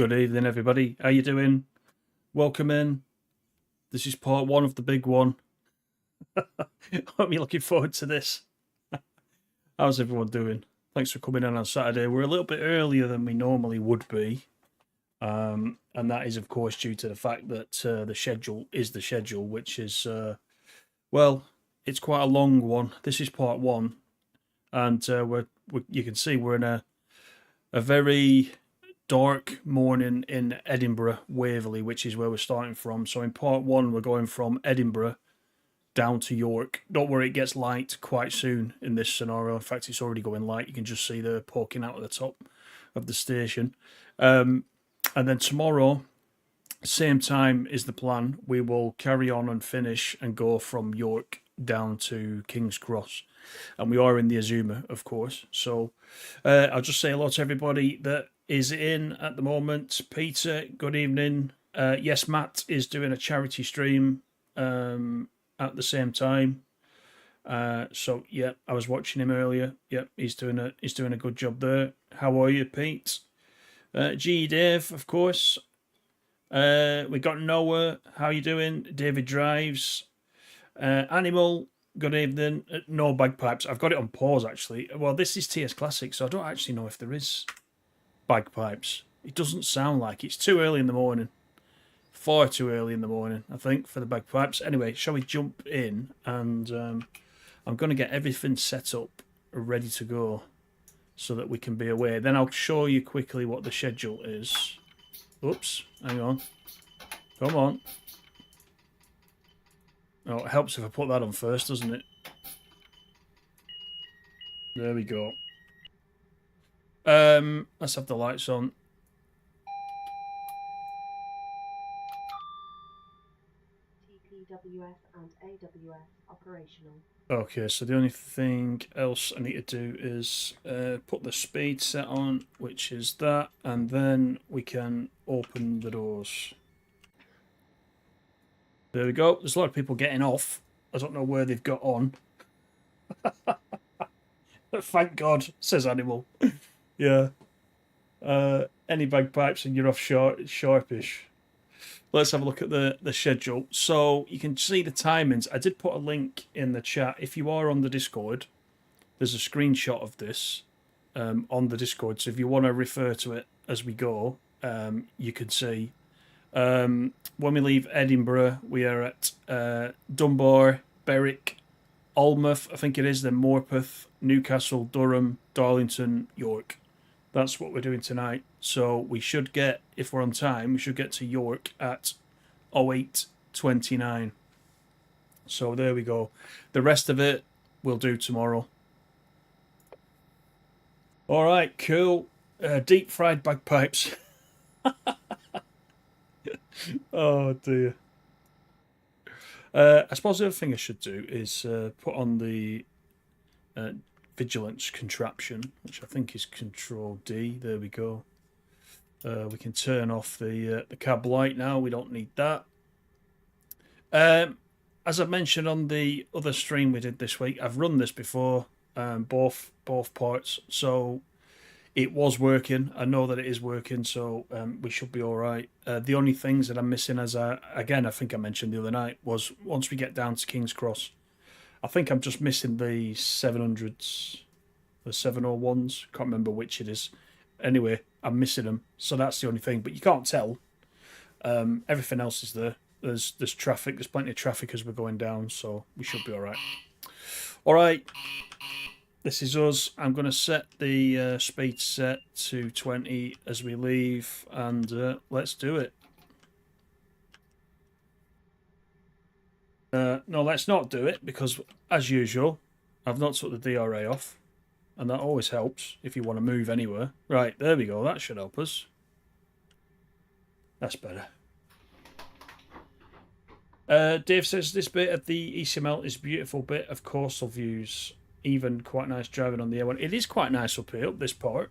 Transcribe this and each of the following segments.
Good evening, everybody. How you doing? Welcome in. This is part one of the big one. I'm looking forward to this. How's everyone doing? Thanks for coming in on Saturday. We're a little bit earlier than we normally would be. And that is, of course, due to the fact that the schedule is the schedule, which is, well, it's quite a long one. This is part one. And you can see we're in a very dark morning in Edinburgh, Waverley, which is where we're starting from. So in part one, we're going from Edinburgh down to York. Don't worry, it gets light quite soon in this scenario. In fact, it's already going light. You can just see the poking out at the top of the station. And then tomorrow, same time is the plan. We will carry on and finish and go from York down to King's Cross. And we are in the Azuma, of course. So I'll just say hello to everybody that is in at the moment. Peter, good evening. Yes, Matt is doing a charity stream at the same time. So yeah, I was watching him earlier. Yep, he's doing a good job there. How are you, Pete? G Dave, of course. We got Noah. How you doing? David Drives. Animal. Good evening. No bagpipes. I've got it on pause actually. Well, this is TS Classic, so I don't actually know if there is bagpipes. It doesn't sound like it's too early in the morning. Far too early in the morning, I think, for the bagpipes. Anyway, shall we jump in? And I'm going to get everything set up, ready to go, so that we can be away. Then I'll show you quickly what the schedule is. Oops, hang on. Come on. Oh, it helps if I put that on first, doesn't it? There we go. Let's have the lights on. TPWS and AWS operational. Okay, so the only thing else I need to do is put the speed set on, which is that, and then we can open the doors. There we go. There's a lot of people getting off. I don't know where they've got on. Thank God, says Animal. Yeah. Any bagpipes and you're off sharpish. Let's have a look at the schedule. So you can see the timings. I did put a link in the chat. If you are on the Discord, there's a screenshot of this on the Discord. So if you want to refer to it as we go, you can see. When we leave Edinburgh, we are at Dunbar, Berwick, Alnmouth, I think it is, then Morpeth, Newcastle, Durham, Darlington, York. That's what we're doing tonight. So we should get, if we're on time, we should get to York at 08:29. So there we go. The rest of it we'll do tomorrow. All right, cool. Deep fried bagpipes. Oh dear. I suppose the other thing I should do is put on the vigilance contraption, which I think is Control D. There we go. We can turn off the cab light now. We don't need that. As I mentioned on the other stream we did this week, I've run this before, both parts, so it was working. I know that it is working, so we should be all right. The only things that I'm missing, as I think I mentioned the other night, was once we get down to King's Cross, I think I'm just missing the 700s, the 701s. Can't remember which it is. Anyway, I'm missing them, so that's the only thing. But you can't tell. Everything else is there. There's traffic. There's plenty of traffic as we're going down, so we should be all right. All right. This is us. I'm going to set the speed set to 20 as we leave, and let's do it. No, let's not do it, because, as usual, I've not took the DRA off, and that always helps if you want to move anywhere. Right, there we go. That should help us. That's better. Dave says, this bit of the ECML is a beautiful bit of coastal views. Even quite nice driving on the A1. It is quite nice up here, up this part.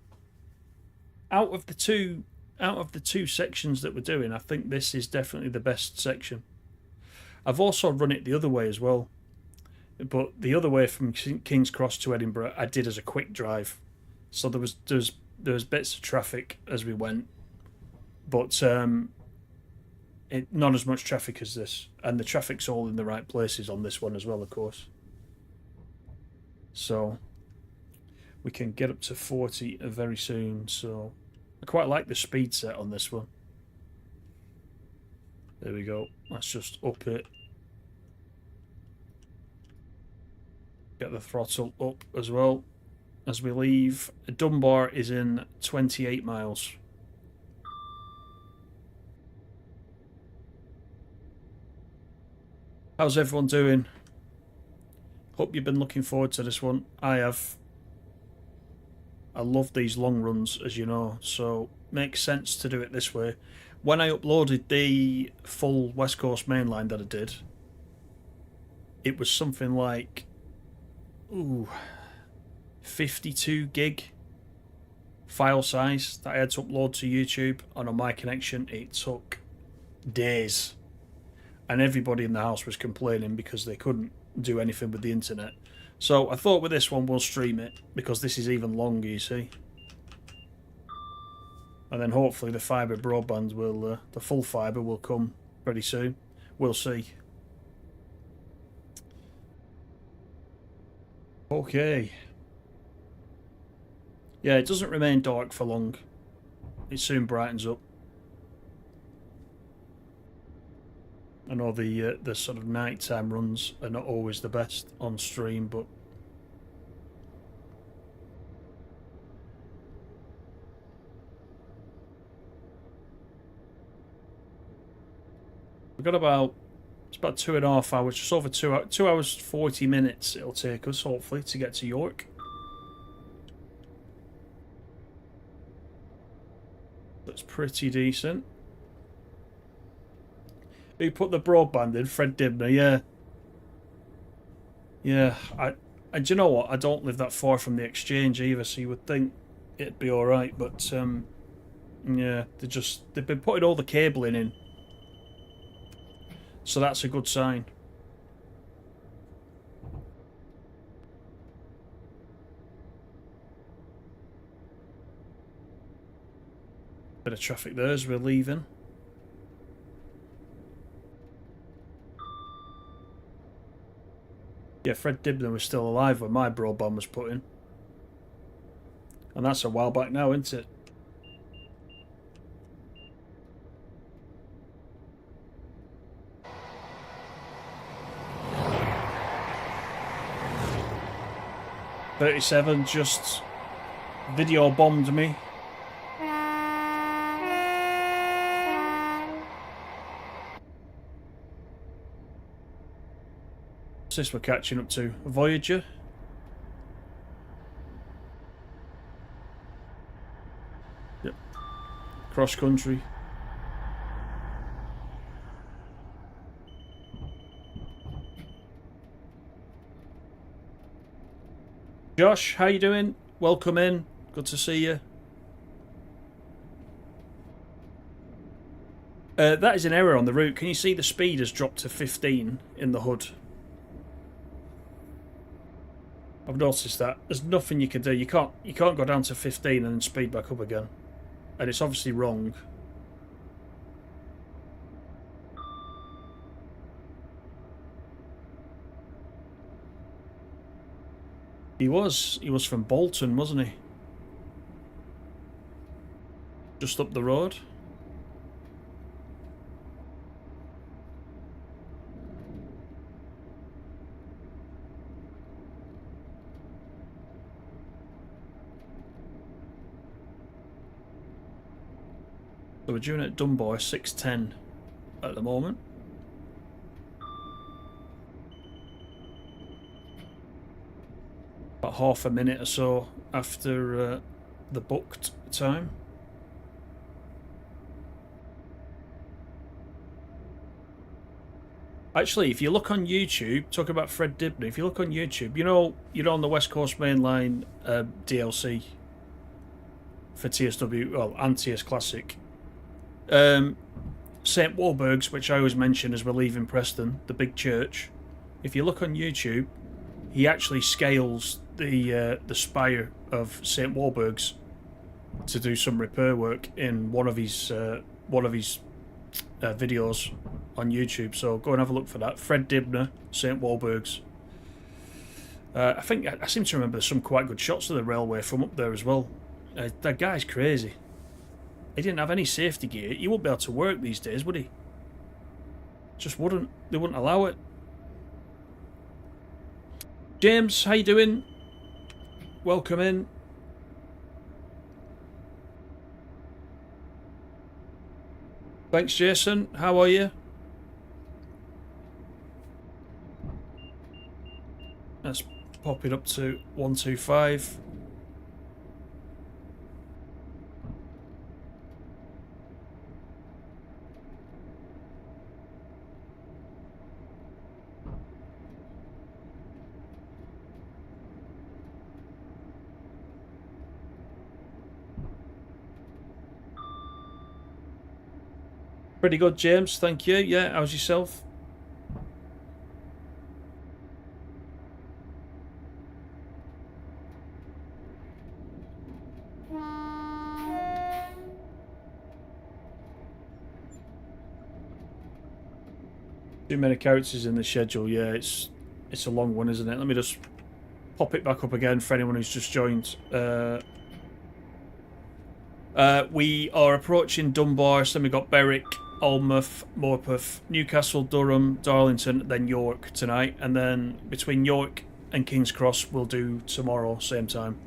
Out of the two sections that we're doing, I think this is definitely the best section. I've also run it the other way as well. But the other way from King's Cross to Edinburgh, I did as a quick drive. So there was bits of traffic as we went. but not as much traffic as this, and the traffic's all in the right places on this one as well, of course. So we can get up to 40 very soon. So I quite like the speed set on this one. There we go. Let's just up it. Get the throttle up as well as we leave. Dunbar is in 28 miles. How's everyone doing? Hope you've been looking forward to this one. I have. I love these long runs, as you know, so makes sense to do it this way. When I uploaded the full West Coast mainline that I did, it was something like 52 gig file size that I had to upload to YouTube, and on my connection it took days, and everybody in the house was complaining because they couldn't do anything with the internet. So I thought with this one we'll stream it, because this is even longer, you see. And then hopefully the fibre broadband will, the full fibre will come pretty soon. We'll see. Okay. Yeah, it doesn't remain dark for long. It soon brightens up. I know the sort of nighttime runs are not always the best on stream, but we've got about, it's about 2.5 hours, just over 2 hours 40 minutes it'll take us, hopefully, to get to York. That's pretty decent. Who put the broadband in? Fred Dibner, yeah. Yeah, do you know what? I don't live that far from the exchange either, so you would think it'd be alright, but yeah, they've been putting all the cabling in. So that's a good sign. Bit of traffic there as we're leaving. Yeah, Fred Dibner was still alive when my broadband was put in. And that's a while back now, isn't it? .37 just video bombed me. What's this we're catching up to? Voyager? Yep. Cross country. Josh, how you doing? Welcome in. Good to see you. That is an error on the route. Can you see the speed has dropped to 15 in the hood? I've noticed that. There's nothing you can do. You can't go down to 15 and then speed back up again. And it's obviously wrong. He was from Bolton, wasn't he? Just up the road. So we're doing at Dunbar 6:10 at the moment. About half a minute or so after the booked time. Actually, if you look on YouTube, talk about Fred Dibner, if you look on YouTube, you know on the West Coast Main Line DLC for TSW, well, and TS Classic, St Walburg's, which I always mention as we're leaving Preston, the big church. If you look on YouTube, he actually scales the spire of St Walburg's to do some repair work in one of his one of his videos on YouTube, so go and have a look for that. Fred Dibner, St Walburgs. I think I seem to remember some quite good shots of the railway from up there as well. That guy's crazy. He didn't have any safety gear. He wouldn't be able to work these days, would he? Just wouldn't. They wouldn't allow it. James, how you doing? Welcome in. Thanks, Jason. How are you? Let's pop it up to 125. Pretty good, James. Thank you. Yeah, how's yourself? Too many characters in the schedule. Yeah, it's a long one, isn't it? Let me just pop it back up again for anyone who's just joined. We are approaching Dunbar, so then we've got Berwick, Alnmouth, Morpeth, Newcastle, Durham, Darlington, then York tonight, and then between York and King's Cross we'll do tomorrow same time.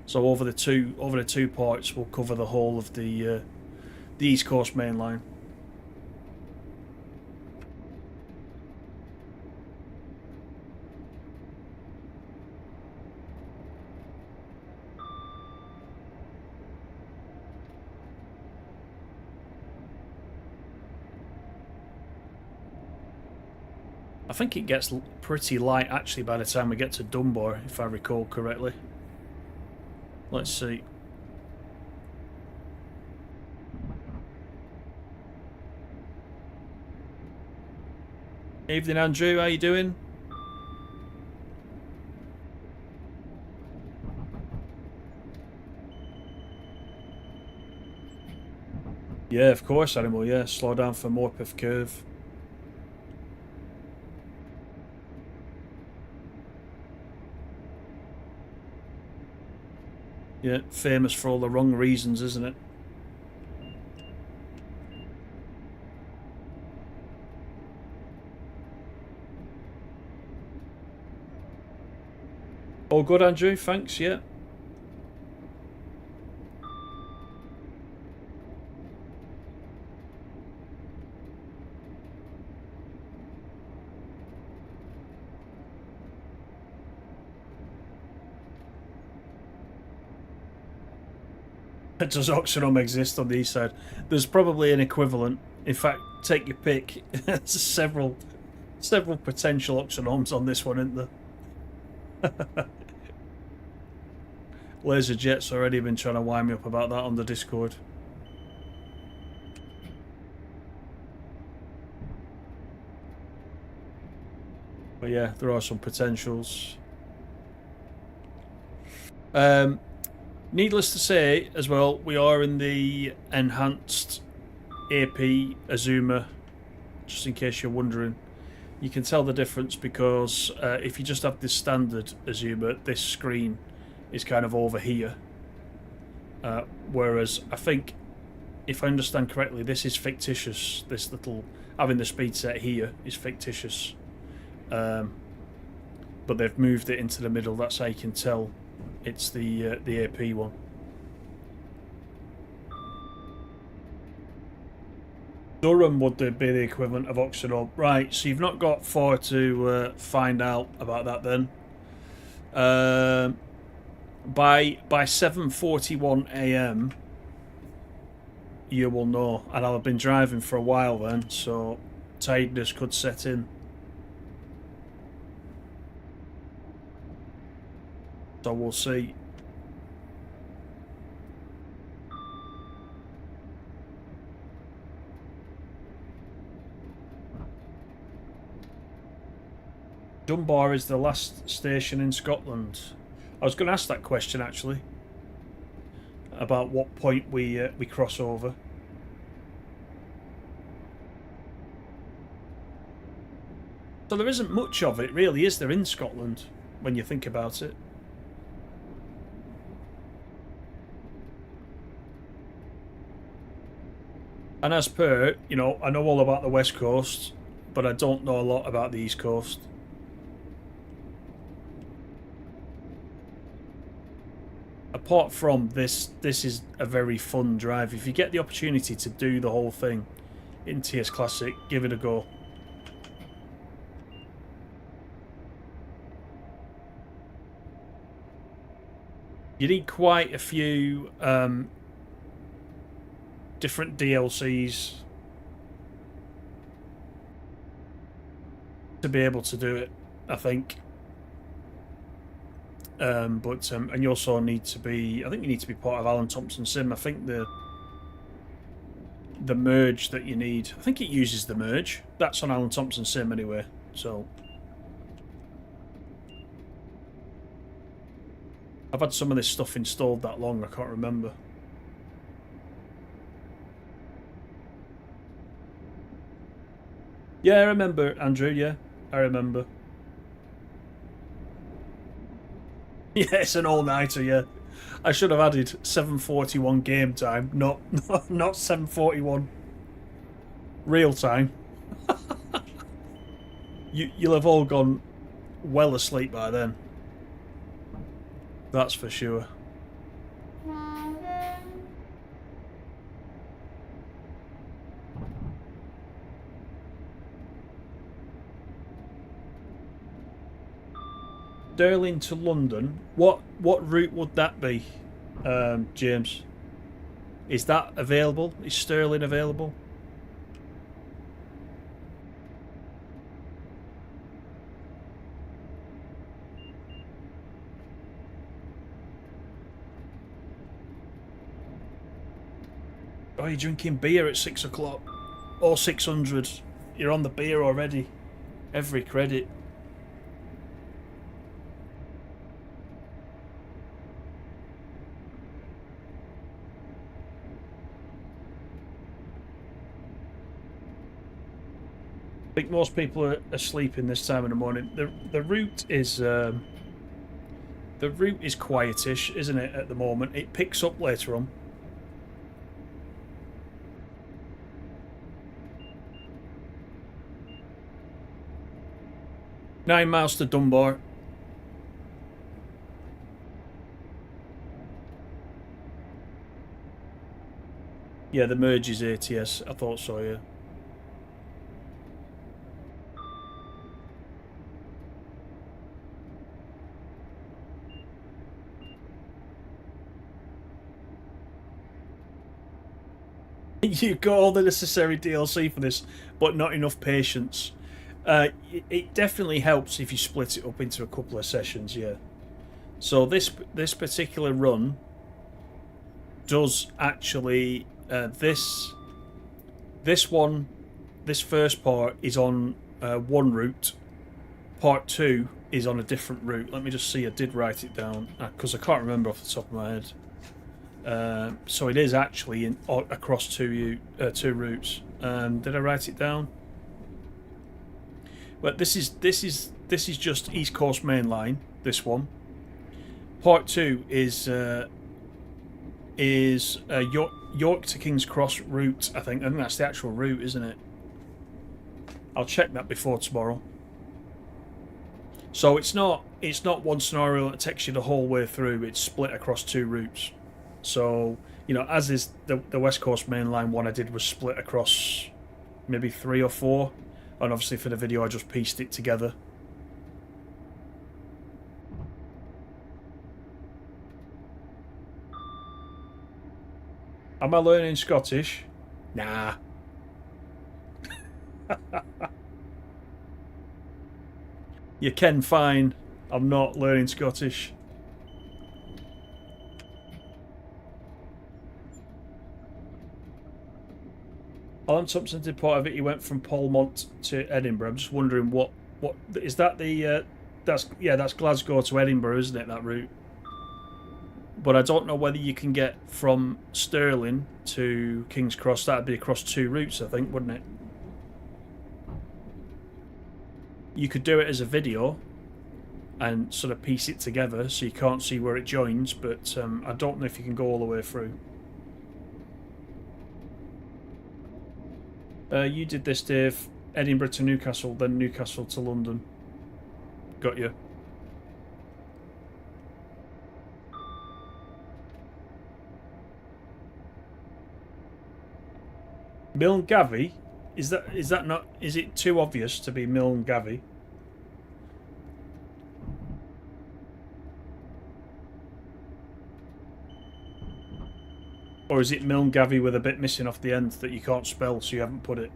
So over the two parts we'll cover the whole of the East Coast main line. I think it gets pretty light actually by the time we get to Dunbar, if I recall correctly. Let's see. Evening, Andrew. How you doing? Yeah, of course, Animal. Yeah, slow down for Morpeth curve. Yeah, famous for all the wrong reasons, isn't it? All good, Andrew. Thanks, yeah. Does Oxenham exist on the east side? There's probably an equivalent. In fact, take your pick. There's several potential Oxenhams on this one, isn't there? Laser Jet's already been trying to wind me up about that on the Discord. But yeah, there are some potentials. Needless to say, as well, we are in the enhanced AP Azuma, just in case you're wondering. You can tell the difference because if you just have this standard Azuma, this screen is kind of over here. Whereas I think, if I understand correctly, this is fictitious. This little, having the speed set here is fictitious. But they've moved it into the middle, that's how you can tell it's the AP one. Durham would be the equivalent of Oxenham. Right, so you've not got far to find out about that then. By 7:41 AM you will know, and I'll have been driving for a while then, so tiredness could set in. So we'll see. Dunbar is the last station in Scotland. I was going to ask that question actually, about what point we cross over. So there isn't much of it, really, is there, in Scotland, when you think about it? And as per, you know, I know all about the West Coast, but I don't know a lot about the East Coast. Apart from this is a very fun drive. If you get the opportunity to do the whole thing in TS Classic, give it a go. You need quite a few different DLCs to be able to do it, I think. And you also need to be, I think you need to be part of Alan Thompson Sim. I think the merge that you need, I think it uses the merge. That's on Alan Thompson Sim anyway, so. I've had some of this stuff installed that long, I can't remember. Yeah, I remember, Andrew, yeah, I remember. Yeah, it's an all-nighter, yeah. I should have added 7:41 game time, not 7:41 real time. You'll have all gone well asleep by then. That's for sure. Darlington to London. What route would that be, James? Is that available? Is Stirling available? Oh, you're drinking beer at 6 o'clock or 600. You're on the beer already. Every credit. I think most people are sleeping this time in the morning. The route is quietish, isn't it? At the moment, it picks up later on. Nine miles to Dunbar. Yeah, the merge is ATS. I thought so. Yeah. You got all the necessary DLC for this, but not enough patience. It definitely helps if you split it up into a couple of sessions, yeah. So this particular run does actually this first part is on one route. Part 2 is on a different route. Let me just see. I did write it down because I can't remember off the top of my head. So it is actually across two routes. Did I write it down? But this is just East Coast Main Line. This one. Part 2 is York to King's Cross route. I think that's the actual route, isn't it? I'll check that before tomorrow. So it's not one scenario that takes you the whole way through. It's split across two routes. So, you know, as is the West Coast Main Line one I did was split across maybe 3 or 4. And obviously for the video I just pieced it together. Am I learning Scottish? Nah. You can fine. I'm not learning Scottish. Alan Thompson did part of it. He went from Polmont to Edinburgh. I'm just wondering what is that the that's Glasgow to Edinburgh, isn't it, that route? But I don't know whether you can get from Stirling to King's Cross. That'd be across two routes, I think, wouldn't it? you could do it as a video and sort of piece it together so you can't see where it joins, but I don't know if you can go all the way through. You did this, Dave. Edinburgh to Newcastle, then Newcastle to London. Got you. Milngavie? Is that not? Is it too obvious to be Milngavie? Or is it Milngavie with a bit missing off the end that you can't spell, so you haven't put it?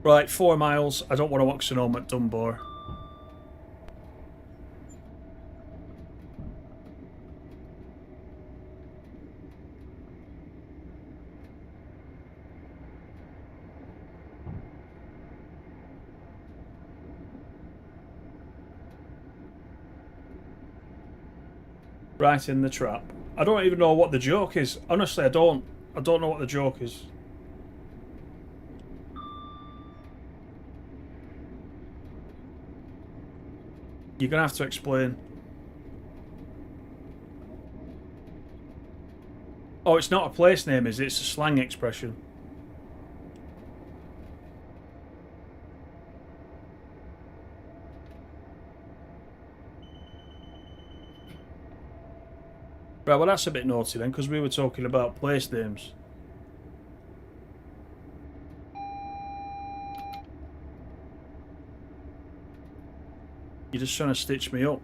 Right, 4 miles. I don't want to oxen home at Dunbar. Right in the trap. I don't even know what the joke is. Honestly, I don't know what the joke is. You're gonna have to explain. Oh, it's not a place name, is it? It's a slang expression. Right, well that's a bit naughty then, because we were talking about place names. You're just trying to stitch me up.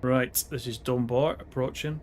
Right, this is Dunbar approaching.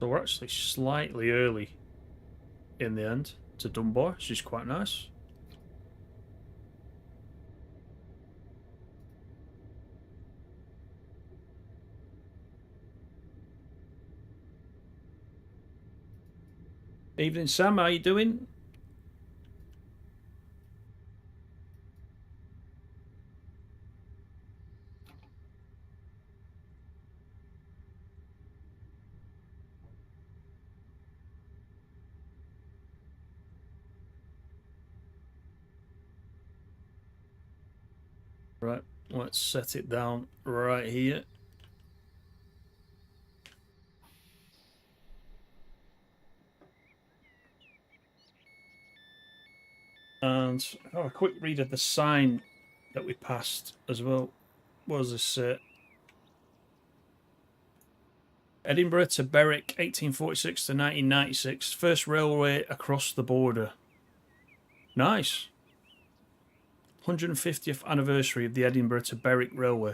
So we're actually slightly early in the end to Dunbar, which is quite nice. Evening, Sam. How you doing? Right, let's set it down right here. And have a quick read of the sign that we passed as well. What does this say? Edinburgh to Berwick, 1846 to 1996. First railway across the border. Nice. 150th anniversary of the Edinburgh to Berwick Railway.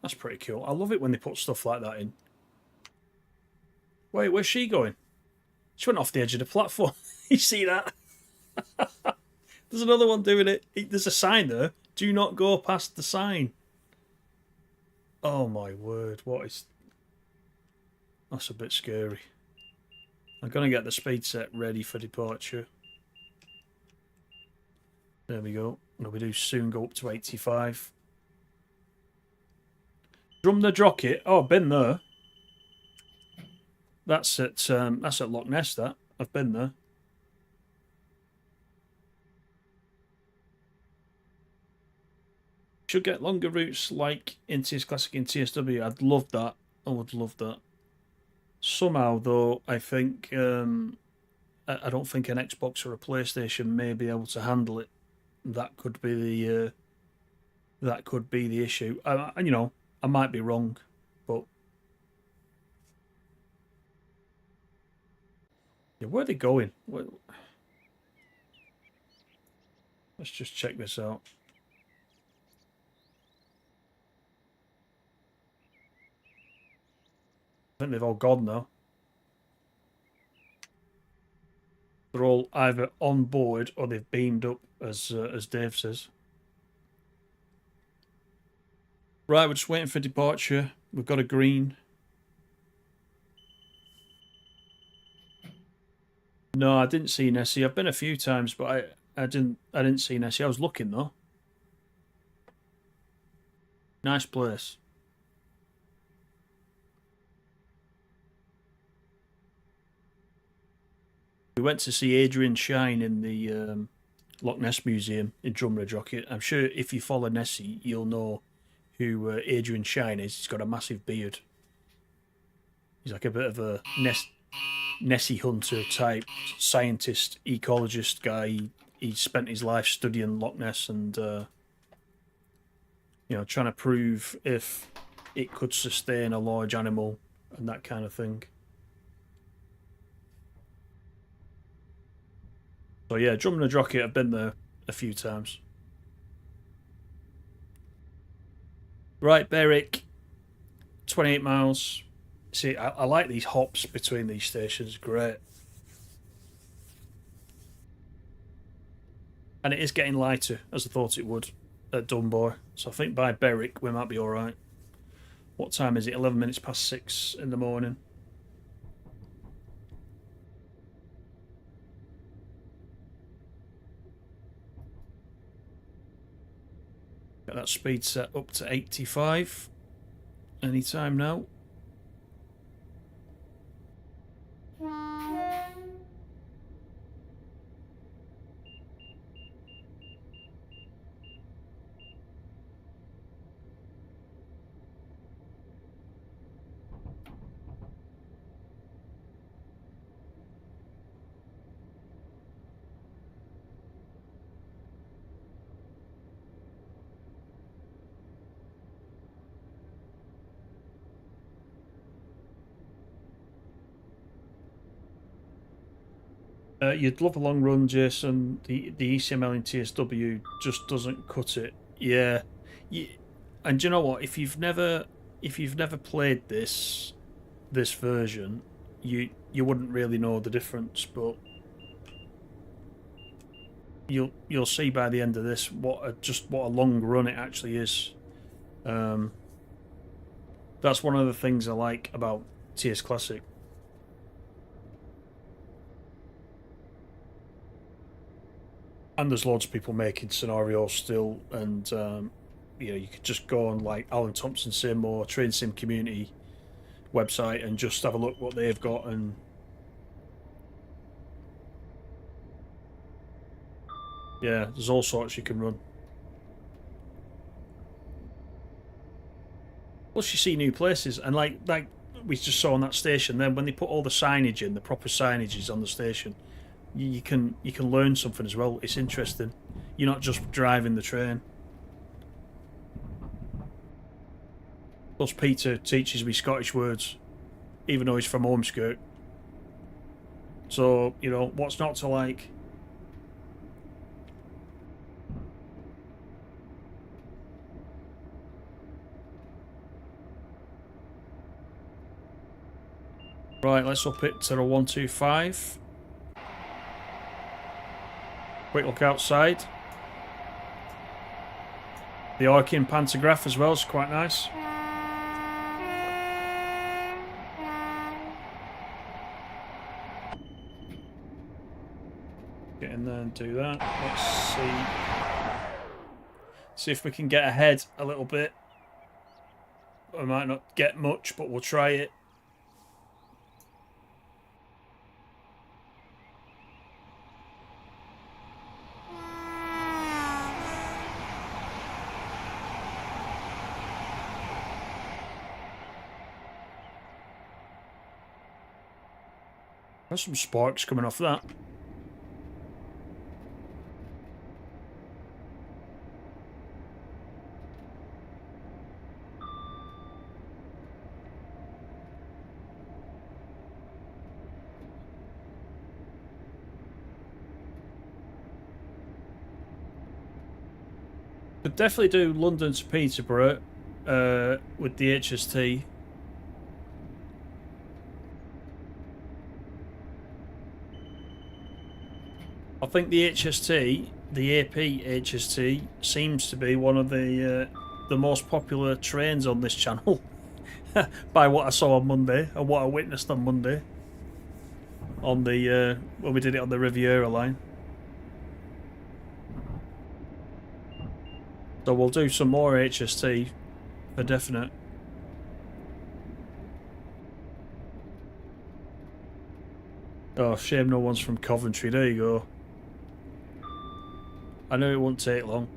That's pretty cool. I love it when they put stuff like that in. Wait, where's she going? She went off the edge of the platform. You see that? There's another one doing it. There's a sign there. Do not go past the sign. Oh my word. What is... That's a bit scary. I'm going to get the speed set ready for departure. There we go. And we do soon go up to 85. Drumnadrocket. Oh, I've been there. That's at Loch Ness. That I've been there. Should get longer routes like in TS Classic and TSW. I'd love that. I would love that. Somehow, though, I think I don't think an Xbox or a PlayStation may be able to handle it. That could be the issue. You know, I might be wrong, but yeah, where are they going? Let's just check this out. I think they've all gone now. They're all either on board or they've beamed up, as Dave says. Right, we're just waiting for departure. We've got a green. No, I didn't see Nessie. I've been a few times, but I didn't see Nessie. I was looking though. Nice place. We went to see Adrian Shine in the Loch Ness Museum in Drumnadrocket. I'm sure if you follow Nessie, you'll know who Adrian Shine is. He's got a massive beard. He's like a bit of a Nessie hunter type scientist, ecologist guy. He spent his life studying Loch Ness and you know, trying to prove if it could sustain a large animal and that kind of thing. So yeah, Drumnadrocket, I've been there a few times. Right, Berwick, 28 miles. See, I like these hops between these stations. Great. And it is getting lighter, as I thought it would, at Dunbar. So I think by Berwick we might be alright. What time is it? 11 minutes past 6 in the morning. Get that speed set up to 85. Anytime now. You'd love a long run, Jason. The ECML in TSW just doesn't cut it. Yeah, and do you know what? If you've never played this version, you wouldn't really know the difference. But you'll see by the end of this what a long run it actually is. That's one of the things I like about TS Classic. And there's loads of people making scenarios still, and you know, you could just go on like Alan Thompson Sim or Train Sim Community website and just have a look what they've got. And yeah, there's all sorts you can run. Plus you see new places, and like we just saw on that station, then when they put all the signage in, the proper signages on the station, you can learn something as well. It's interesting. You're not just driving the train. Plus Peter teaches me Scottish words, even though he's from Ormskirk. So, you know, what's not to like? Right, let's up it to the 125. Quick look outside. The arcing pantograph as well is quite nice. Get in there and do that. Let's see if we can get ahead a little bit. I might not get much, but we'll try it. There's some sparks coming off that. Could definitely do London to Peterborough with the HST. I think the HST, the AP HST, seems to be one of the most popular trains on this channel, by what I saw on Monday and what I witnessed on Monday, on the when we did it on the Riviera line. So we'll do some more HST for definite. Oh, shame no one's from Coventry. There you go. I knew it wouldn't take long.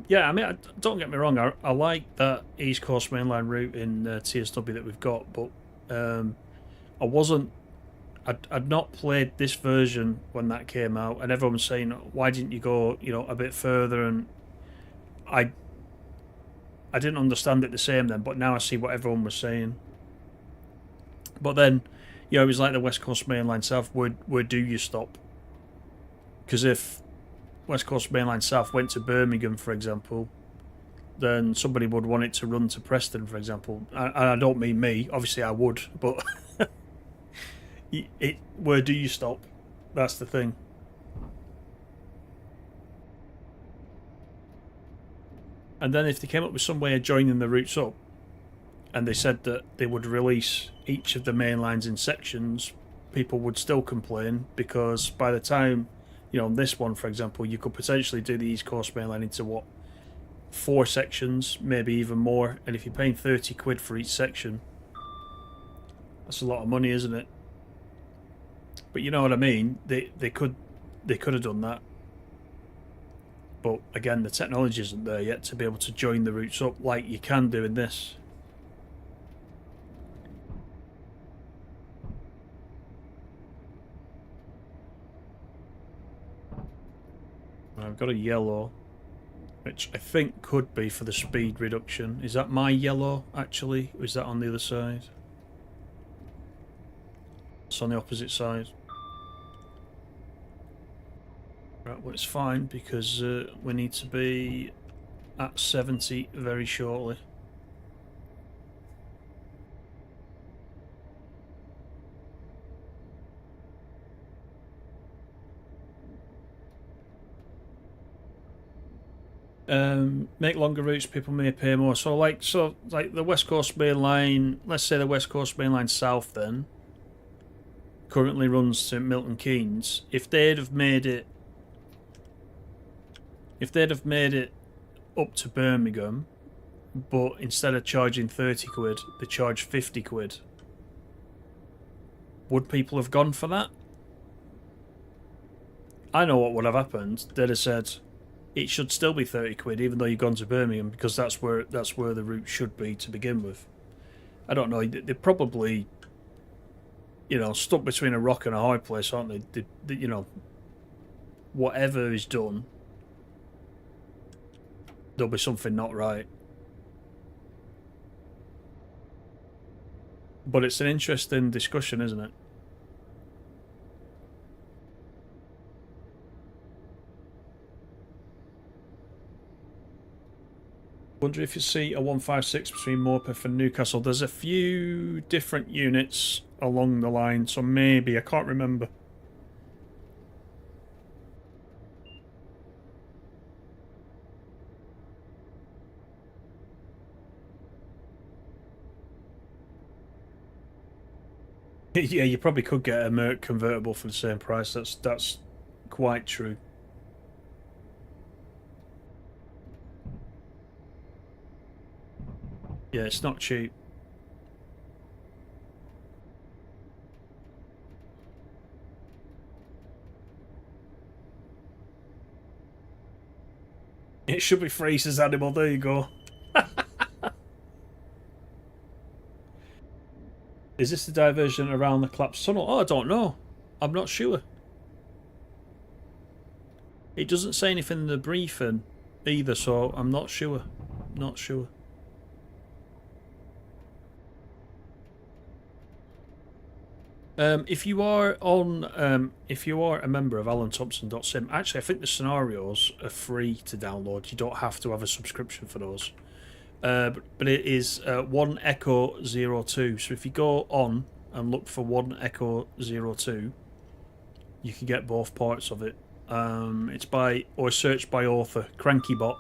Yeah, I mean, don't get me wrong, I like that East Coast mainline route in TSW that we've got, but I'd not played this version when that came out, and everyone was saying, why didn't you go, a bit further, and I didn't understand it the same then, but now I see what everyone was saying. But then, it was like the West Coast mainline south, where do you stop? Because if West Coast mainline south went to Birmingham, for example, then somebody would want it to run to Preston, for example. And I don't mean me, obviously I would, but where do you stop? That's the thing. And then if they came up with some way of joining the routes up, and they said that they would release each of the main lines in sections, people would still complain, because by the time, on this one, for example, you could potentially do the East Coast main line into, 4 sections, maybe even more, and if you're paying 30 quid for each section, that's a lot of money, isn't it? But you know what I mean, they could have done that. But again, the technology isn't there yet to be able to join the routes up like you can do in this. I've got a yellow, which I think could be for the speed reduction. Is that my yellow, actually? Or is that on the other side? It's on the opposite side. Right, well, it's fine, because we need to be at 70 very shortly. Make longer routes, people may pay more. So like the West Coast main line, let's say the West Coast main line south then currently runs to Milton Keynes. If they'd have made it up to Birmingham, but instead of charging 30 quid, they charge 50 quid, would people have gone for that? I know what would have happened. They'd have said, it should still be 30 quid, even though you've gone to Birmingham, because that's where the route should be to begin with. I don't know. They're probably, stuck between a rock and a hard place, aren't they? Whatever is done, there'll be something not right. But it's an interesting discussion, isn't it? Wonder if you see a 156 between Morpeth and Newcastle. There's a few different units along the line, so maybe, I can't remember. Yeah, you probably could get a Merc convertible for the same price. That's quite true. Yeah, it's not cheap. It should be Fraser's animal. There you go. Is this the diversion around the collapsed tunnel? Oh, I don't know. I'm not sure. It doesn't say anything in the briefing either, so I'm not sure. Not sure. If you are a member of AlanThompson.sim, actually, I think the scenarios are free to download. You don't have to have a subscription for those. But it is 1 Echo 02. So if you go on and look for 1 Echo 02, you can get both parts of it. It's search by author, CrankyBot.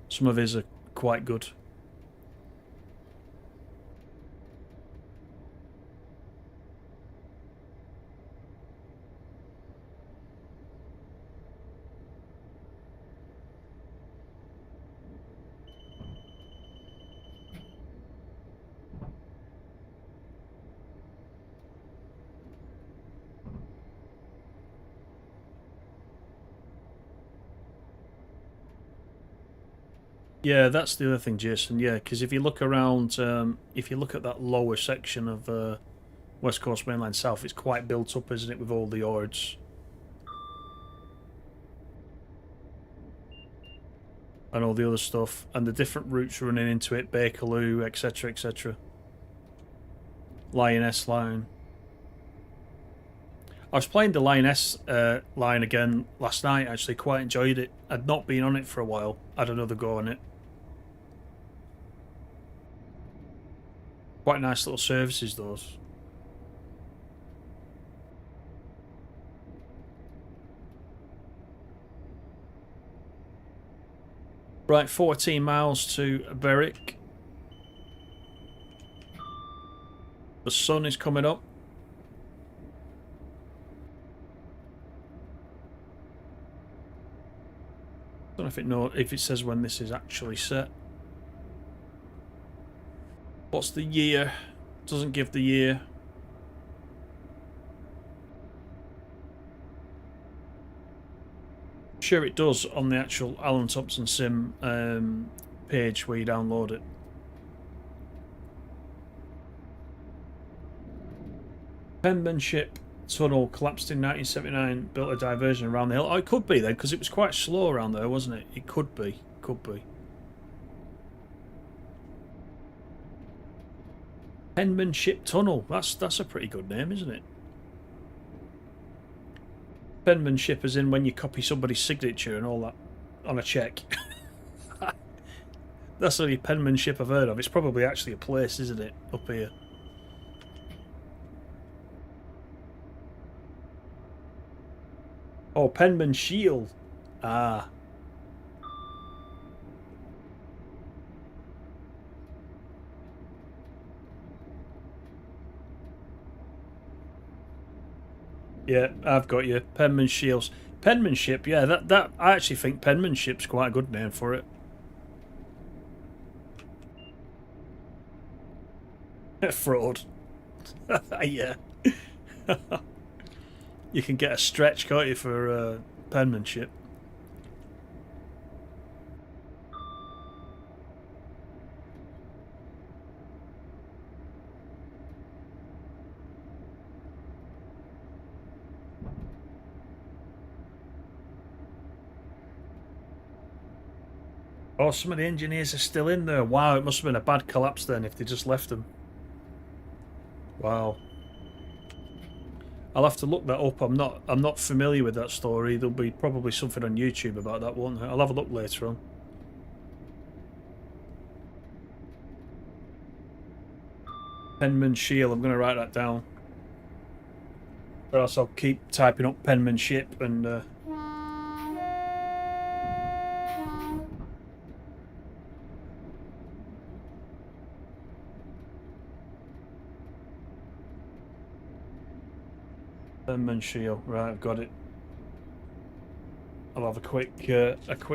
Some of his are quite good. Yeah, that's the other thing, Jason. Yeah, because if you look around, if you look at that lower section of West Coast Mainline South, it's quite built up, isn't it, with all the ords and all the other stuff, and the different routes running into it, Bakerloo, etc., etc. Lioness line. I was playing the Lioness line again last night. Actually, quite enjoyed it. I'd not been on it for a while. Had another go on it. Quite nice little services, those. Right, 14 miles to Berwick. The sun is coming up. I don't know if it says when this is actually set. What's the year? Doesn't give the year. Sure it does on the actual Alan Thompson Sim page where you download it. Penmanship tunnel collapsed in 1979, built a diversion around the hill. Oh, it could be then, because it was quite slow around there, wasn't it? It could be. Could be. Penmanship Tunnel. That's a pretty good name, isn't it? Penmanship as in when you copy somebody's signature and all that on a cheque. That's the only penmanship I've heard of. It's probably actually a place, isn't it? Up here. Oh, Penman Shield. Ah. Yeah, I've got you. Penman Shields. Penmanship, yeah, that I actually think penmanship's quite a good name for it. Fraud. Yeah. You can get a stretch, can't you, for penmanship? Oh, some of the engineers are still in there. Wow, it must have been a bad collapse then if they just left them. Wow. I'll have to look that up. I'm not familiar with that story. There'll be probably something on YouTube about that, won't there? I'll have a look later on. Penman Shield. I'm going to write that down. Or else I'll keep typing up penmanship and. Penman Shield. Right, I've got it. I'll have a quick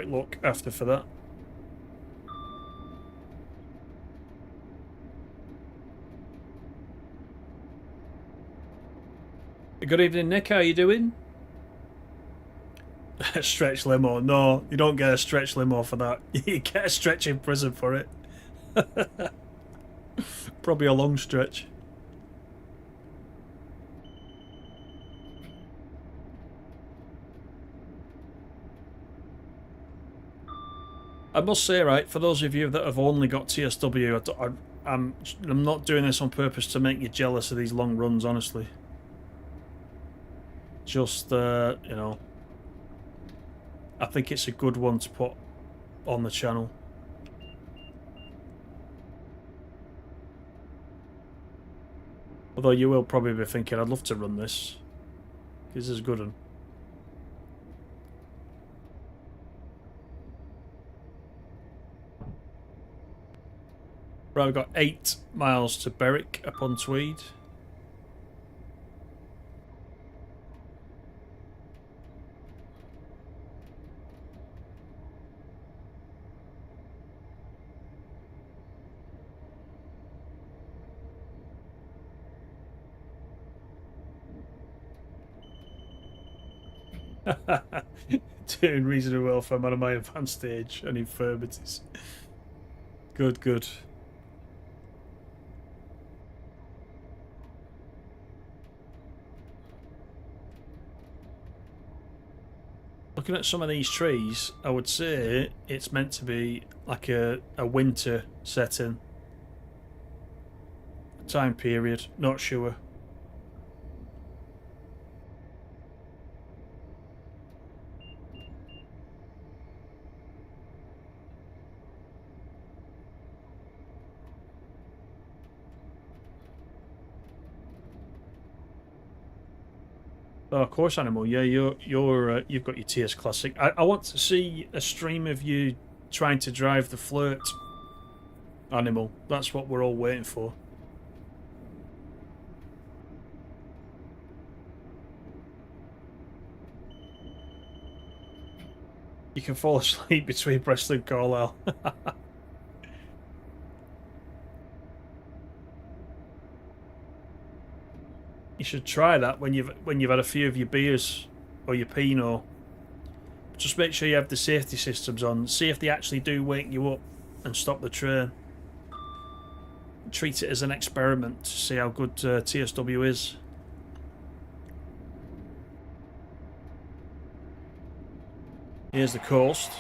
look after for that. Good evening, Nick. How are you doing? Stretch limo. No, you don't get a stretch limo for that. You get a stretch in prison for it. Probably a long stretch. I must say, right, for those of you that have only got TSW, I'm not doing this on purpose to make you jealous of these long runs, honestly. Just, you know, I think it's a good one to put on the channel. Although you will probably be thinking, I'd love to run this. This is a good one. Right, we've got 8 miles to Berwick upon Tweed. Doing reasonably well for a man of my advanced age and infirmities. Good, good. Looking at some of these trees, I would say it's meant to be like a winter setting. Time period, not sure. Oh, of course, Animal. Yeah, you've got your TS Classic. I want to see a stream of you trying to drive the Flirt, Animal. That's what we're all waiting for. You can fall asleep between Preston and Carlisle. You should try that when you've had a few of your beers or your Pinot. Just make sure you have the safety systems on. See if they actually do wake you up and stop the train. Treat it as an experiment to see how good TSW is. Here's the coast.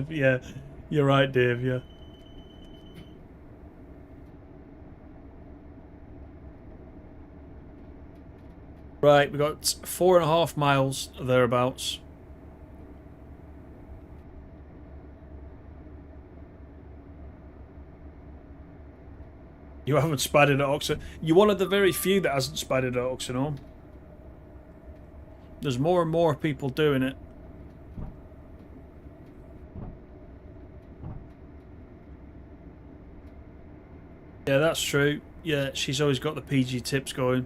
Yeah, you're right, Dave, yeah. Right, we got 4.5 miles thereabouts. You haven't spidered at Oxon. You're one of the very few that hasn't spidered at Oxenholme. There's more and more people doing it. Yeah, that's true. Yeah, she's always got the PG tips going.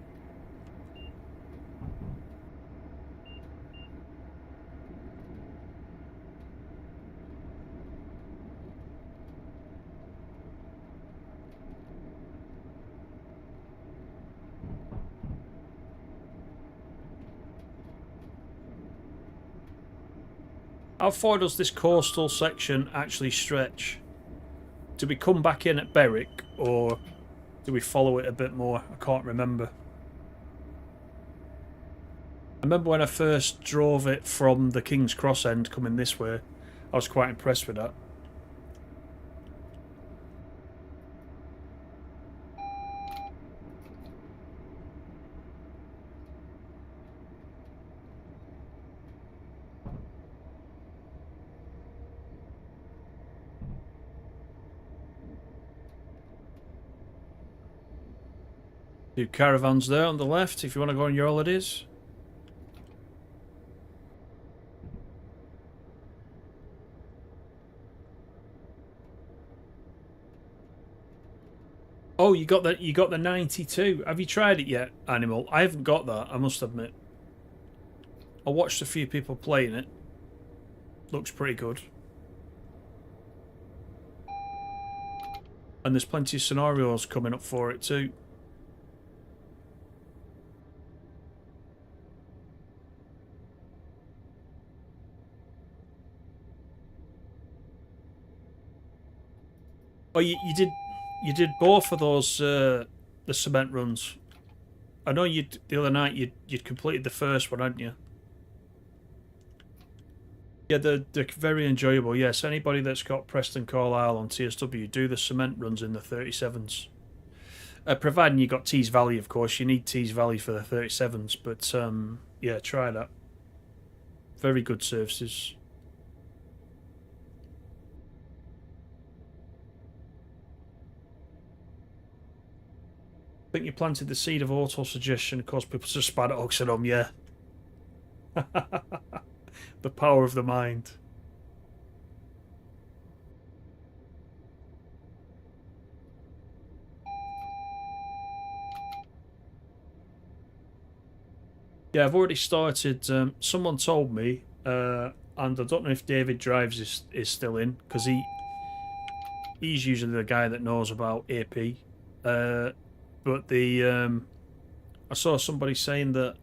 How far does this coastal section actually stretch? Do we come back in at Berwick, or do we follow it a bit more? I can't remember. I remember when I first drove it from the King's Cross end coming this way, I was quite impressed with that. Two caravans there on the left if you want to go on your holidays. Oh, you got the 92. Have you tried it yet, Animal? I haven't got that, I must admit. I watched a few people playing it. Looks pretty good. And there's plenty of scenarios coming up for it too. Oh, you did both of those the cement runs. I know the other night you'd completed the first one, hadn't you? Yeah, they're very enjoyable. Yes, anybody that's got Preston Carlisle on TSW, do the cement runs in the 37s. Providing you got Tees Valley, of course. You need Tees Valley for the 37s, but yeah, try that. Very good services. I think you planted the seed of auto-suggestion, cause people to spat at Oxenham, yeah. The power of the mind. Yeah, I've already started. Someone told me, and I don't know if David Drives is still in, because he's usually the guy that knows about AP. But I saw somebody saying that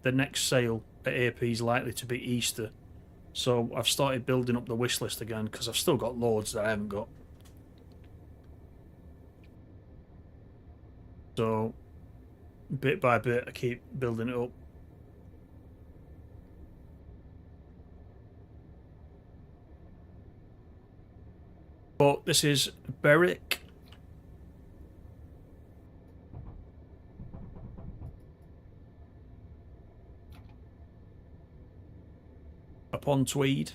the next sale at AP is likely to be Easter. So I've started building up the wish list again because I've still got loads that I haven't got. So bit by bit I keep building it up. But this is Berwick. Upon Tweed.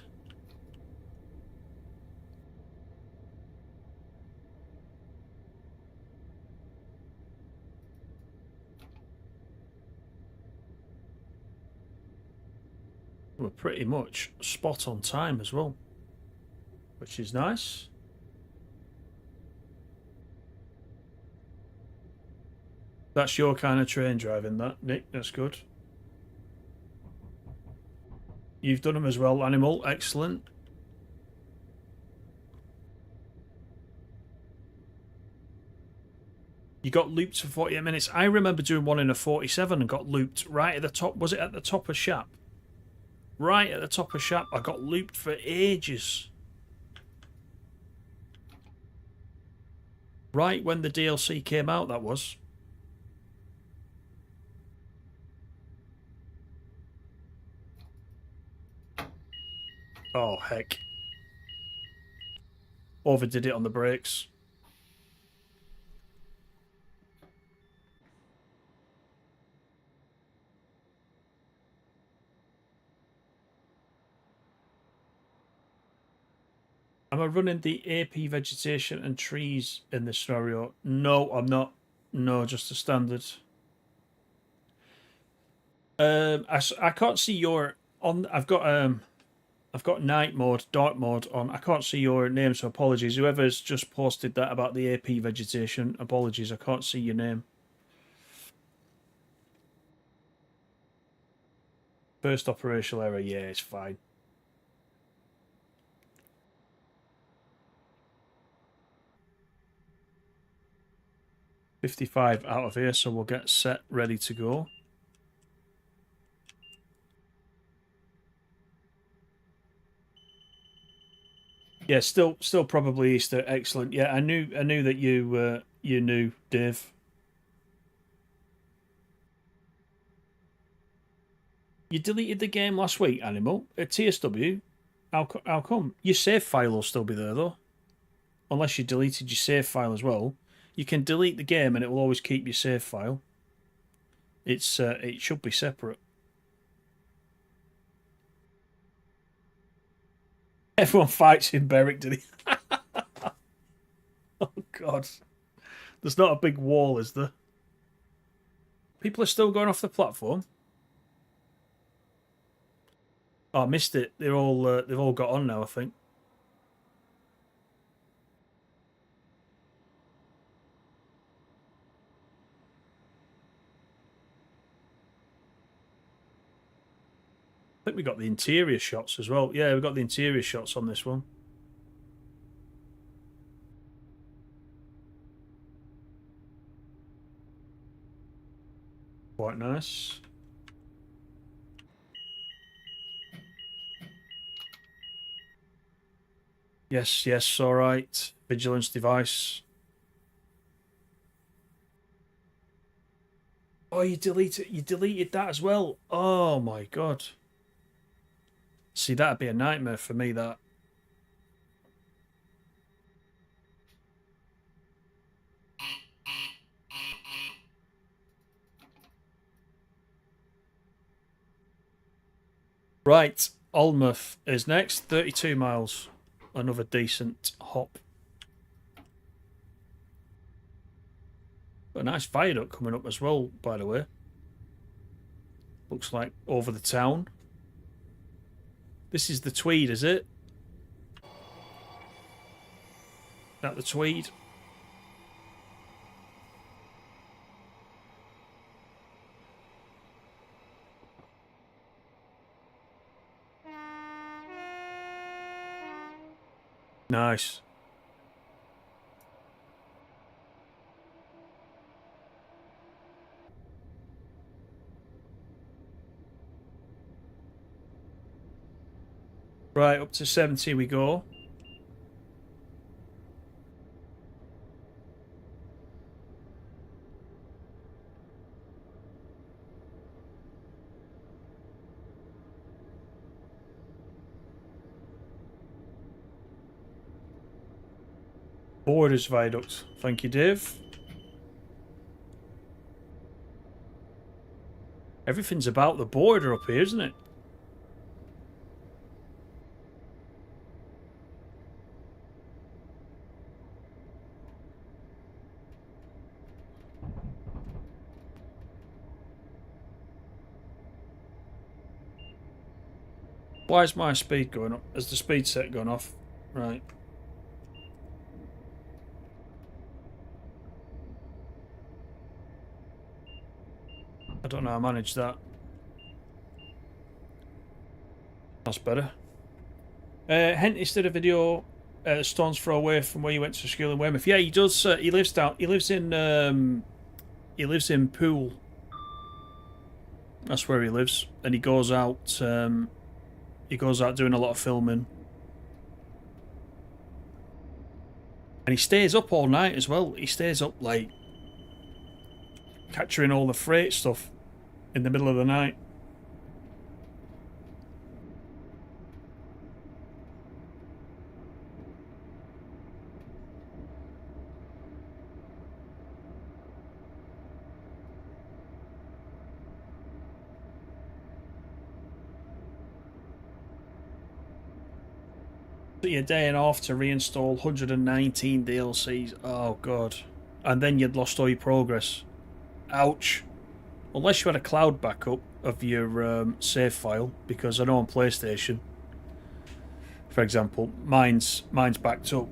We're pretty much spot on time as well, which is nice. That's your kind of train driving, that, Nick. That's good. You've done them as well, Animal. Excellent. You got looped for 48 minutes. I remember doing one in a 47 and got looped right at the top. Was it at the top of Shap? Right at the top of Shap. I got looped for ages. Right when the DLC came out, that was. Oh, heck. Overdid it on the brakes. Am I running the AP vegetation and trees in this scenario? No, I'm not. No, just the standard. I can't see your on. I've got night mode, dark mode on. I can't see your name, so apologies. Whoever's just posted that about the AP vegetation, apologies. I can't see your name. First operational error, yeah, it's fine. $55 out of here, so we'll get set ready to go. Yeah, still probably Easter. Excellent. Yeah, I knew that you knew, Dave. You deleted the game last week, Animal, at TSW. How come? Your save file will still be there though, unless you deleted your save file as well. You can delete the game and it will always keep your save file. It should be separate. Everyone fights in Berwick, did he? Oh God, there's not a big wall, is there? People are still going off the platform. Oh, I missed it. They've all got on now, I think. I think we got the interior shots as well. Yeah, we got the interior shots on this one. Quite nice. Yes, all right. Vigilance device. Oh, you deleted that as well. Oh my God. See, that'd be a nightmare for me, that. Right, Alnmouth is next. 32 miles. Another decent hop. A nice viaduct coming up as well, by the way. Looks like over the town. This is the Tweed, is it? That the Tweed? Nice. Right, up to 70 we go. Borders Viaduct. Thank you, Dave. Everything's about the border up here, isn't it? Why is my speed going up? Has the speed set gone off? Right. I don't know how I managed that. That's better. Henty did a video. Stone's throw away from where you went to school in Weymouth. Yeah, he does. He lives down. He lives in. He lives in Poole. That's where he lives, and he goes out. He goes out doing a lot of filming, and he stays up all night as well. He stays up like capturing all the freight stuff in the middle of the night. Your day and off to reinstall 119 DLCs. Oh God. And then you'd lost all your progress. Ouch. Unless you had a cloud backup of your save file, because I know on PlayStation, for example, mine's backed up.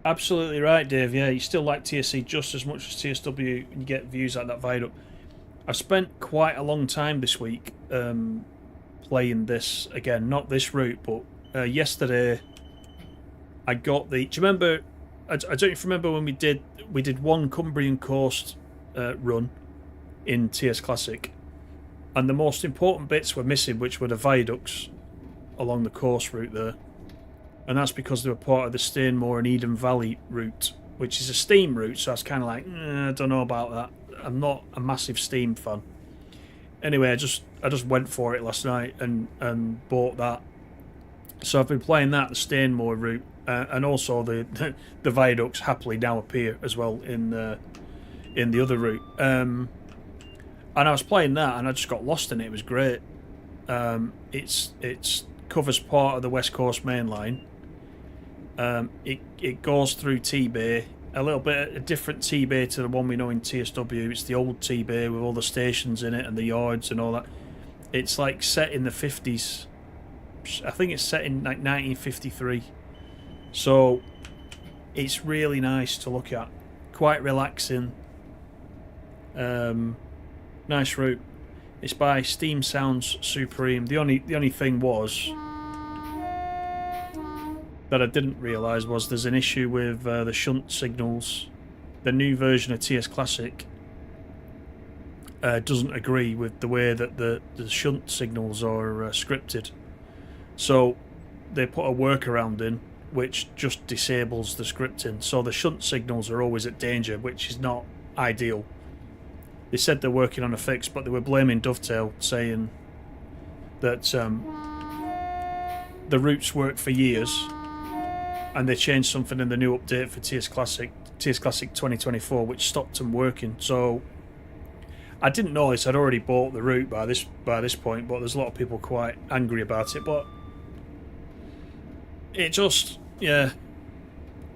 Absolutely right, Dave. Yeah, you still like TSC just as much as TSW, and you get views like that viaduct. I've spent quite a long time this week playing this again. Not this route, but yesterday I got the. Do you remember? I don't remember when we did one Cumbrian Coast run in TS Classic. And the most important bits were missing, which were the viaducts along the course route there. And that's because they were part of the Stainmore and Eden Valley route, which is a steam route, so I was kind of like, I don't know about that. I'm not a massive steam fan. Anyway, I just went for it last night and bought that. So I've been playing that, the Stainmore route, and also the viaducts happily now appear as well in the other route. And I was playing that, and I just got lost in it. It was great. It's covers part of the West Coast Main Line. It goes through T-Bay, a little bit a different T-Bay to the one we know in TSW. It's the old T-Bay with all the stations in it and the yards and all that. It's like set in the 50s. I think it's set in like 1953. So it's really nice to look at. Quite relaxing. Nice route. It's by Steam Sounds Supreme. The only thing was that I didn't realise was there's an issue with the shunt signals. The new version of TS Classic doesn't agree with the way that the shunt signals are scripted. So they put a workaround in which just disables the scripting. So the shunt signals are always at danger, which is not ideal. They said they're working on a fix, but they were blaming Dovetail, saying that the routes worked for years, and they changed something in the new update for TS Classic 2024, which stopped them working. So I didn't know this. I'd already bought the route by this point, but there's a lot of people quite angry about it. But it just, yeah,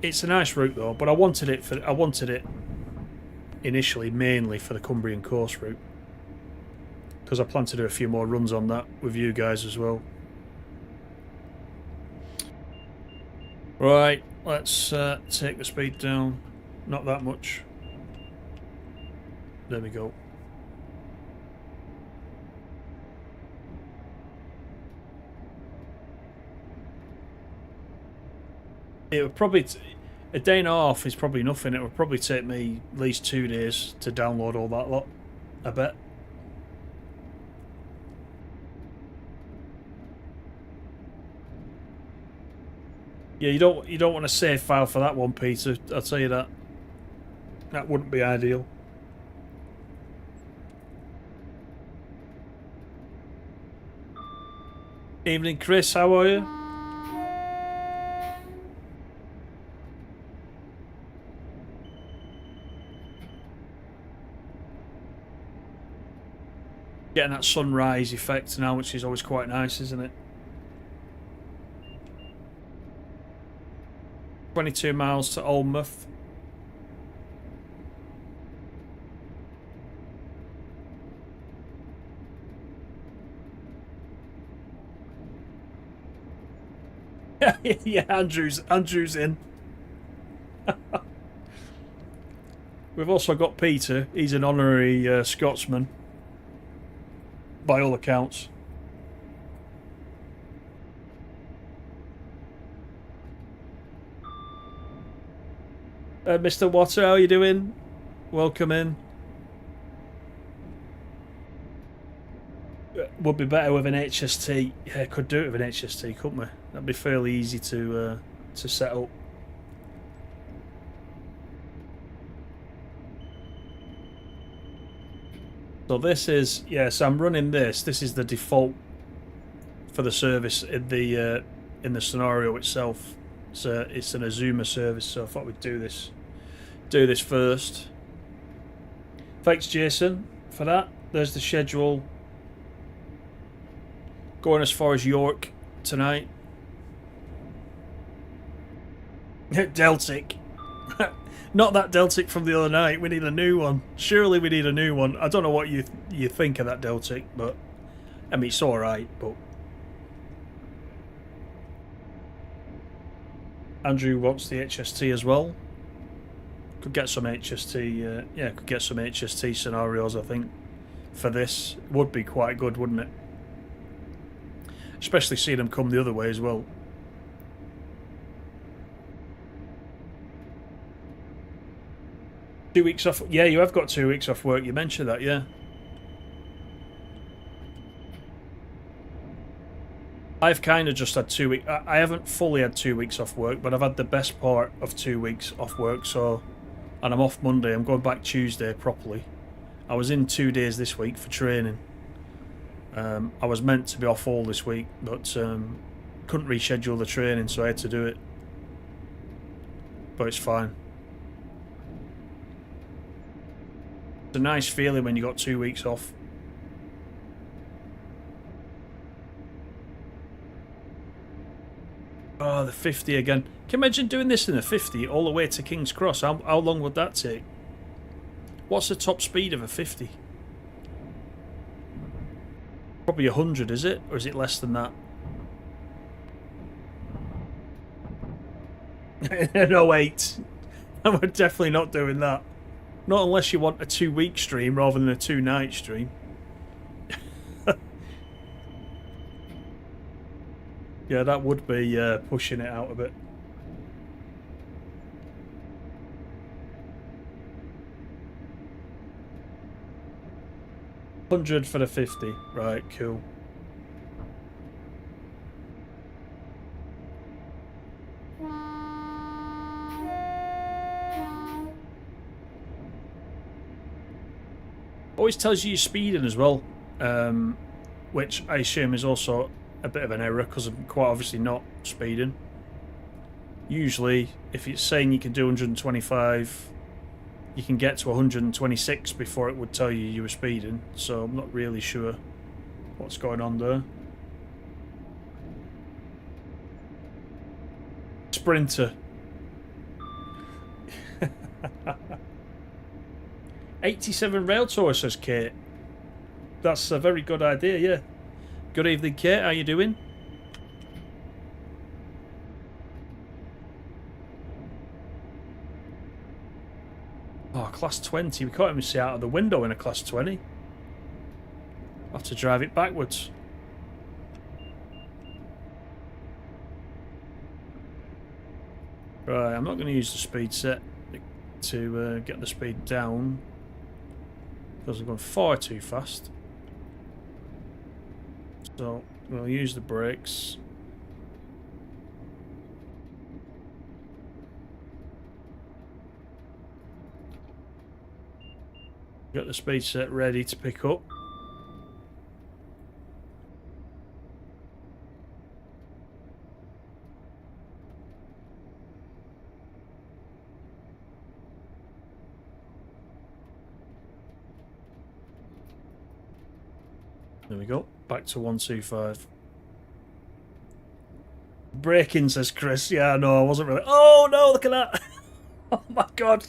it's a nice route though. But I wanted it initially mainly for the Cumbrian course route, because I plan to do a few more runs on that with you guys as well. Right, let's take the speed down. Not that much. There we go. It would probably... a day and a half is probably nothing. It would probably take me at least 2 days to download all that lot, I bet. Yeah, you don't want a save file for that one, Peter. I'll tell you that. That wouldn't be ideal. Evening, Chris. How are you? Getting that sunrise effect now, which is always quite nice, isn't it? 22 miles to Alnmouth. Yeah, Andrew's in. We've also got Peter. He's an honorary Scotsman, by all accounts. Mr. Water, how are you doing? Welcome in. Would be better with an HST. Yeah, could do it with an HST, couldn't we? That'd be fairly easy to set up. So this is, yes, I'm running this. This is the default for the service in the scenario itself. So it's an Azuma service, so I thought we'd do this first. Thanks, Jason, for that. There's the schedule. Going as far as York tonight. Deltic. Not that Deltic from the other night. We need a new one. Surely we need a new one. I don't know what you think of that Deltic, but I mean, it's alright, but Andrew wants the HST as well. Could get some HST, yeah, could get some HST scenarios, I think, for this. Would be quite good, wouldn't it? Especially seeing them come the other way as well. Two weeks off. Yeah, you have got 2 weeks off work. You mentioned that, yeah. I've kind of just had 2 weeks. I haven't fully had 2 weeks off work, but I've had the best part of 2 weeks off work. So, and I'm off Monday. I'm going back Tuesday properly. I was in 2 days this week for training. I was meant to be off all this week, but couldn't reschedule the training, so I had to do it. But it's fine. It's a nice feeling when you got 2 weeks off. Oh, the 50 again. Can you imagine doing this in the 50 all the way to King's Cross? How long would that take? What's the top speed of a 50? Probably 100, is it? Or is it less than that? No, wait. I'm definitely not doing that. Not unless you want a 2 week stream rather than a 2 night stream. Yeah, that would be pushing it out a bit. $100 for the 50. Right, cool. Always tells you you're speeding as well, which I assume is also a bit of an error because I'm quite obviously not speeding. Usually, if it's saying you can do 125, you can get to 126 before it would tell you you were speeding, so I'm not really sure what's going on there. Sprinter. 87 rail tour, says Kate. That's a very good idea, yeah. Good evening, Kate. How you doing? Oh, class 20. We can't even see out of the window in a class 20. I'll have to drive it backwards. Right, I'm not going to use the speed set to get the speed down because I'm going far too fast. So we'll use the brakes. Got the speed set ready to pick up. There we go. Back to 125. Braking, says Chris. Yeah, no, I wasn't really. Oh no, look at that. Oh my god.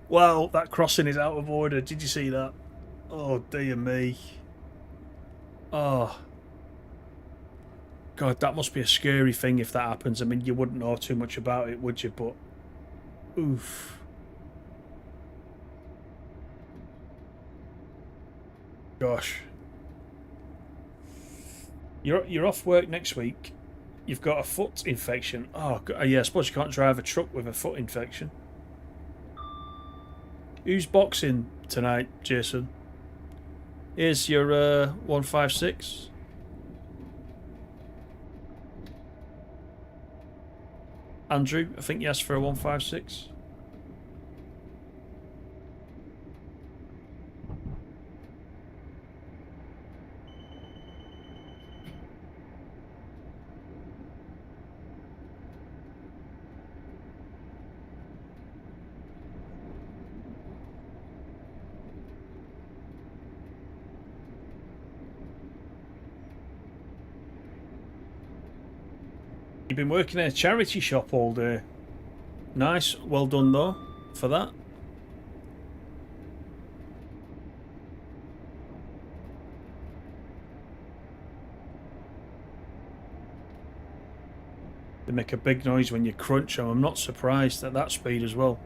Wow, that crossing is out of order. Did you see that? Oh dear me. Oh. God, that must be a scary thing if that happens. I mean, you wouldn't know too much about it, would you? But oof. Gosh. You're off work next week. You've got a foot infection. Oh, yeah, I suppose you can't drive a truck with a foot infection. Who's boxing tonight, Jason? Here's your 156. Andrew, I think you asked for a 156. You've been working in a charity shop all day. Nice, well done though for that. They make a big noise when you crunch them. I'm not surprised at that speed as well.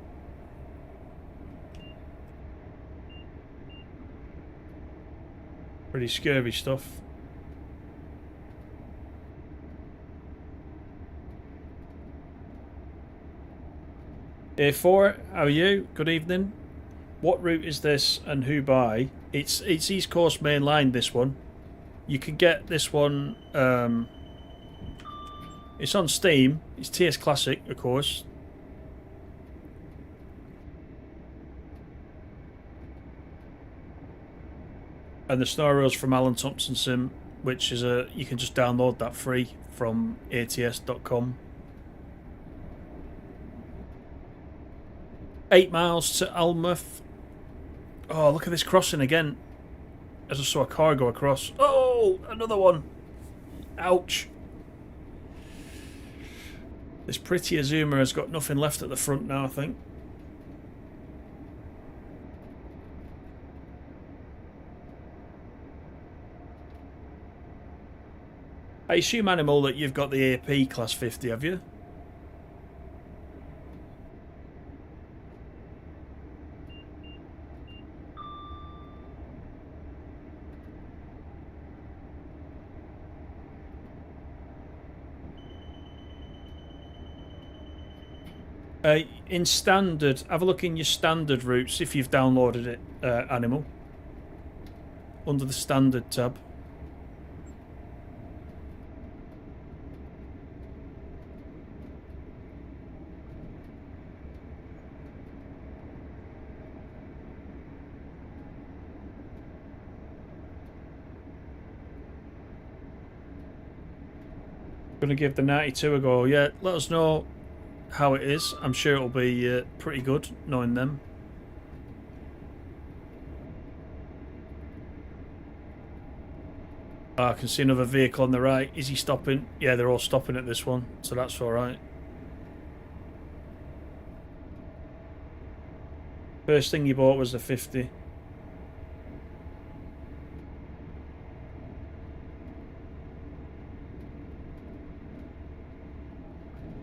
Pretty scurvy stuff. A4, how are you? Good evening. What route is this and who by? It's East Coast Main Line, this one. You can get this one It's on Steam. It's TS Classic, of course. And the scenario's from Alan Thompson Sim, which is you can just download that free from ats.com. 8 miles to Alnmouth. Oh, look at this crossing again. I just saw a car go across. Oh, another one. Ouch. This pretty Azuma has got nothing left at the front now, I think. I assume, Animal, that you've got the AP Class 50, have you? In standard, have a look in your standard routes if you've downloaded it, Animal. Under the standard tab. Gonna give the 92 a go. Yeah, let us know how it is. I'm sure it'll be pretty good, knowing them. I can see another vehicle on the right. Is he stopping? Yeah, they're all stopping at this one, so that's alright. First thing you bought was the 50.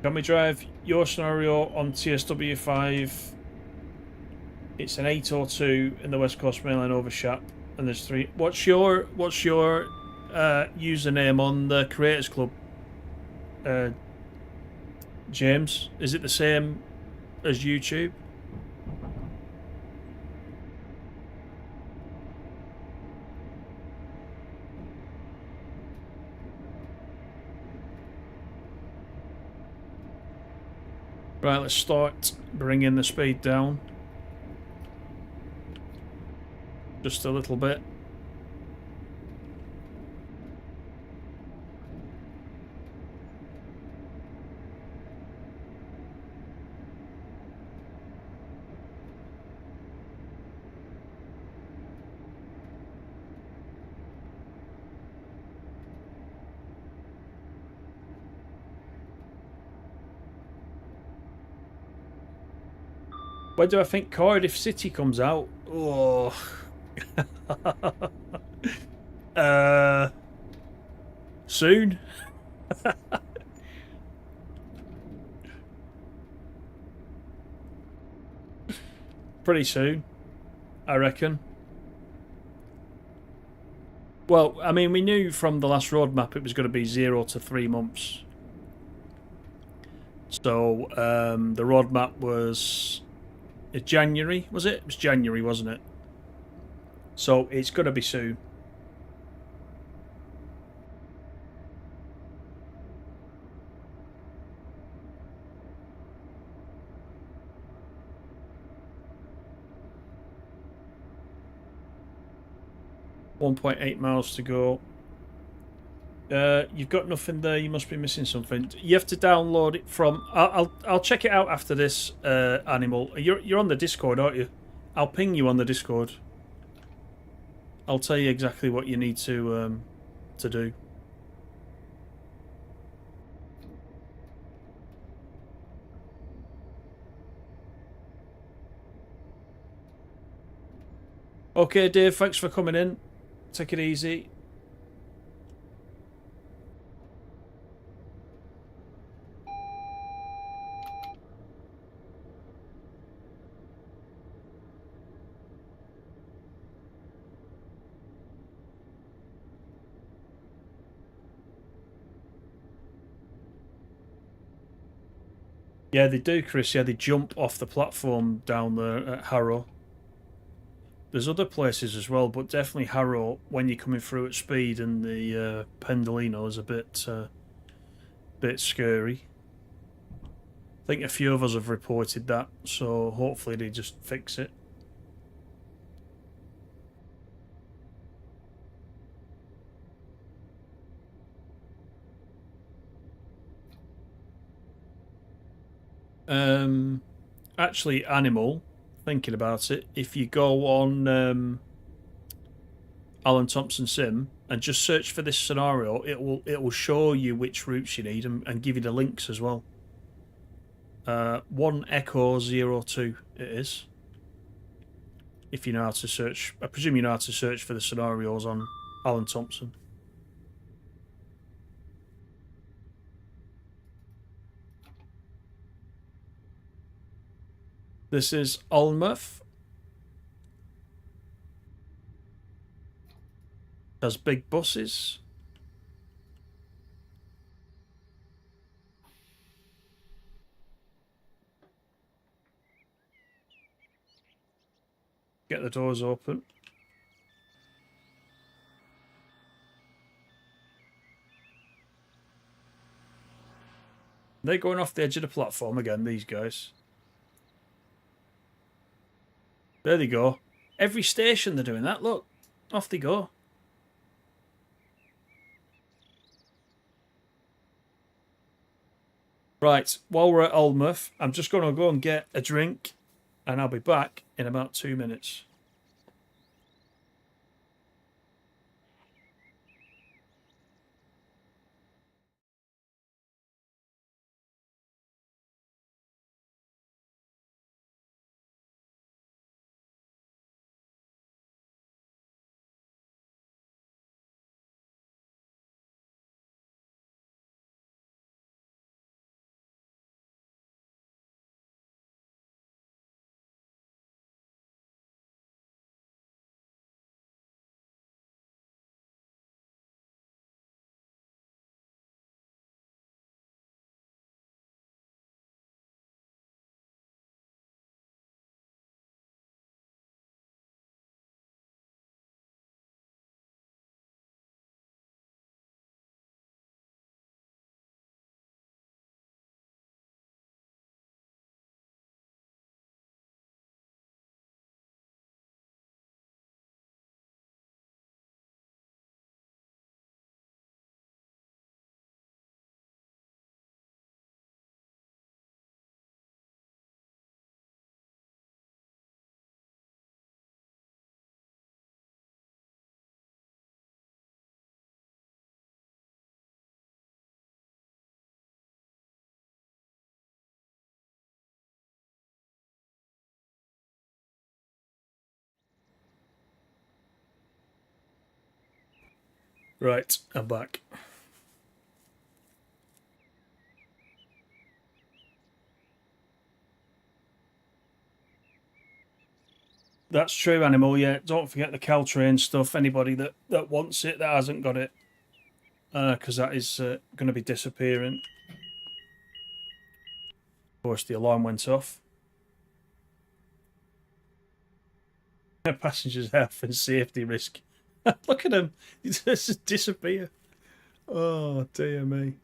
Can we drive your scenario on TSW5? It's an 802 in the West Coast Main Line over Shap, and there's 3. What's your username on the Creators Club? James, is it the same as YouTube? Right, let's start bringing the speed down. Just a little bit. When do I think Cardiff City comes out? Oh. Soon. Pretty soon, I reckon. Well, I mean, we knew from the last roadmap it was going to be 0 to 3 months. So the roadmap was January, was it? It was January, wasn't it? So it's going to be soon. .8 miles to go. You've got nothing there. You must be missing something. You have to download it from. I'll check it out after this. Animal, you're on the Discord, aren't you? I'll ping you on the Discord. I'll tell you exactly what you need to do. Okay, Dave. Thanks for coming in. Take it easy. Yeah, they do, Chris. Yeah, they jump off the platform down there at Harrow. There's other places as well, but definitely Harrow, when you're coming through at speed, and the Pendolino is a bit bit scary. I think a few of us have reported that, so hopefully they just fix it. Actually, Animal, thinking about it, if you go on Alan Thompson Sim and just search for this scenario, it will show you which routes you need and give you the links as well. 1 Echo 02 it is. If you know how to search, I presume you know how to search for the scenarios on Alan Thompson. This is Alnmouth. Has big buses. Get the doors open. They're going off the edge of the platform again, these guys. There they go. Every station they're doing that. Look, off they go. Right, while we're at Alnmouth, I'm just going to go and get a drink and I'll be back in about 2 minutes. Right, I'm back. That's true, Animal, yeah. Don't forget the Caltrain stuff. Anybody that wants it, that hasn't got it. Because that is going to be disappearing. Of course, the alarm went off. Passengers' health and safety risk. Look at him. He just disappear. Oh, dear me.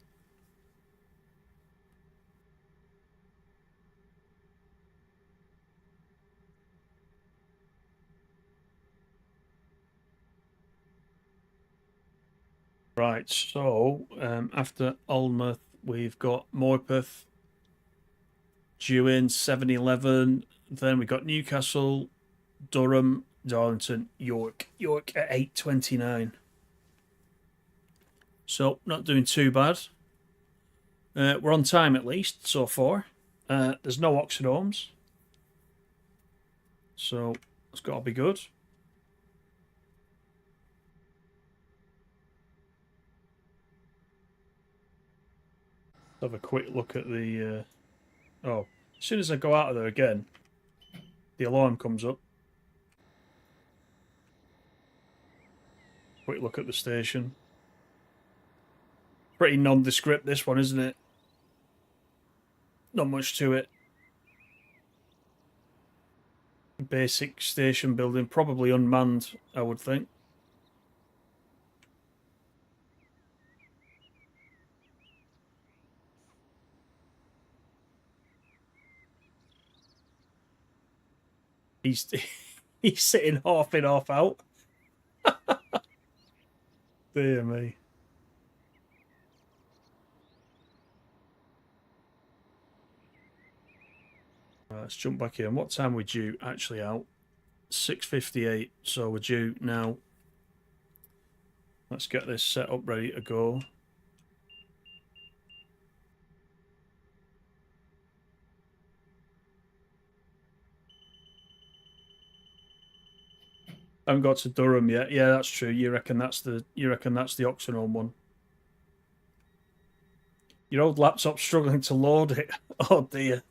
Right, so after Alnmouth, we've got Morpeth due in 7:11. Then we got Newcastle, Durham, Darlington, York. York at 8:29. So not doing too bad. We're on time at least so far. There's no oxydomes, so it's got to be good. Have a quick look at the. Oh, as soon as I go out of there again, the alarm comes up. Quick look at the station. Pretty nondescript, this one, isn't it? Not much to it. Basic station building, probably unmanned, I would think. He's he's sitting half in, half out. Dear me. Right, let's jump back in. What time were due actually out? 6:58. So we're due now. Let's get this set up, ready to go. I haven't got to Durham yet. Yeah, that's true. You reckon that's the Oxenholme one? Your old laptop's struggling to load it. Oh dear.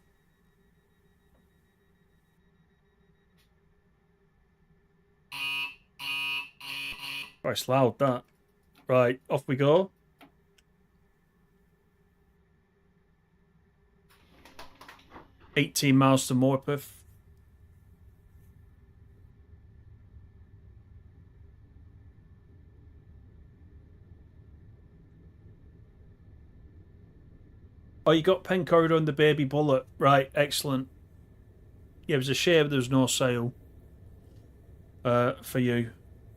Oh, it's loud, that. Right, off we go. $18 miles to Morpeth. Oh, you got Pen Corridor and the Baby Bullet. Right, excellent. Yeah, it was a shame there was no sale for you.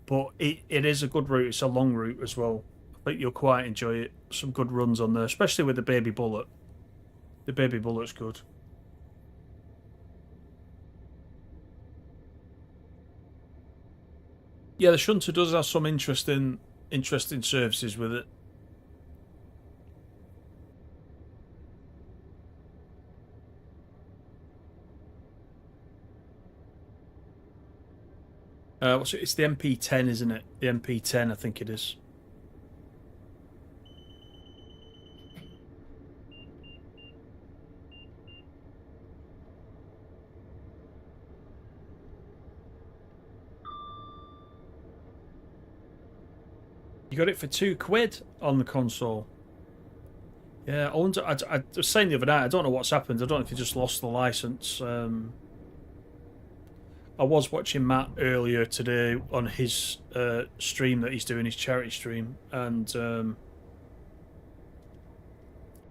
But it is a good route. It's a long route as well. I think you'll quite enjoy it. Some good runs on there, especially with the Baby Bullet. The Baby Bullet's good. Yeah, the Shunter does have some interesting services with it. It's the MP10, isn't it? The MP10, I think it is. You got it for £2 on the console. Yeah, I wonder. I was saying the other night, I don't know what's happened. I don't know if you just lost the license. I was watching Matt earlier today on his stream that he's doing, his charity stream, and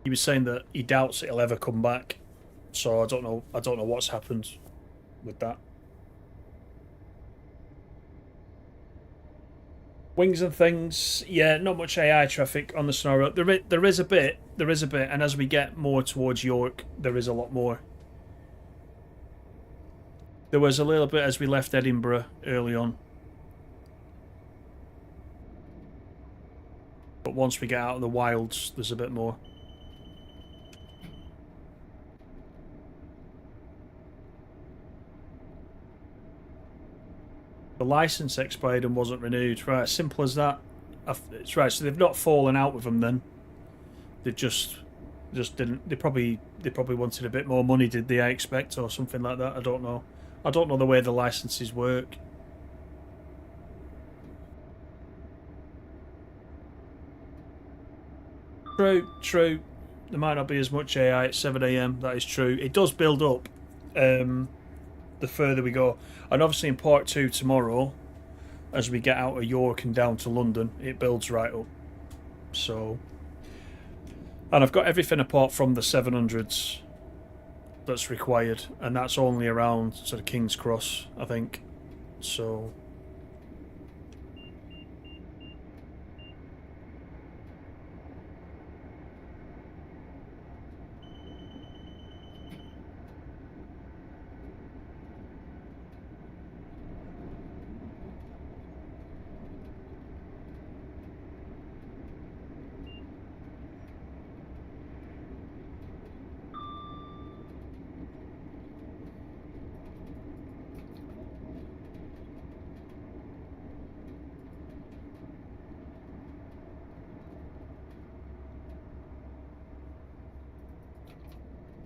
he was saying that he doubts it'll ever come back. So I don't know. I don't know what's happened with that. Wings and things, yeah, not much AI traffic on the scenario. There is a bit, and as we get more towards York, there is a lot more. There was a little bit as we left Edinburgh early on. But once we get out of the wilds, there's a bit more. The license expired and wasn't renewed. Right, simple as that. It's right, so they've not fallen out with them then. They just didn't. They probably wanted a bit more money, did they, I expect, or something like that. I don't know. I don't know the way the licenses work. True. There might not be as much AI at 7 AM. That is true. It does build up the further we go. And obviously in part 2 tomorrow, as we get out of York and down to London, it builds right up. So, and I've got everything apart from the 700s that's required, and that's only around sort of King's Cross, I think. So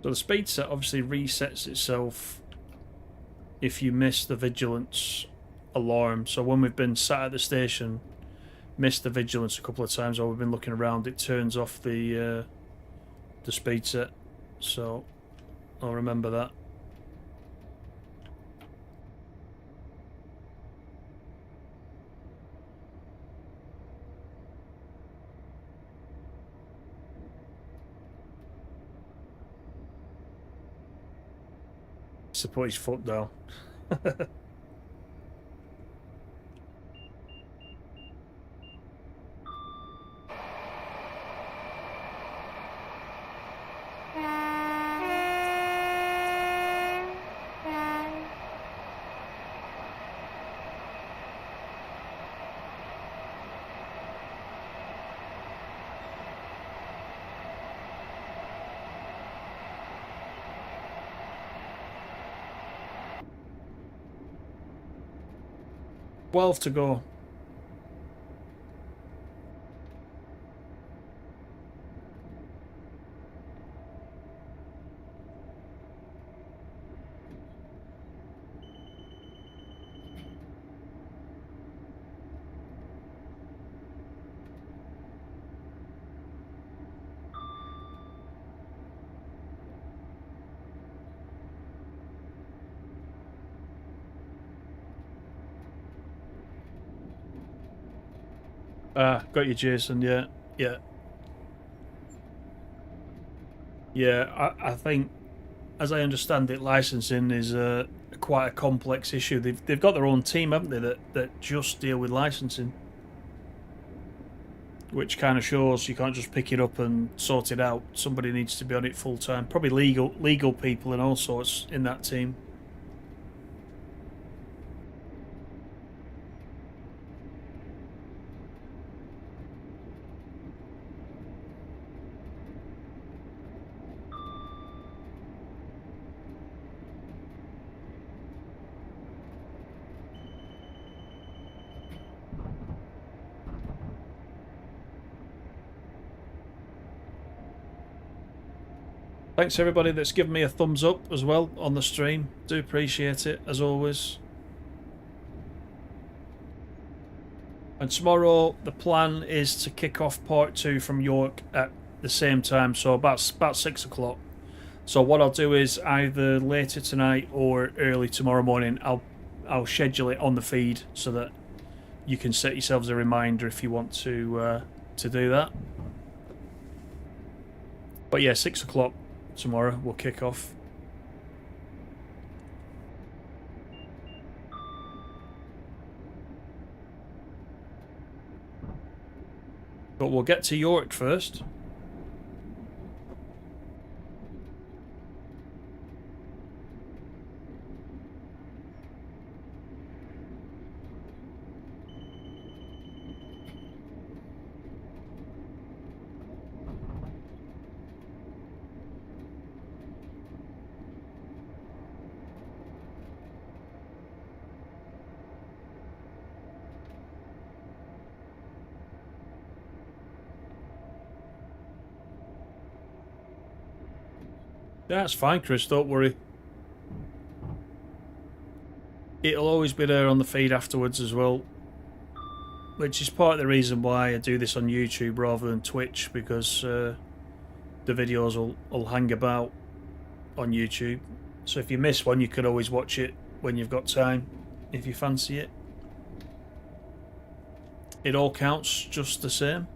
the speed set obviously resets itself if you miss the vigilance alarm. So when we've been sat at the station, missed the vigilance a couple of times, or we've been looking around, it turns off the speed set. So I'll remember that. To put his foot down. 12 to go. Got you, Jason. Yeah, yeah, yeah. I think, as I understand it, licensing is quite a complex issue. They've got their own team, haven't they, that just deal with licensing, which kind of shows you can't just pick it up and sort it out. Somebody needs to be on it full time. Probably legal people and all sorts in that team. Thanks everybody that's given me a thumbs up as well on the stream. Do appreciate it, as always. And tomorrow the plan is to kick off part 2 from York at the same time, so about 6 o'clock. So what I'll do is either later tonight or early tomorrow morning, I'll schedule it on the feed so that you can set yourselves a reminder if you want to do that. But yeah, 6 o'clock tomorrow we'll kick off. But we'll get to York first. That's fine, Chris, don't worry. It'll always be there on the feed afterwards as well, which is part of the reason why I do this on YouTube rather than Twitch, because the videos will hang about on YouTube. So if you miss one, you could always watch it when you've got time, if you fancy it. It all counts just the same.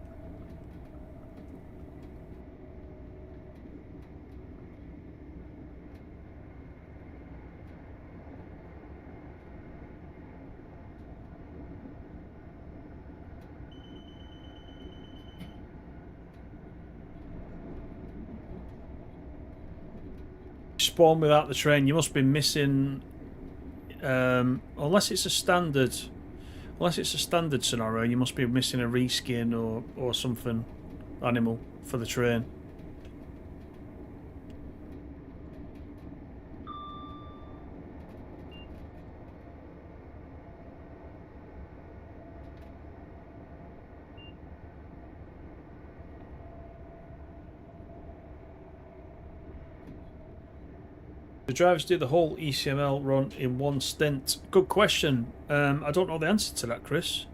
Spawn without the train, you must be missing, unless it's a standard scenario, you must be missing a reskin or something animal for the train. The drivers do the whole ECML run in one stint. Good question. I don't know the answer to that, Chris.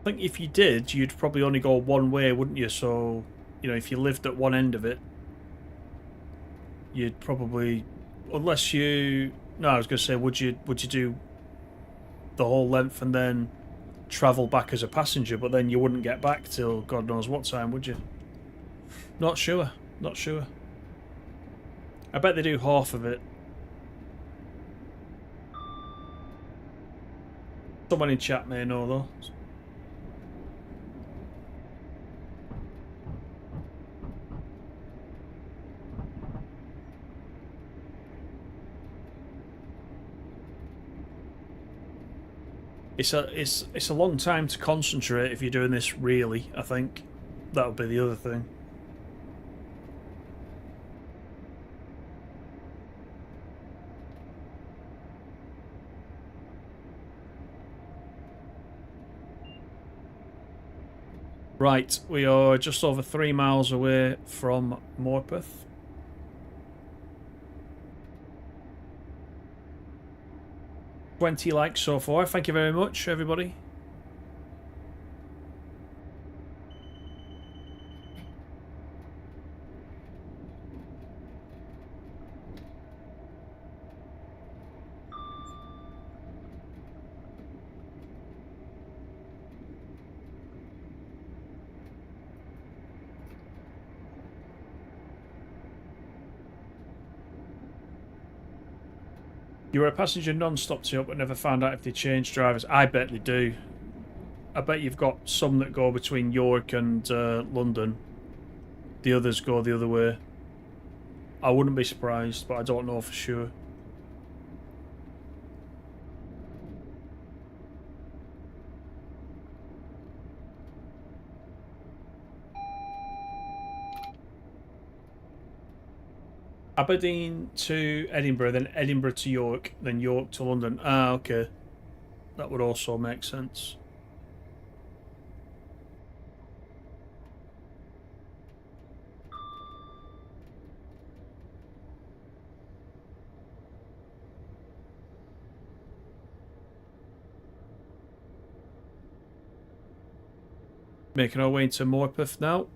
I think if you did, you'd probably only go one way, wouldn't you? So, you know, if you lived at one end of it, you'd probably, unless you, no, I was going to say, would you do the whole length and then travel back as a passenger, but then you wouldn't get back till God knows what time, would you? Not sure. Not sure. I bet they do half of it. Someone in chat may know though. It's a long time to concentrate if you're doing this really, I think. That would be the other thing. Right, we are just over 3 miles away from Morpeth. $20 likes so far. Thank you very much, everybody. You were a passenger non-stop to up but never found out if they changed drivers. I bet they do. I bet you've got some that go between York and London. The others go the other way. I wouldn't be surprised, but I don't know for sure. Aberdeen to Edinburgh, then Edinburgh to York, then York to London. Ah, okay. That would also make sense. Making our way into Morpeth now.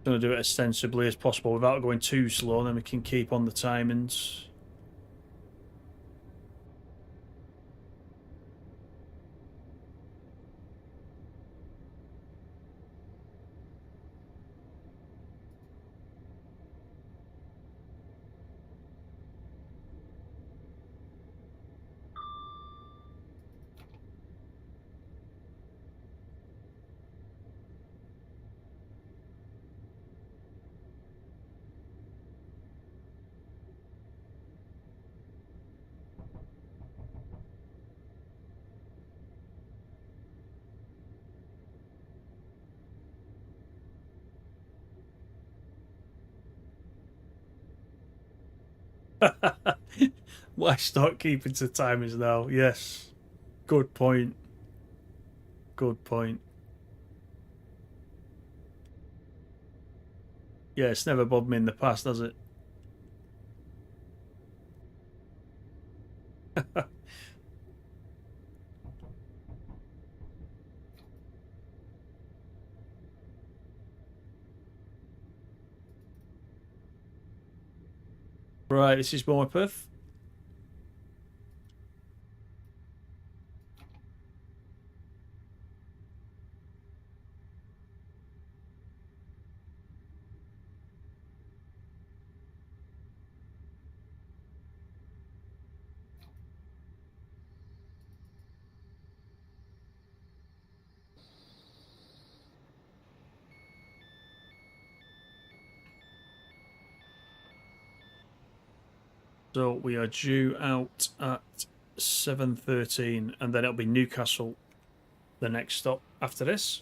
Going to do it as sensibly as possible without going too slow, and then we can keep on the timings. Why start keeping to timings now? Yes. Good point. Good point. Yeah, it's never bothered me in the past, has it? Right, this is Morpeth. So we are due out at 7:13, and then it'll be Newcastle, the next stop after this.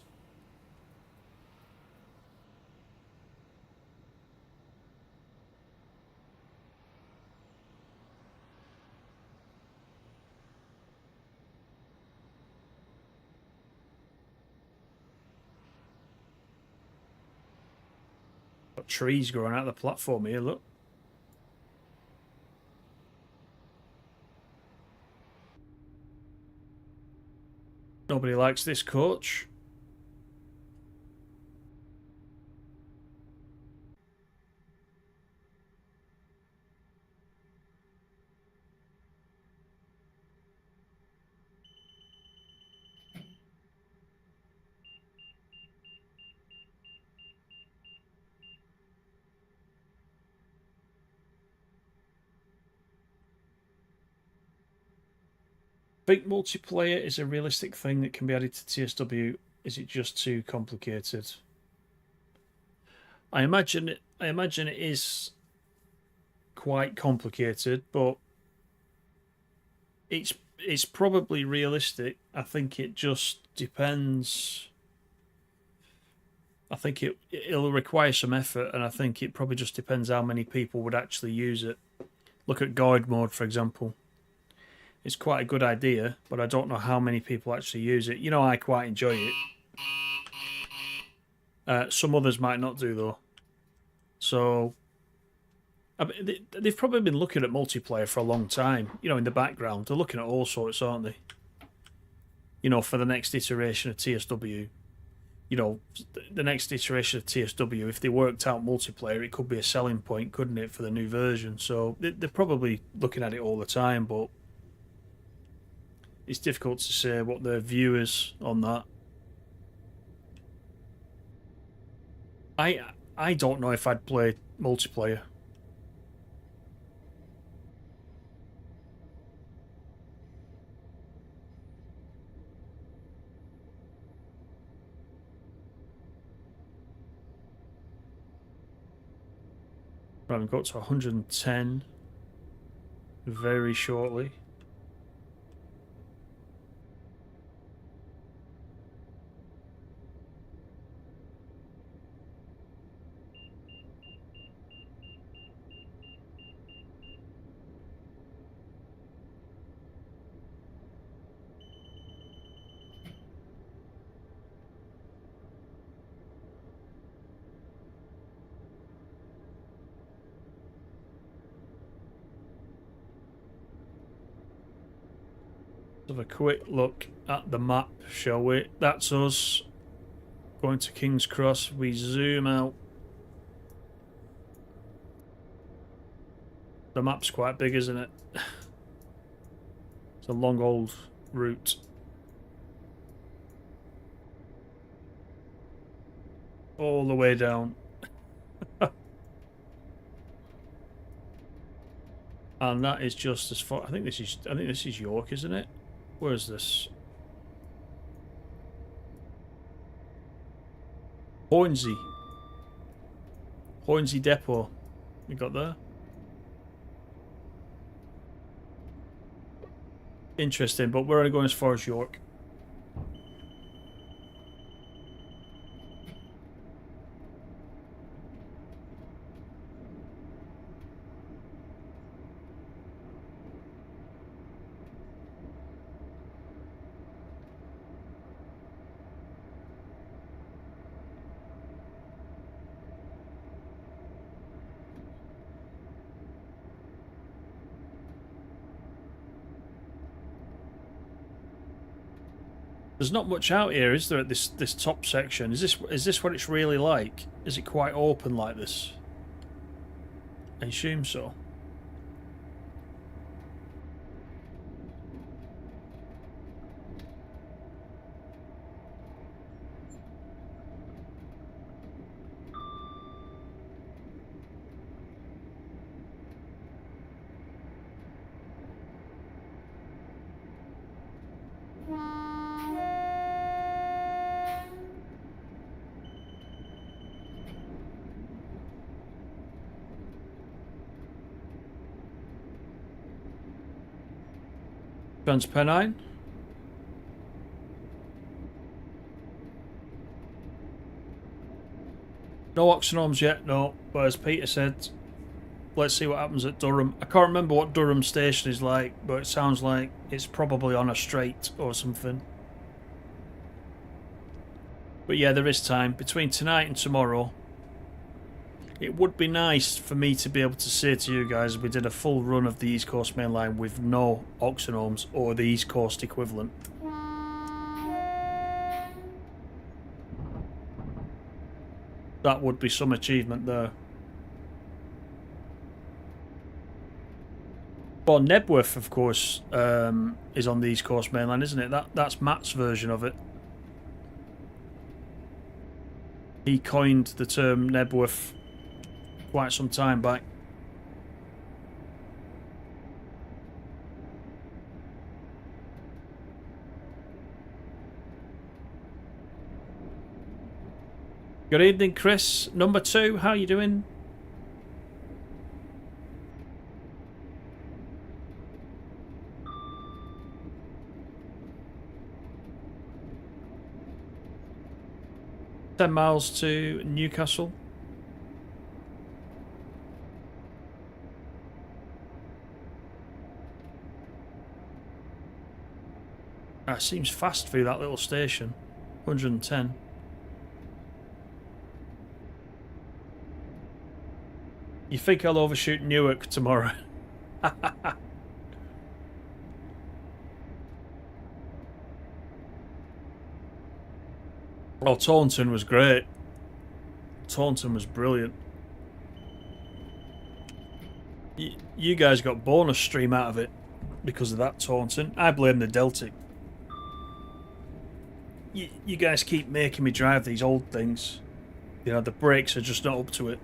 Got trees growing out of the platform here, look. Nobody likes this coach. think multiplayer is a realistic thing that can be added to TSW. Is it just too complicated? I imagine it is quite complicated, but it's probably realistic. I think it just depends. I think it'll require some effort, and I think it probably just depends how many people would actually use it. Look at guide mode, for example. It's quite a good idea, but I don't know how many people actually use it. You know, I quite enjoy it. Some others might not do, though. So, I mean, they've probably been looking at multiplayer for a long time. You know, in the background. They're looking at all sorts, aren't they? You know, for the next iteration of TSW. You know, the next iteration of TSW, if they worked out multiplayer, it could be a selling point, couldn't it, for the new version? So they're probably looking at it all the time, but it's difficult to say what their view is on that. I don't know if I'd play multiplayer. Right, we've got to 110 very shortly. Have a quick look at the map, shall we? That's us going to King's Cross. We zoom out. The map's quite big, isn't it? It's a long old route. All the way down. And that is just as far. I think this is York, isn't it? Where is this? Hornsey. Hornsey Depot. We got there. Interesting, but we're only going as far as York. There's not much out here, is there, at this top section? Is this what it's really like? Is it quite open like this? I assume so. Transpennine. No Oxenomes yet, no. But as Peter said, let's see what happens at Durham. I can't remember what Durham station is like, but it sounds like it's probably on a straight or something. But yeah, there is time. Between tonight and tomorrow, it would be nice for me to be able to say to you guys we did a full run of the East Coast Main Line with no Oxenomes or the East Coast equivalent. That would be some achievement there. Well, Nebworth, of course, is on the East Coast Main Line, isn't it? That's Matt's version of it. He coined the term Nebworth quite some time back. Good evening, Chris. Number 2, how you doing? $10 to Newcastle. That seems fast through that little station. 110. You think I'll overshoot Newark tomorrow? Oh, Taunton was great. Taunton was brilliant. You guys got bonus stream out of it because of that Taunton. I blame the Deltic. You guys keep making me drive these old things. You know, the brakes are just not up to it.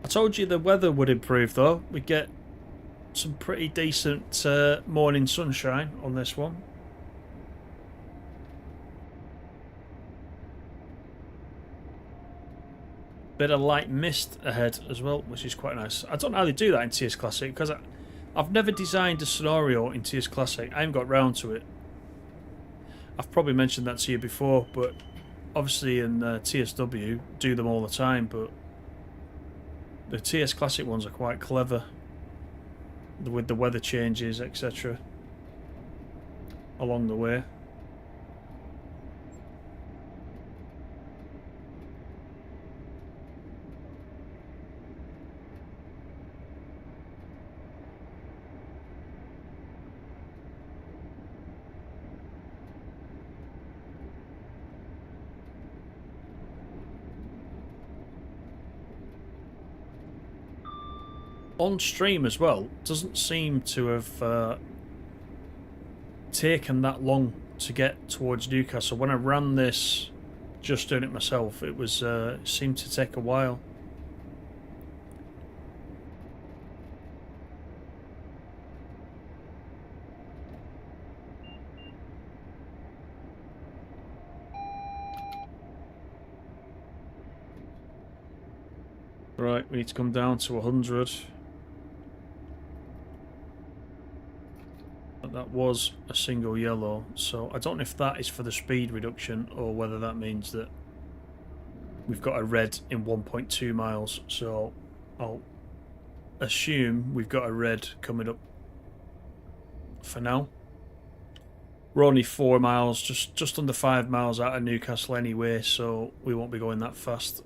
I told you the weather would improve though. We get some pretty decent morning sunshine on this one. Bit of light mist ahead as well, which is quite nice. I don't know how they do that in TS Classic because I've never designed a scenario in TS Classic. I haven't got round to it. I've probably mentioned that to you before, but obviously in TSW do them all the time, but the TS Classic ones are quite clever with the weather changes, etc. along the way. On stream as well, doesn't seem to have taken that long to get towards Newcastle. When I ran this, just doing it myself, it was seemed to take a while. Right, we need to come down to 100. That was a single yellow, so I don't know if that is for the speed reduction or whether that means that we've got a red in 1.2 miles, so I'll assume we've got a red coming up for now. We're only 4 miles, just under 5 miles out of Newcastle anyway, so we won't be going that fast.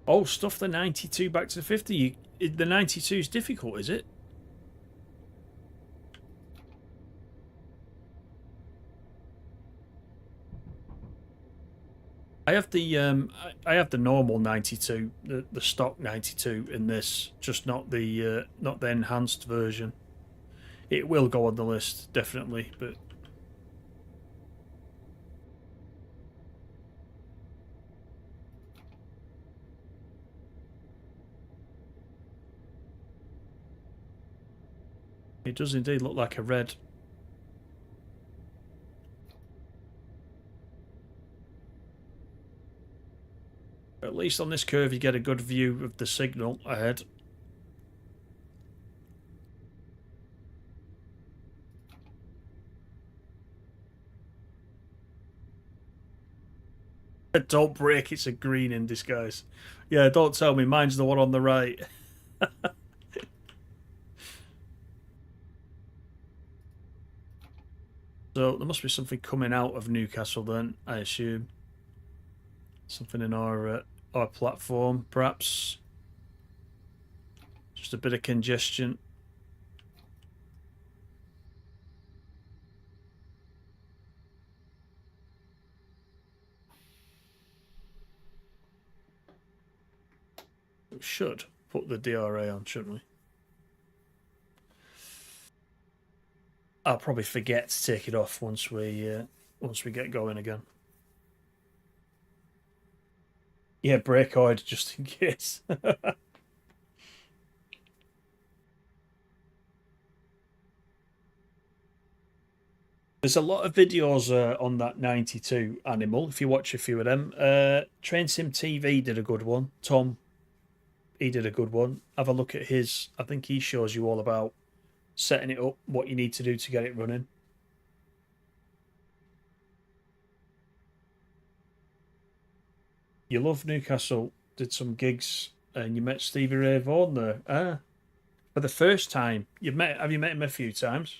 Oh, stuff the 92 back to the 50. The 92 is difficult, is it? I have the normal 92, the stock 92 in this, just not the enhanced version. It will go on the list definitely, but it does indeed look like a red. At least on this curve you get a good view of the signal ahead. Don't break, it's a green in disguise. Yeah, don't tell me, mine's the one on the right. So there must be something coming out of Newcastle then, I assume. Something in our platform, perhaps. Just a bit of congestion. should put the DRA on, shouldn't we? I'll probably forget to take it off once we get going again. Yeah, break oid just in case. There's a lot of videos on that 92 animal. If you watch a few of them, Train Sim TV did a good one. Tom, he did a good one. Have a look at his. I think he shows you all about setting it up, what you need to do to get it running. You love Newcastle. Did some gigs and you met Stevie Ray Vaughan there. For the first time. Have you met him a few times?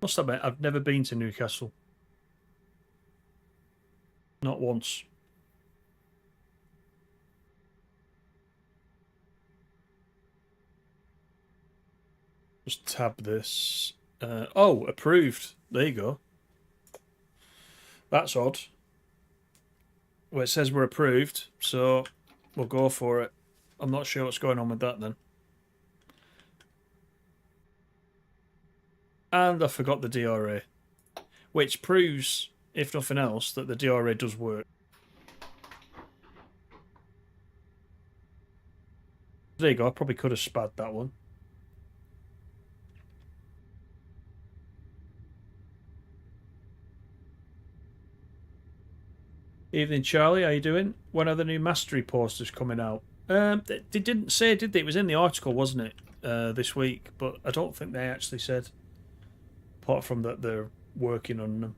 Must admit, I've never been to Newcastle. Not once. Just tab this. Oh, approved. There you go. That's odd. Well, it says we're approved, so we'll go for it. I'm not sure what's going on with that then. And I forgot the DRA, which proves, if nothing else, that the DRA does work. There you go. I probably could have spad that one. Evening, Charlie. How you doing? When are the new mastery posters coming out? They didn't say, did they? It was in the article, wasn't it, this week? But I don't think they actually said. Apart from that, they're working on them.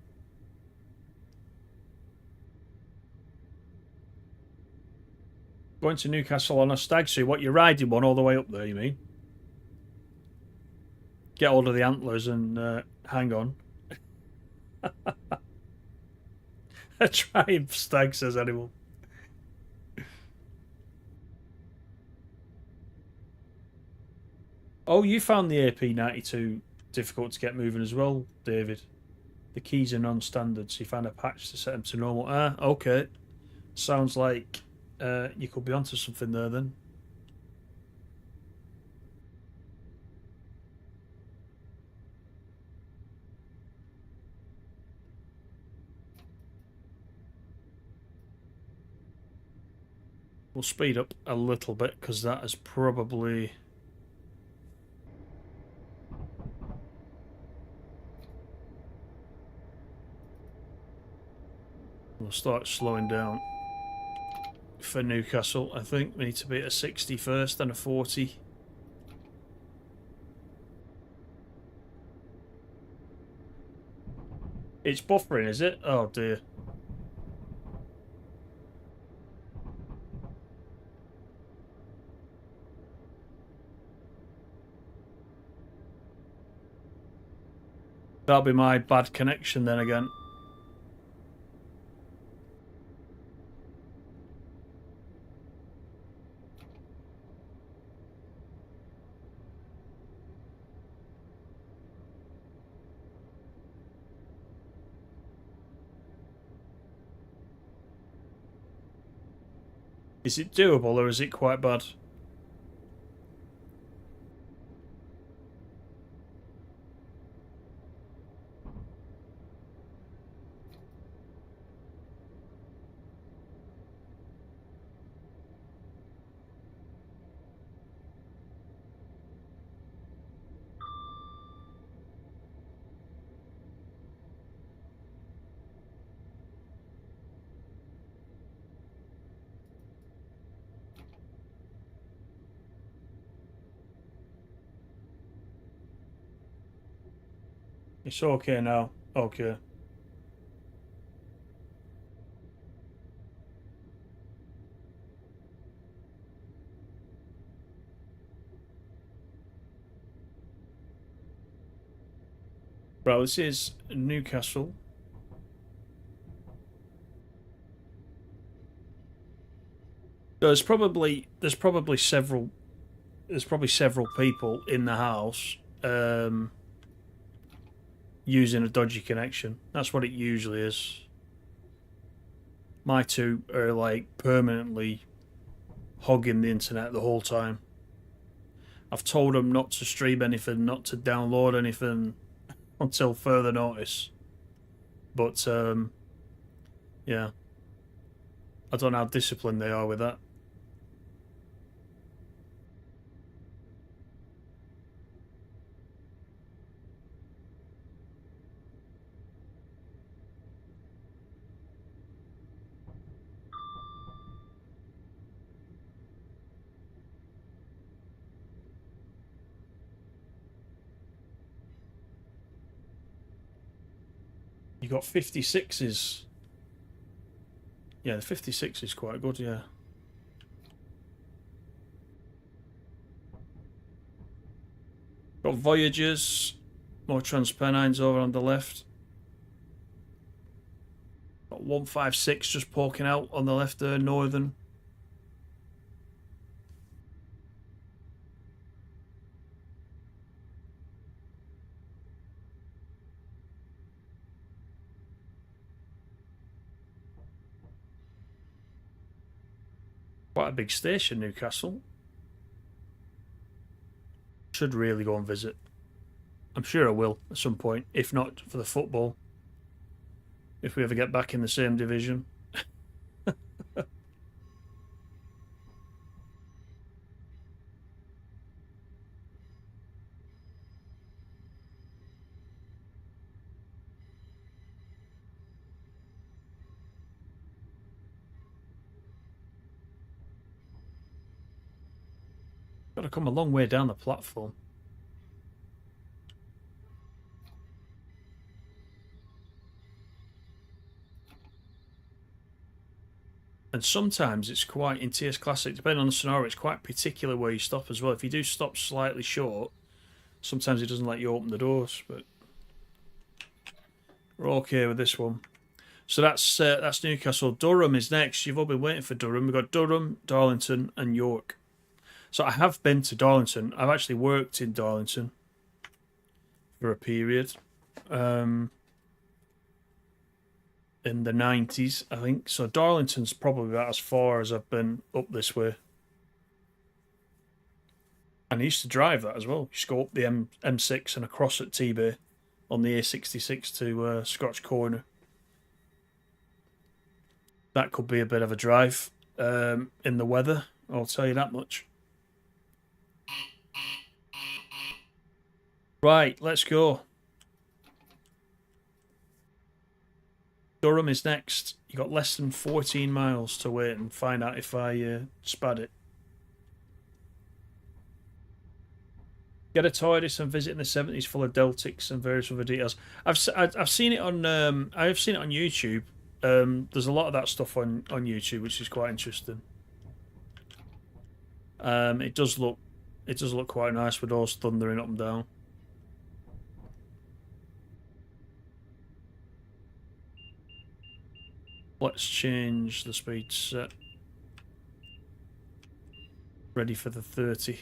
Going to Newcastle on a stag. So what, you're riding one all the way up there, you mean? Get hold of the antlers and hang on. A triumph stag, says anyone. Oh, you found the AP92 difficult to get moving as well, David. The keys are non-standard, so you found a patch to set them to normal. Okay. Sounds like you could be onto something there then. We'll speed up a little bit because that is probably... We'll start slowing down for Newcastle. I think we need to be at a 60 first, then a 40. It's buffering, is it? Oh dear. That'll be my bad connection then again. Is it doable or is it quite bad? It's okay now. Okay. Right, this is Newcastle. There's probably several people in the house. using a dodgy connection. That's what it usually is. My two are like permanently hogging the internet the whole time. I've told them not to stream anything, not to download anything until further notice. But yeah, I don't know how disciplined they are with that. You got 56s. Yeah, the 56 is quite good, yeah. Got Voyagers, more Transpennines over on the left. Got 156 just poking out on the left there, Northern. Quite a big station, Newcastle. Should really go and visit. I'm sure I will at some point, if not for the football. If we ever get back in the same division. Got to come a long way down the platform. And sometimes it's quite, in TS Classic, depending on the scenario, it's quite particular where you stop as well. If you do stop slightly short, sometimes it doesn't let you open the doors, but we're okay with this one. So that's Newcastle. Durham is next. You've all been waiting for Durham. We've got Durham, Darlington, and York. So I have been to Darlington. I've actually worked in Darlington for a period. In the 90s, I think. So Darlington's probably about as far as I've been up this way. And I used to drive that as well. You just go up the M6 and across at T-Bay on the A66 to Scotch Corner. That could be a bit of a drive in the weather, I'll tell you that much. Right, let's go. Durham is next. You got less than 14 miles to wait and find out if I spad it. Get a TARDIS and visit in the 70s full of Deltics and various other details. I've seen it on I've seen it on YouTube. There's a lot of that stuff on YouTube, which is quite interesting. It does look quite nice with those thundering up and down. Let's change the speed set. Ready for the 30.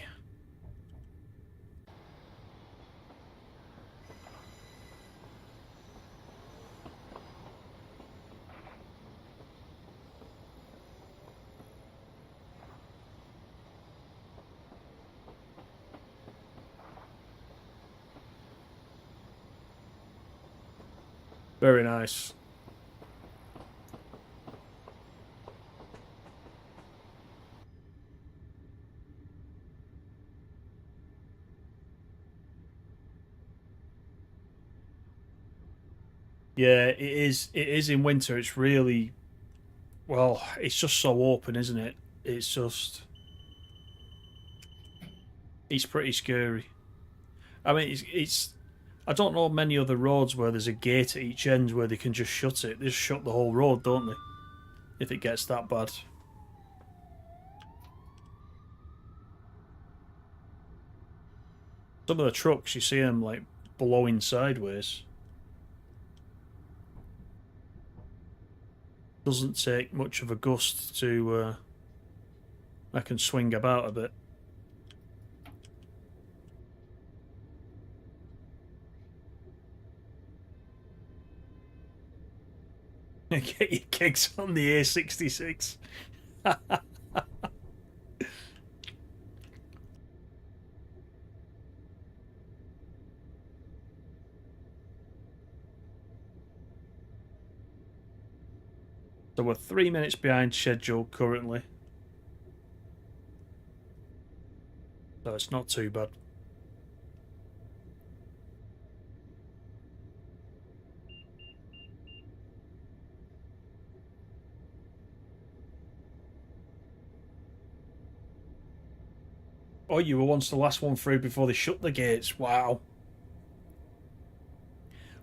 Very nice. Yeah, it is. It is in winter. It's really, well, it's just so open, isn't it? It's pretty scary. I mean, it's. I don't know many other roads where there's a gate at each end where they can just shut it. They just shut the whole road, don't they? If it gets that bad. Some of the trucks, you see them like blowing sideways. Doesn't take much of a gust to I can swing about a bit. Get your kicks on the A66. So we're 3 minutes behind schedule currently. So it's not too bad. Oh, you were once the last one through before they shut the gates. Wow.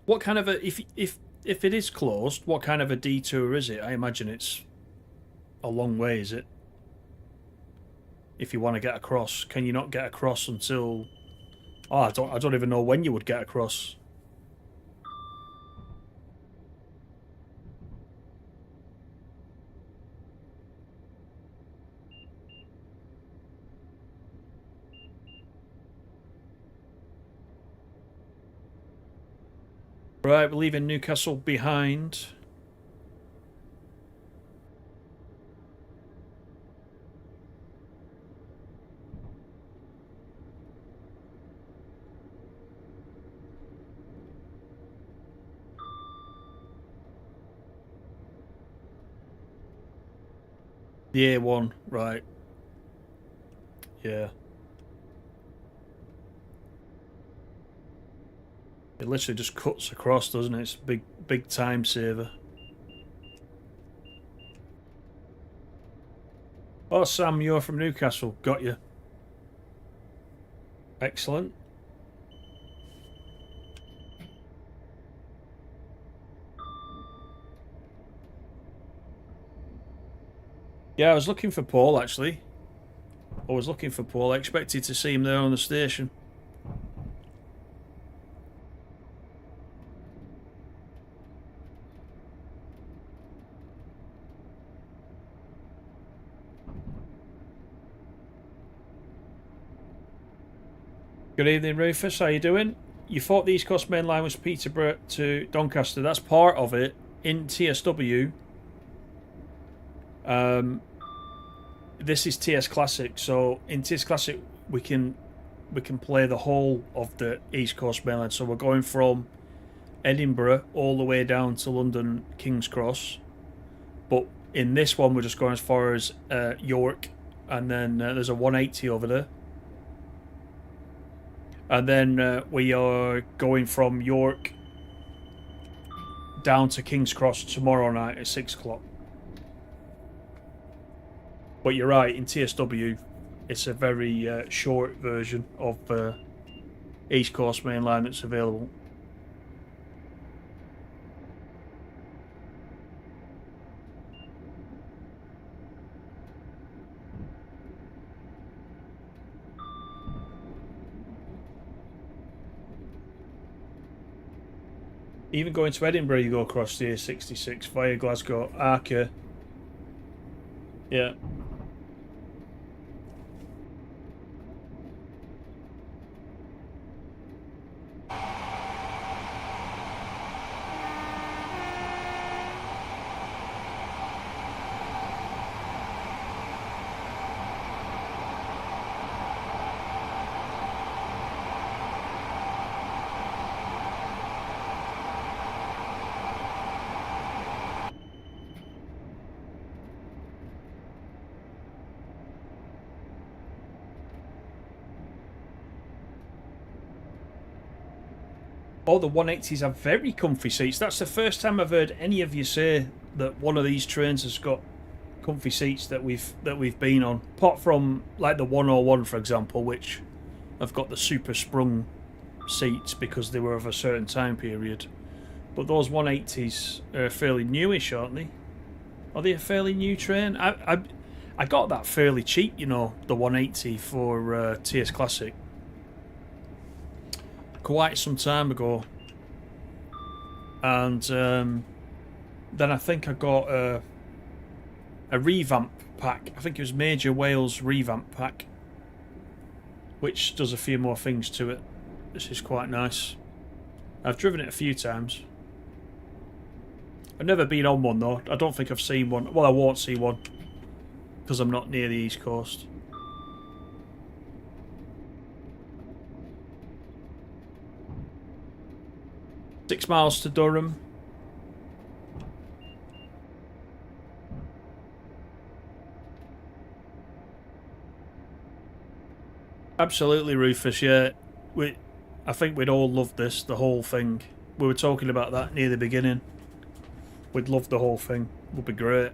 What kind of a if it is closed, what kind of a detour is it? I imagine it's a long way, is it? If you want to get across, can you not get across until? Oh, I don't even know when you would get across. Right, we're leaving Newcastle behind. The A1, right. Yeah. It literally just cuts across, doesn't it? It's a big time saver. Oh, Sam, you're from Newcastle. Got you. Excellent. Yeah, I was looking for Paul, actually. I was looking for Paul. I expected to see him there on the station. Good evening, Rufus. How you doing? You thought the East Coast Main Line was Peterborough to Doncaster. That's part of it. In TSW, this is TS Classic. So in TS Classic, we can play the whole of the East Coast Main Line. So we're going from Edinburgh all the way down to London King's Cross. But in this one, we're just going as far as York, and then there's a 180 over there. And then we are going from York down to King's Cross tomorrow night at 6 o'clock. But you're right, in TSW, it's a very short version of East Coast Main Line that's available. Even going to Edinburgh, you go across the A66 via Glasgow. Okay. Yeah. Oh, the 180s have very comfy seats. That's the first time I've heard any of you say that one of these trains has got comfy seats that we've been on. Apart from like the 101, for example, which have got the super sprung seats because they were of a certain time period. But those 180s are fairly newish, aren't they? Are they a fairly new train? I got that fairly cheap, you know, the 180 for TS Classic. Quite some time ago, and then I think I got a revamp pack. I think it was Major Wales revamp pack, which does a few more things to it. This is quite nice. I've driven it a few times. I've never been on one though. I don't think I've seen one. Well, I won't see one because I'm not near the East Coast. Six miles to Durham. Absolutely, Rufus. Yeah, I think we'd all love this. The whole thing. We were talking about that near the beginning. We'd love the whole thing. Would be great.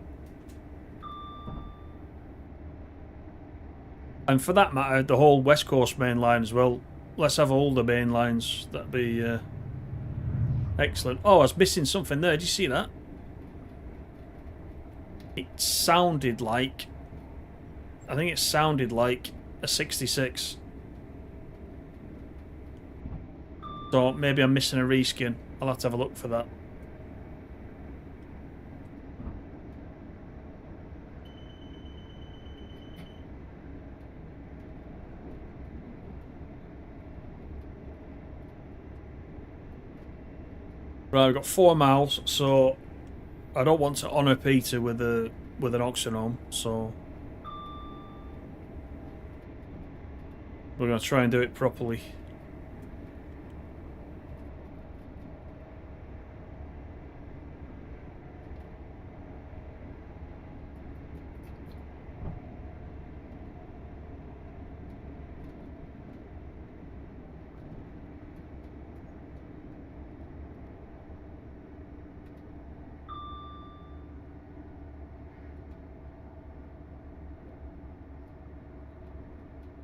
And for that matter, the whole West Coast main line as well. Let's have all the main lines. That'd be excellent. Oh, I was missing something there. Did you see that? It sounded like... I think it sounded like a 66. So maybe I'm missing a reskin. I'll have to have a look for that. Right, we've got 4 miles, so I don't want to honour Peter with an oxenome, so we're going to try and do it properly.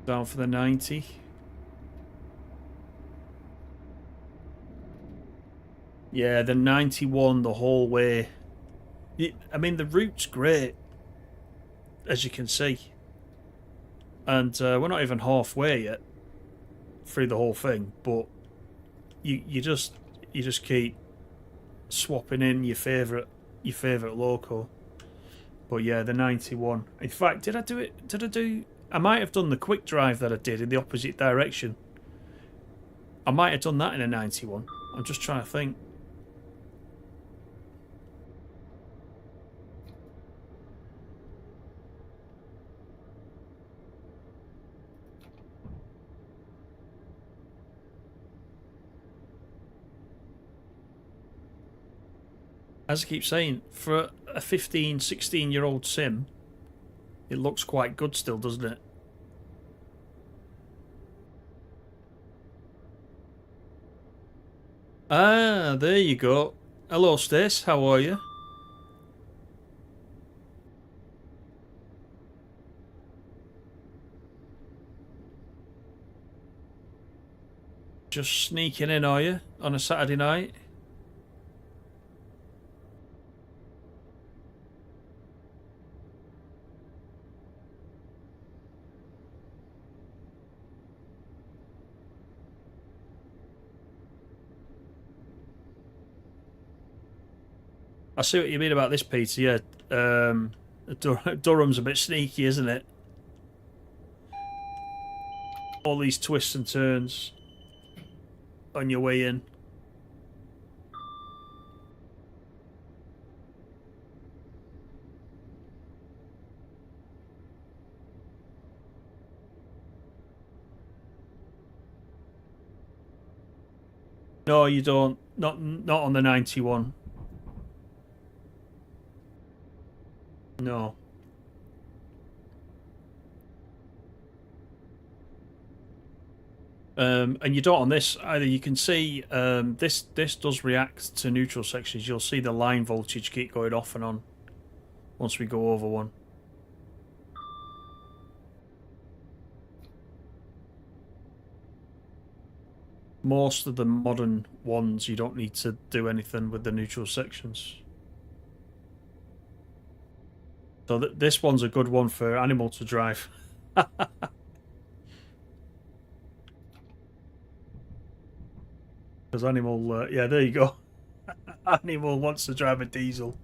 Down for the 90. Yeah, the 91 the whole way. I mean, the route's great, as you can see. And we're not even halfway yet through the whole thing, but you just keep swapping in your favourite loco. But yeah, the 91. In fact, did I do it? I might have done the quick drive that I did in the opposite direction. I might have done that in a 91. I'm just trying to think. As I keep saying, for a 15, 16-year-old sim, it looks quite good still, doesn't it? Ah, there you go. Hello, Stace. How are you? Just sneaking in, are you? On a Saturday night? I see what you mean about this, Peter. Yeah, Durham's a bit sneaky, isn't it? All these twists and turns on your way in. No, you don't. Not on the 91. No. And you don't on this either. You can see this does react to neutral sections. You'll see the line voltage keep going off and on once we go over one. Most of the modern ones, you don't need to do anything with the neutral sections. So this one's a good one for Animal to drive. Because Animal, yeah, there you go. Animal wants to drive a diesel.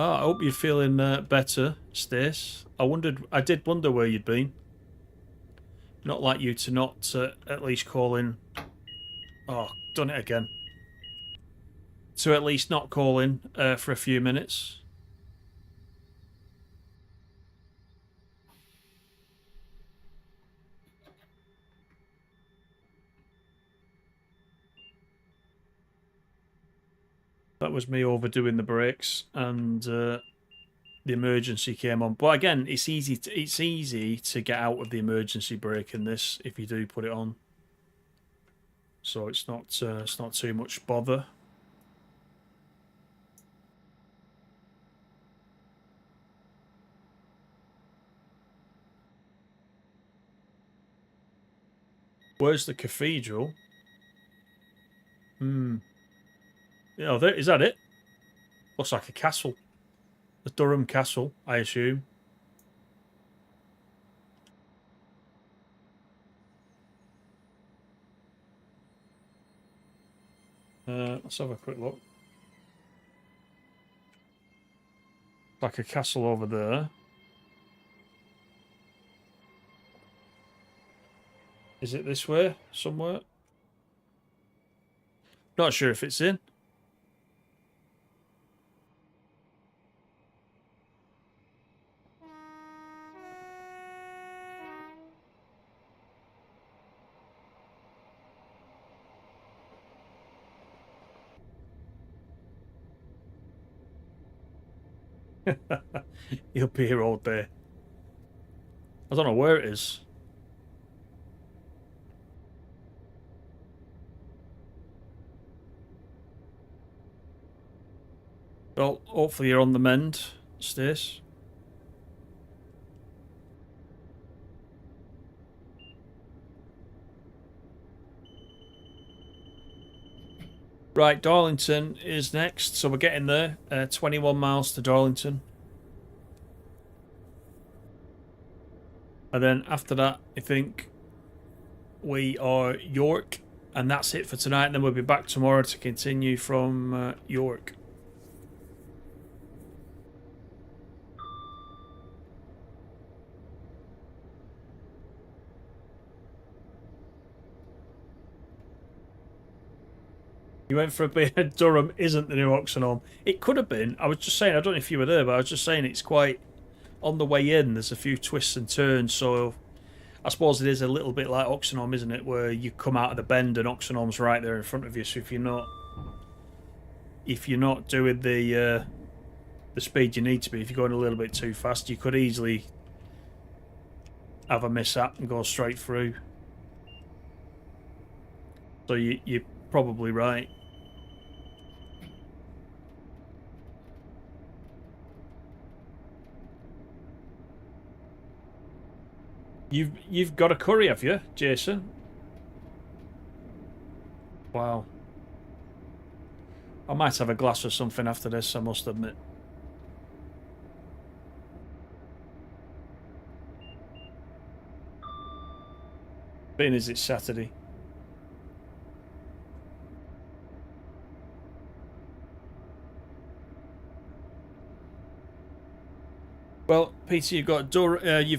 Oh, I hope you're feeling better, Stace. I did wonder where you'd been. Not like you to not at least call in. Oh, done it again. To at least not call in for a few minutes. That was me overdoing the brakes, and the emergency came on. But again, it's easy to get out of the emergency brake in this if you do put it on. So it's not too much bother. Where's the cathedral? Yeah, there, is that it? Looks like a castle. The Durham Castle, I assume. Let's have a quick look. Like a castle over there. Is it this way somewhere? Not sure if it's in. He'll be here all day. I don't know where it is. Well, hopefully you're on the mend, Stace. Right, Darlington is next, so we're getting there. 21 miles to Darlington. And then after that, I think we are York, and that's it for tonight. And then we'll be back tomorrow to continue from York. You went for a bit. Durham isn't the new Oxenholme. It could have been. I was just saying, I don't know if you were there, but I was just saying it's quite on the way in. There's a few twists and turns, so I suppose it is a little bit like Oxenholme, isn't it? Where you come out of the bend and Oxenholme's right there in front of you. So if you're not doing the speed you need to be, if you're going a little bit too fast, you could easily have a mishap and go straight through. So you're probably right. You've got a curry, have you, Jason? Wow. I might have a glass of something after this, I must admit. Being as it's Saturday. Well, Peter, you've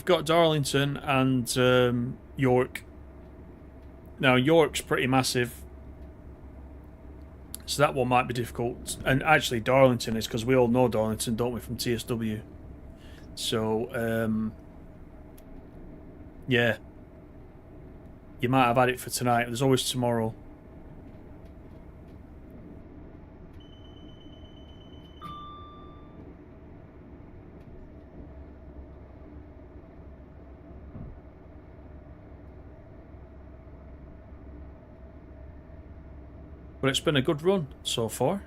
got Darlington and York. Now York's pretty massive, so that one might be difficult. And actually, Darlington is, because we all know Darlington, don't we, from TSW? So yeah, you might have had it for tonight. There's always tomorrow. But it's been a good run so far.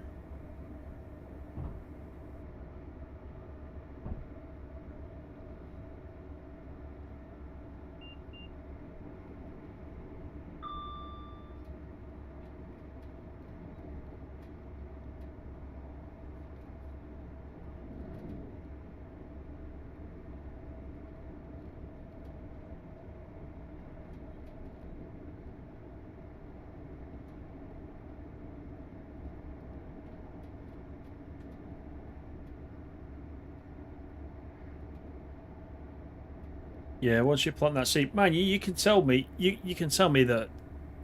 Yeah, once you plant that seed, man, you can tell me you can tell me that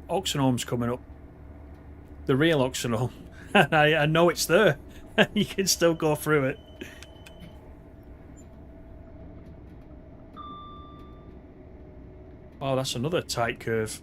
Oxenholme's coming up, the real Oxenholme. I know it's there. You can still go through it. Oh, that's another tight curve.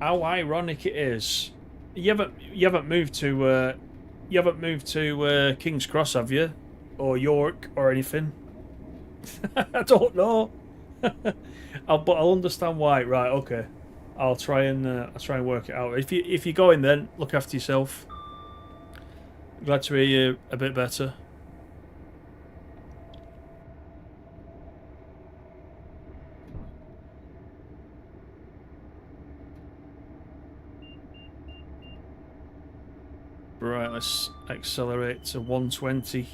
How ironic it is. You haven't moved to King's Cross, have you? Or York or anything? I don't know. But I'll understand why. Right, okay. I'll try and work it out. If you're going, then look after yourself. Glad to hear you a bit better. Right, let's accelerate to 120.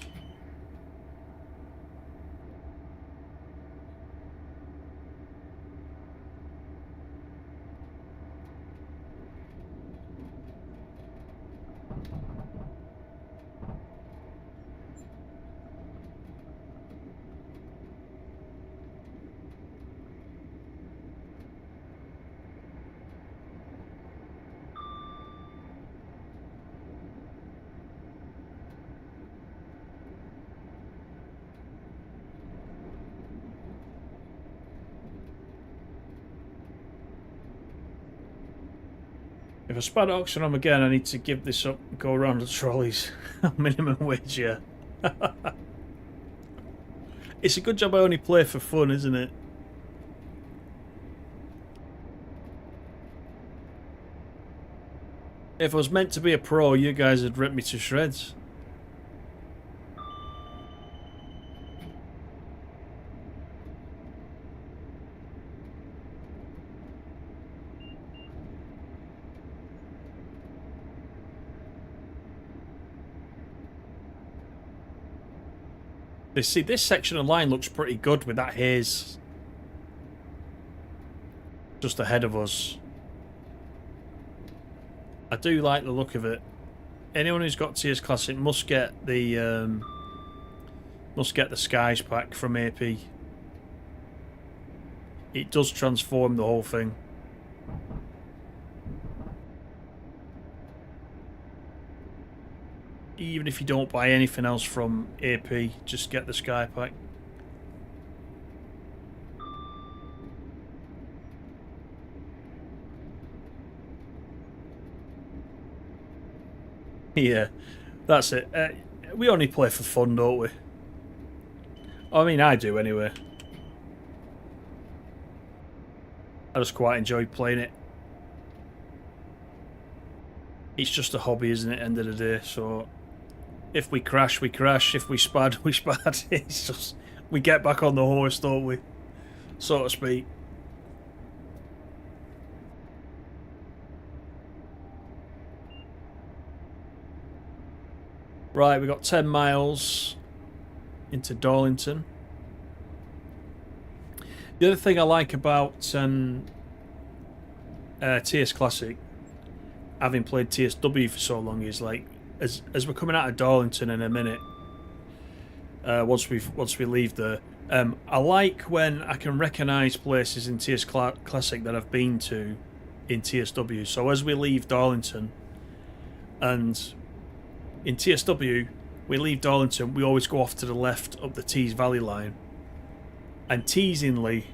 If I spad Oxenholme again, I need to give this up and go around the trolleys. Minimum wage, yeah. It's a good job I only play for fun, isn't it? If I was meant to be a pro, you guys would rip me to shreds. See, this section of line looks pretty good with that haze just ahead of us. I do like the look of it. Anyone who's got TS Classic must get the Skies pack from AP. It does transform the whole thing. Even if you don't buy anything else from AP, just get the Sky pack. Yeah, that's it. We only play for fun, don't we? I mean, I do anyway. I just quite enjoy playing it. It's just a hobby, isn't it, end of the day? So if we crash, we crash. If we spad, we spad. It's just, we get back on the horse, don't we? So to speak. Right, we got 10 miles into Darlington. The other thing I like about TS Classic, having played TSW for so long, is like as we're coming out of Darlington in a minute. Once we leave there, I like when I can recognise places in TS Classic that I've been to in TSW. So as we leave Darlington, and in TSW we leave Darlington, we always go off to the left up the Tees Valley line, and teasingly,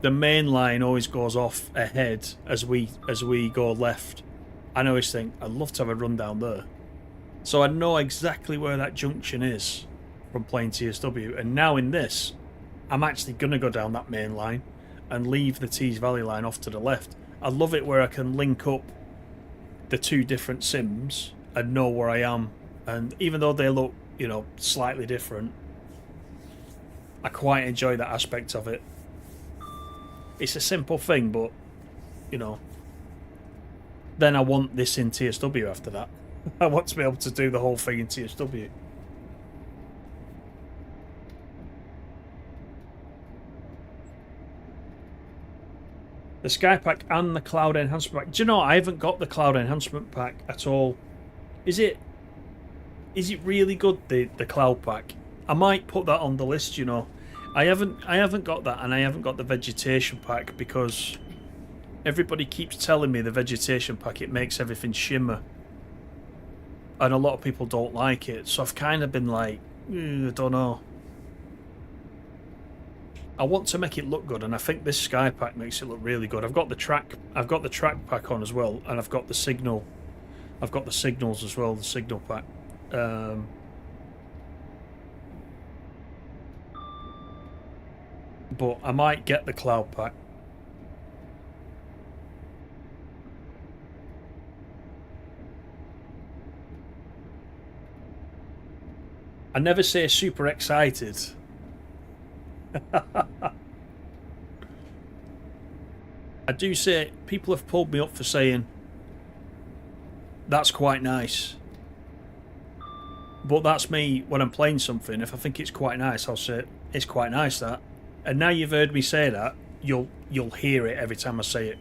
the main line always goes off ahead as we go left. I always think I'd love to have a run down there, so I know exactly where that junction is from playing TSW. And now in this, I'm actually gonna go down that main line and leave the Tees Valley line off to the left. I love it where I can link up the two different sims and know where I am. And even though they look, you know, slightly different, I quite enjoy that aspect of it. It's a simple thing, but, you know, then I want this in TSW after that. I want to be able to do the whole thing in TSW. The Sky Pack and the Cloud Enhancement Pack. Do you know, I haven't got the Cloud Enhancement Pack at all. Is it really good, the Cloud Pack? I might put that on the list, you know. I haven't got that, and I haven't got the Vegetation Pack because everybody keeps telling me the Vegetation Pack, it makes everything shimmer. And a lot of people don't like it, so I've kind of been like, I don't know. I want to make it look good, and I think this Sky Pack makes it look really good. I've got the track pack on as well, and I've got the signal. I've got the signals as well, the signal pack. But I might get the Cloud Pack. I never say super excited. I do say, people have pulled me up for saying that's quite nice. But that's me when I'm playing something. If I think it's quite nice, I'll say it's quite nice, that. And now you've heard me say that, you'll hear it every time I say it.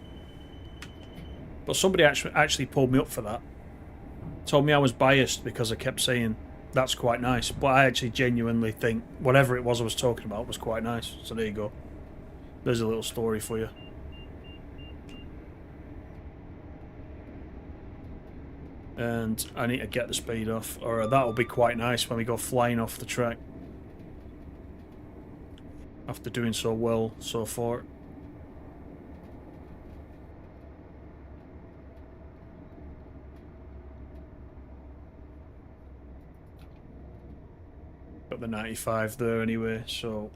But somebody actually pulled me up for that. Told me I was biased because I kept saying that's quite nice. But I actually genuinely think whatever it was I was talking about was quite nice. So there you go. There's a little story for you. And I need to get the speed off, or that'll be quite nice when we go flying off the track. After doing so well so far. Got the 95 there anyway, so...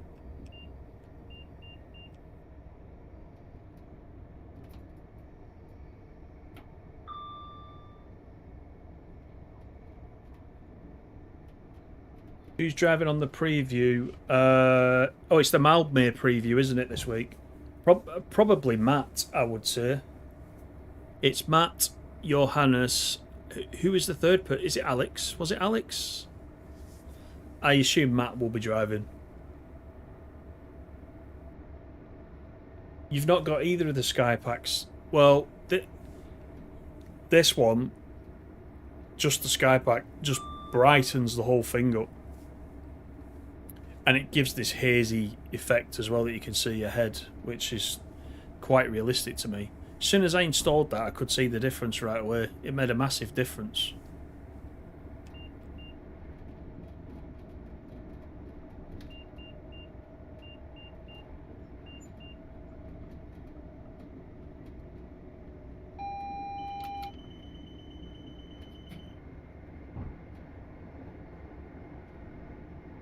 Who's driving on the preview? Oh, it's the Mildmay preview, isn't it, this week? Probably Matt, I would say. It's Matt, Johannes. Who is the third person? Is it Alex? Was it Alex? I assume Matt will be driving. You've not got either of the Sky Packs. Well, this one, just the Sky Pack, just brightens the whole thing up. And it gives this hazy effect as well that you can see ahead, which is quite realistic to me. As soon as I installed that, I could see the difference right away. It made a massive difference.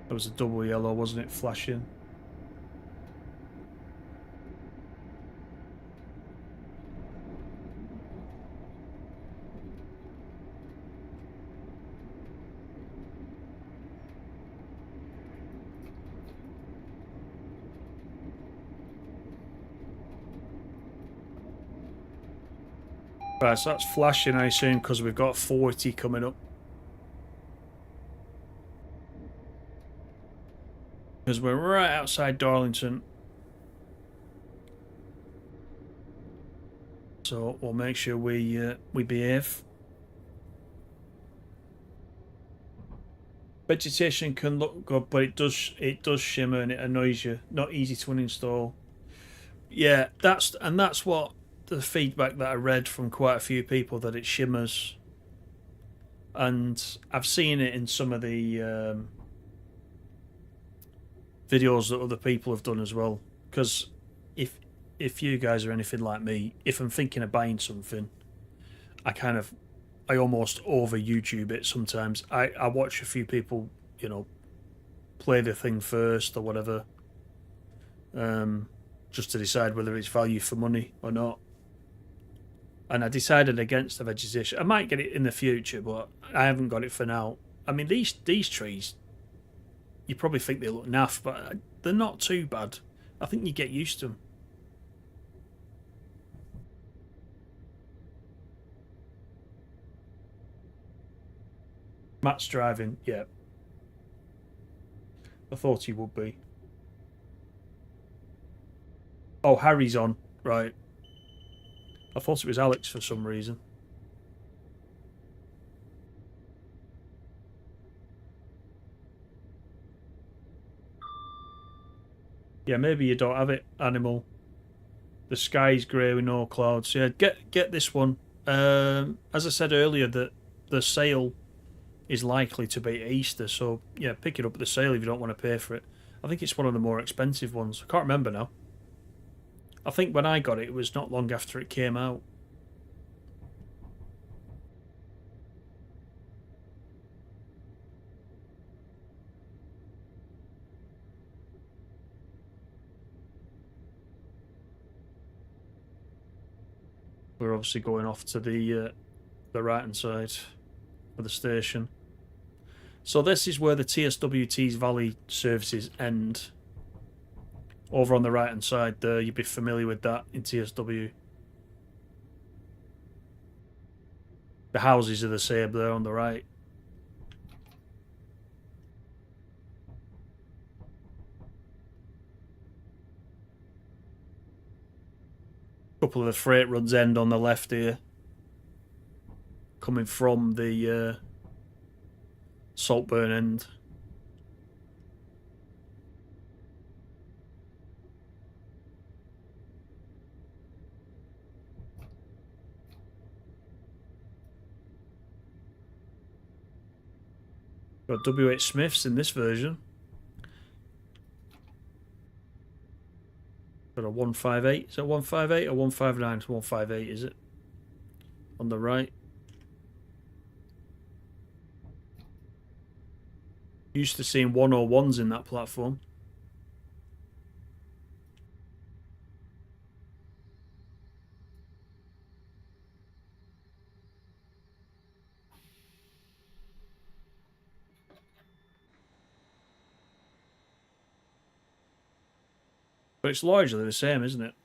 There was a double yellow, wasn't it, flashing? Right, so that's flashing, I assume, because we've got 40 coming up. Because we're right outside Darlington. So we'll make sure we behave. Vegetation can look good, but it does shimmer and it annoys you. Not easy to uninstall. Yeah, that's what the feedback that I read from quite a few people, that it shimmers. And I've seen it in some of the videos that other people have done as well. Because if you guys are anything like me, if I'm thinking of buying something, I almost over YouTube it sometimes. I watch a few people, you know, play the thing first or whatever, just to decide whether it's value for money or not. And I decided against the vegetation. I might get it in the future, but I haven't got it for now. I mean, these trees, you probably think they look naff, but they're not too bad. I think you get used to them. Matt's driving, yeah. I thought he would be. Oh, Harry's on, right. I thought it was Alex for some reason. Yeah, maybe you don't have it, Animal. The sky's grey with no clouds. Yeah, get this one. As I said earlier, that the sale is likely to be at Easter, so yeah, pick it up at the sale if you don't want to pay for it. I think it's one of the more expensive ones. I can't remember now. I think when I got it, it was not long after it came out. We're obviously going off to the right hand side of the station. So this is where the TSWT's Valley services end. Over on the right hand side there, you'd be familiar with that in TSW. The houses are the same there on the right. A couple of the freight runs end on the left here. Coming from the Saltburn end. Got W.H. Smiths in this version. Got a 158. Is that 158 or 159? It's 158, is it? On the right. Used to seeing 101s in that platform. But it's largely the same, isn't it?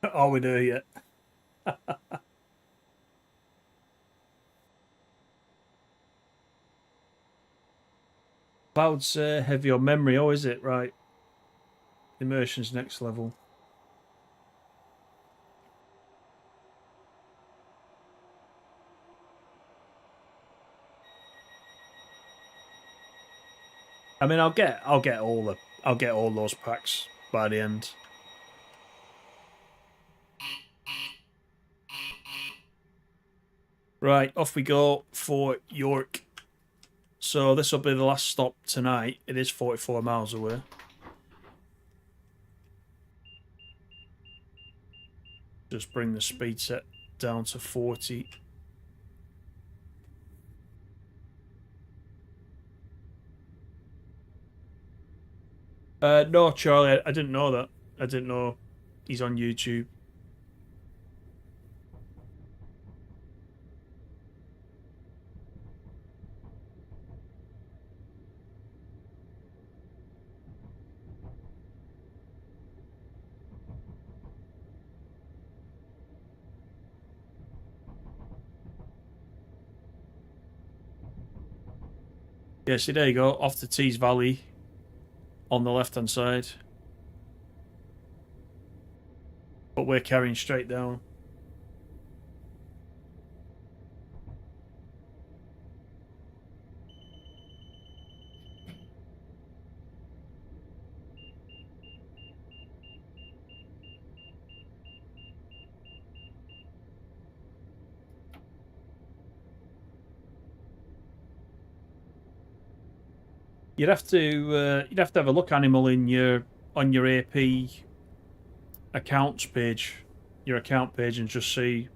Are we there yet? Cloud's heavy on memory. Oh, is it? Right. Immersion's next level. I mean, I'll get all those packs by the end. Right, off we go for York. So this will be the last stop tonight. It is 44 miles away. Just bring the speed set down to 40. No, Charlie, I didn't know that. I didn't know he's on YouTube. Yeah, see, there you go. Off to Tees Valley on the left-hand side. But we're carrying straight down. You'd have to have a look, Animal, in your on your AP accounts page, your account page, and just see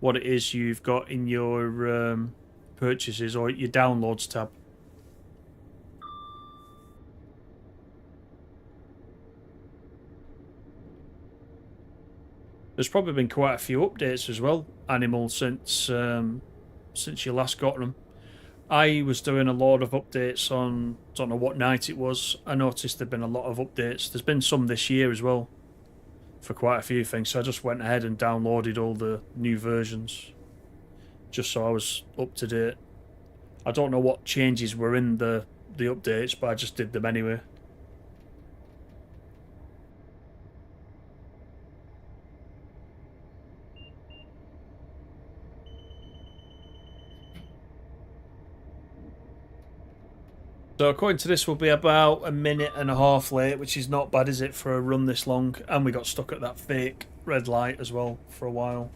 what it is you've got in your purchases or your downloads tab. There's probably been quite a few updates as well, Animal, since you last got them. I was doing a lot of updates on, don't know what night it was. I noticed there'd been a lot of updates. There's been some this year as well for quite a few things. So I just went ahead and downloaded all the new versions just so I was up to date. I don't know what changes were in the updates, but I just did them anyway. So according to this, we'll be about a minute and a half late, which is not bad, is it, for a run this long? And we got stuck at that fake red light as well for a while.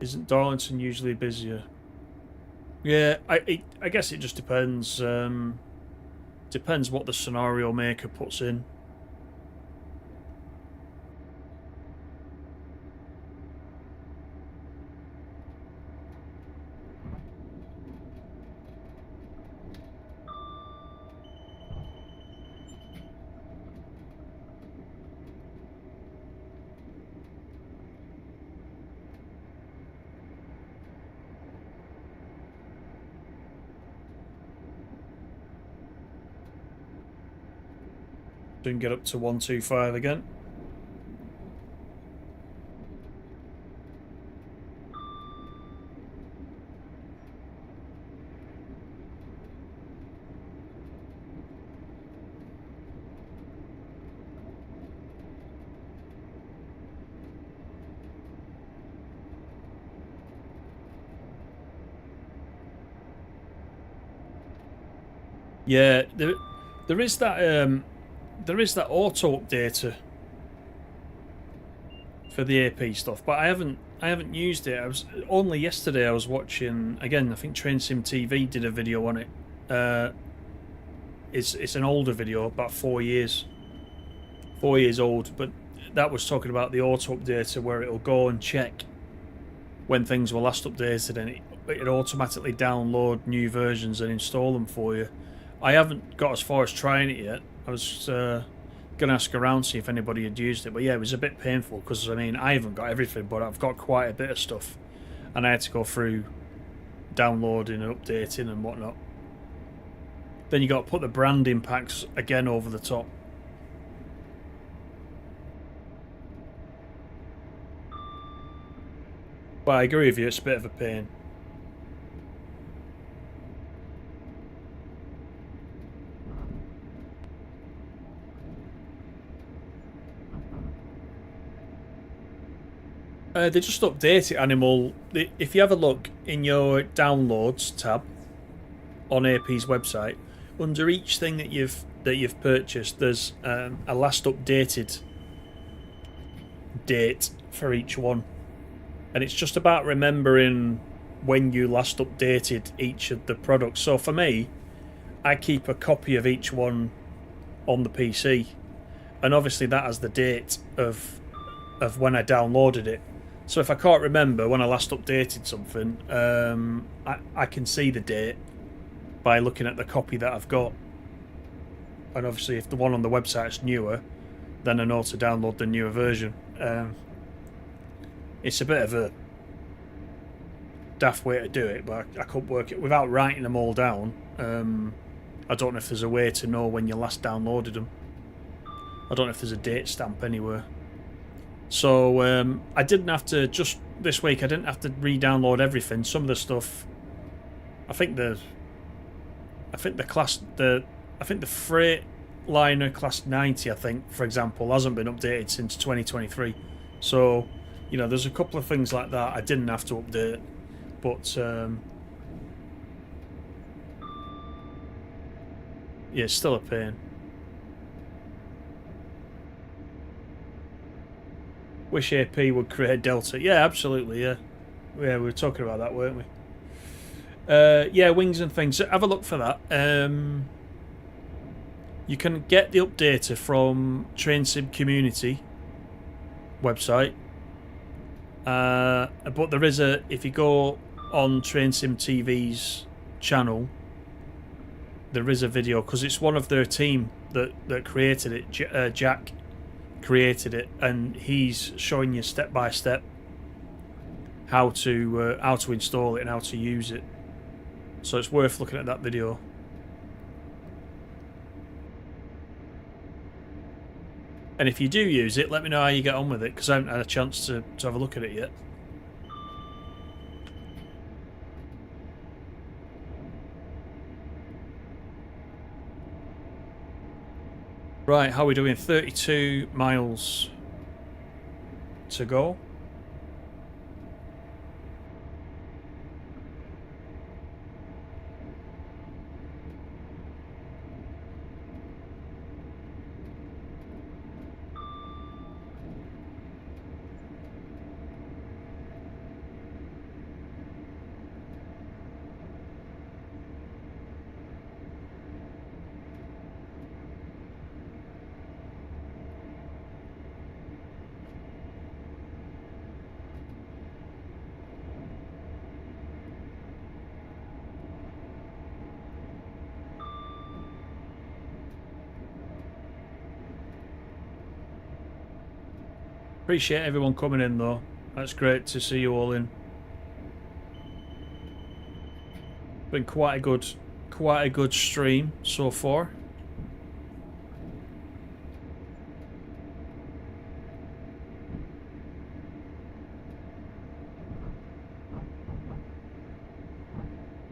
Isn't Darlington usually busier? Yeah, I guess it just depends. Depends what the scenario maker puts in. Soon get up to 125 again. Yeah, there is that auto updater for the AP stuff, but I haven't used it. I was only yesterday I was watching again. I think Train Sim TV did a video on it. It's an older video, about 4 years old, but that was talking about the auto updater where it'll go and check when things were last updated, and it automatically download new versions and install them for you. I haven't got as far as trying it yet. I was going to ask around, see if anybody had used it. But yeah, it was a bit painful because, I mean, I haven't got everything, but I've got quite a bit of stuff. And I had to go through downloading and updating and whatnot. Then you got to put the branding packs again over the top. But I agree with you, it's a bit of a pain. They just update it, Animal. If you have a look in your downloads tab on AP's website, under each thing that you've purchased, there's a last updated date for each one, and it's just about remembering when you last updated each of the products. So for me, I keep a copy of each one on the PC, and obviously that has the date of when I downloaded it. So if I can't remember when I last updated something, I can see the date by looking at the copy that I've got. And obviously if the one on the website is newer, then I know to download the newer version. It's a bit of a daft way to do it, but I couldn't work it without writing them all down. I don't know if there's a way to know when you last downloaded them. I don't know if there's a date stamp anywhere. So I didn't have to, just this week I didn't have to re-download everything. Some of the stuff, I think the Freightliner Class 90, I think, for example, hasn't been updated since 2023. So, you know, there's a couple of things like that I didn't have to update, but yeah, it's still a pain. Wish AP would create Delta. Yeah, absolutely, yeah. Yeah, we were talking about that, weren't we? Yeah, wings and things. Have a look for that. You can get the updater from Train Sim Community website. But there is if you go on Train Sim TV's channel, there is a video, because it's one of their team that created it. Jack created it, and he's showing you step by step how to install it and how to use it. So it's worth looking at that video. And if you do use it, let me know how you get on with it, because I haven't had a chance to have a look at it yet. Right, how are we doing? 32 miles to go. Appreciate everyone coming in though. That's great to see you all in. Been quite a good stream so far.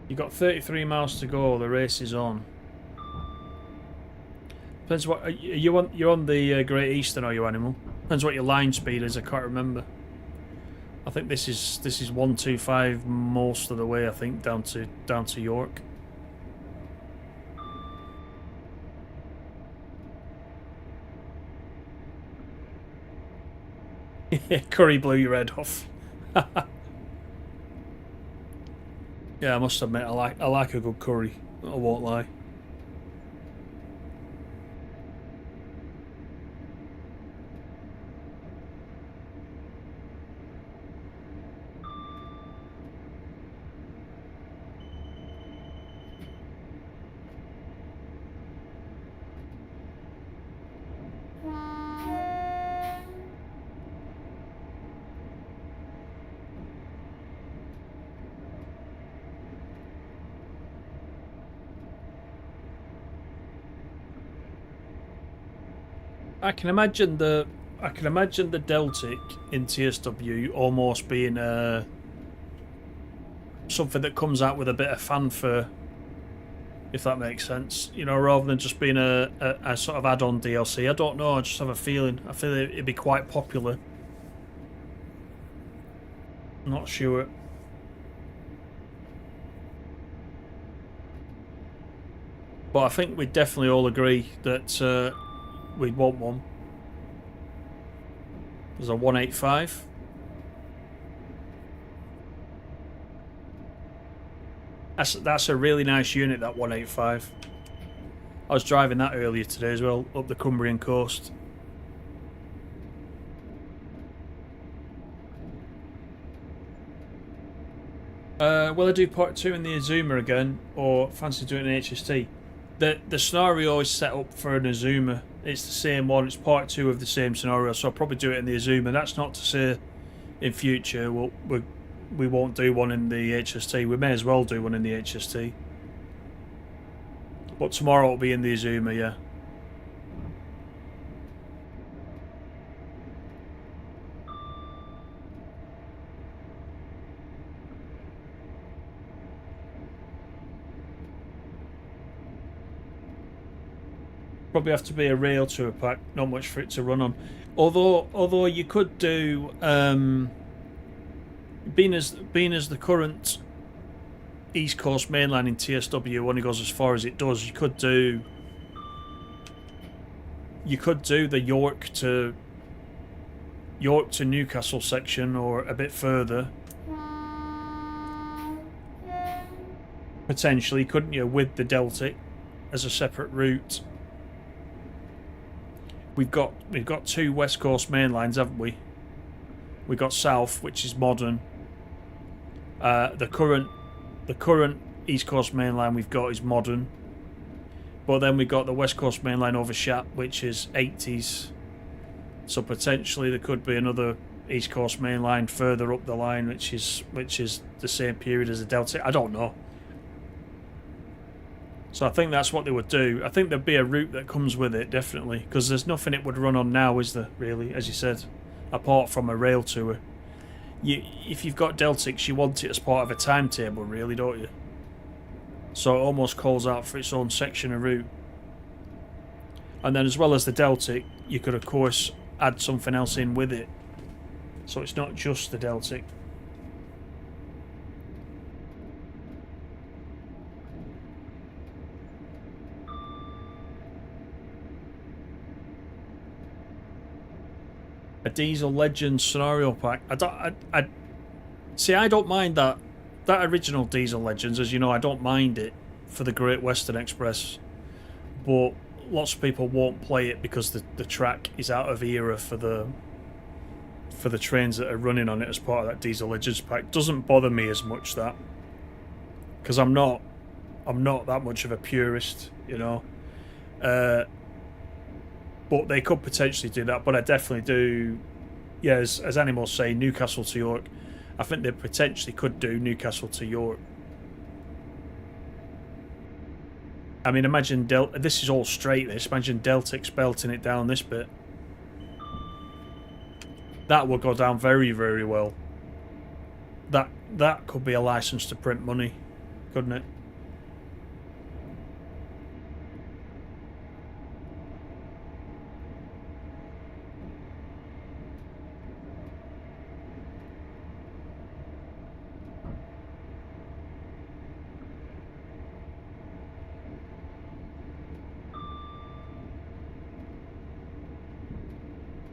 You got 33 miles to go. The race is on. Depends what you're on the Great Eastern, are you, Animal? Depends what your line speed is. I can't remember. I think this is 125 most of the way. I think down to York. Curry blew your head off. Yeah, I must admit I like a good curry. I won't lie. I can imagine the Deltic in TSW almost being something that comes out with a bit of fanfare, if that makes sense. You know, rather than just being a sort of add-on DLC. I don't know. I just have a feeling. I feel it'd be quite popular. I'm not sure. But I think we'd definitely all agree that we'd want one. There's a 185. That's a really nice unit, that 185. I was driving that earlier today as well, up the Cumbrian coast. Will I do part 2 in the Azuma again, or fancy doing an HST? The scenario is set up for an Azuma. It's the same one. It's part 2 of the same scenario, so I'll probably do it in the Azuma. That's not to say in future we won't do one in the HST. We may as well do one in the HST. But tomorrow it'll be in the Azuma, yeah. Probably have to be a rail tour pack, not much for it to run on. Although you could do, being as the current East Coast mainline in TSW only goes as far as it does, you could do the York to Newcastle section, or a bit further. Potentially, couldn't you, with the Deltic as a separate route? We've got 2 West Coast main lines, haven't we? We've got South, which is modern. The current East Coast main line we've got is modern. But then we've got the West Coast main line over Shap, which is 80s. So potentially there could be another East Coast main line further up the line, which is the same period as the Delta. I don't know. So I think that's what they would do. I think there'd be a route that comes with it, definitely, because there's nothing it would run on now, is there, really, as you said, apart from a rail tour. If you've got Deltics, you want it as part of a timetable, really, don't you? So it almost calls out for its own section of route. And then as well as the Deltic, you could, of course, add something else in with it. So it's not just the Deltic. A Diesel Legends scenario pack. I don't mind that original Diesel Legends, as you know. I don't mind it for the Great Western Express, but lots of people won't play it because the track is out of era for the trains that are running on it as part of that Diesel Legends pack. Doesn't bother me as much, that, because I'm not that much of a purist, you know. But they could potentially do that. But I definitely do. Yeah, as Animals say, Newcastle to York. I think they potentially could do Newcastle to York. I mean, imagine this is all straight. This, imagine Deltic's belting it down this bit. That would go down very, very well. That could be a license to print money, couldn't it?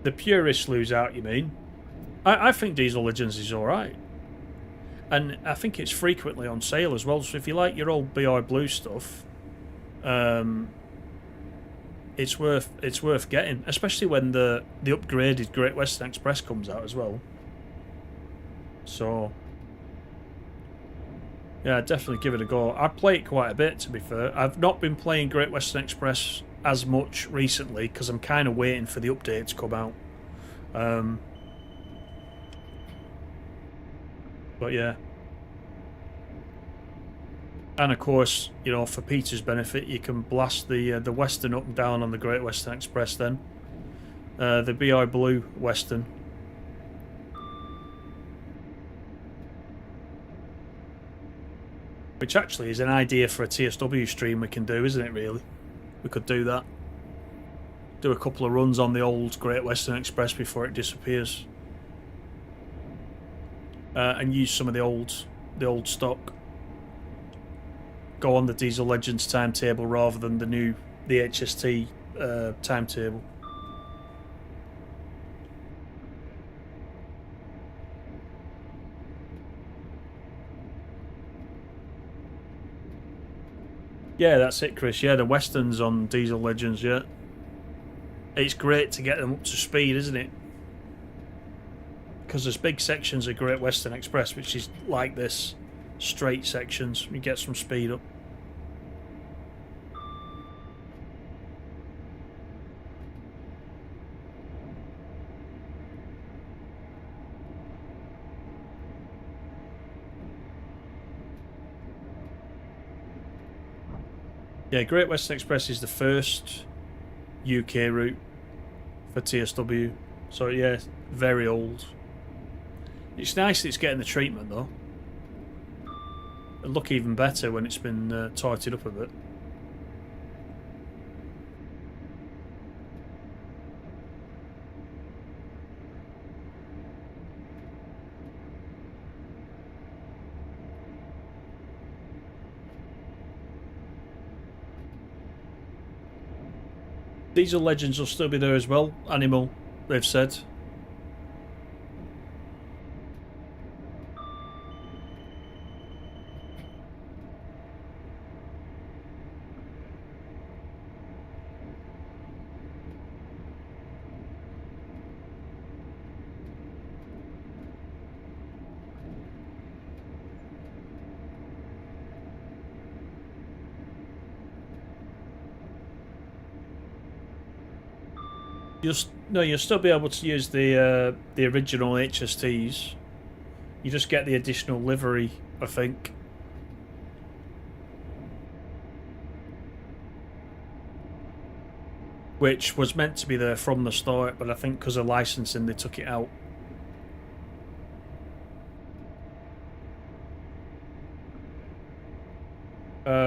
The purists lose out, you mean? I think Diesel Legends is alright. And I think it's frequently on sale as well, so if you like your old BI Blue stuff, it's worth getting, especially when the upgraded Great Western Express comes out as well. So yeah, definitely give it a go. I play it quite a bit, to be fair. I've not been playing Great Western Express as much recently because I'm kind of waiting for the update to come out. But yeah. And of course, you know, for Peter's benefit, you can blast the Western up and down on the Great Western Express then. The BI Blue Western. Which actually is an idea for a TSW stream we can do, isn't it, really? We could do that. Do a couple of runs on the old Great Western Express before it disappears. And use some of the old stock. Go on the Diesel Legends timetable rather than the HST timetable. Yeah, that's it, Chris. Yeah, the Westerns on Diesel Legends, yeah. It's great to get them up to speed, isn't it? Because there's big sections of Great Western Express, which is like this. Straight sections. You get some speed up. Yeah, Great Western Express is the first UK route for TSW. So yeah, very old. It's nice that it's getting the treatment though. It'll look even better when it's been tightened up a bit. Diesel Legends will still be there as well. Animal, they've said. You'll still be able to use the original HSTs. You just get the additional livery, I think. which was meant to be there from the start, but I think because of licensing they took it out.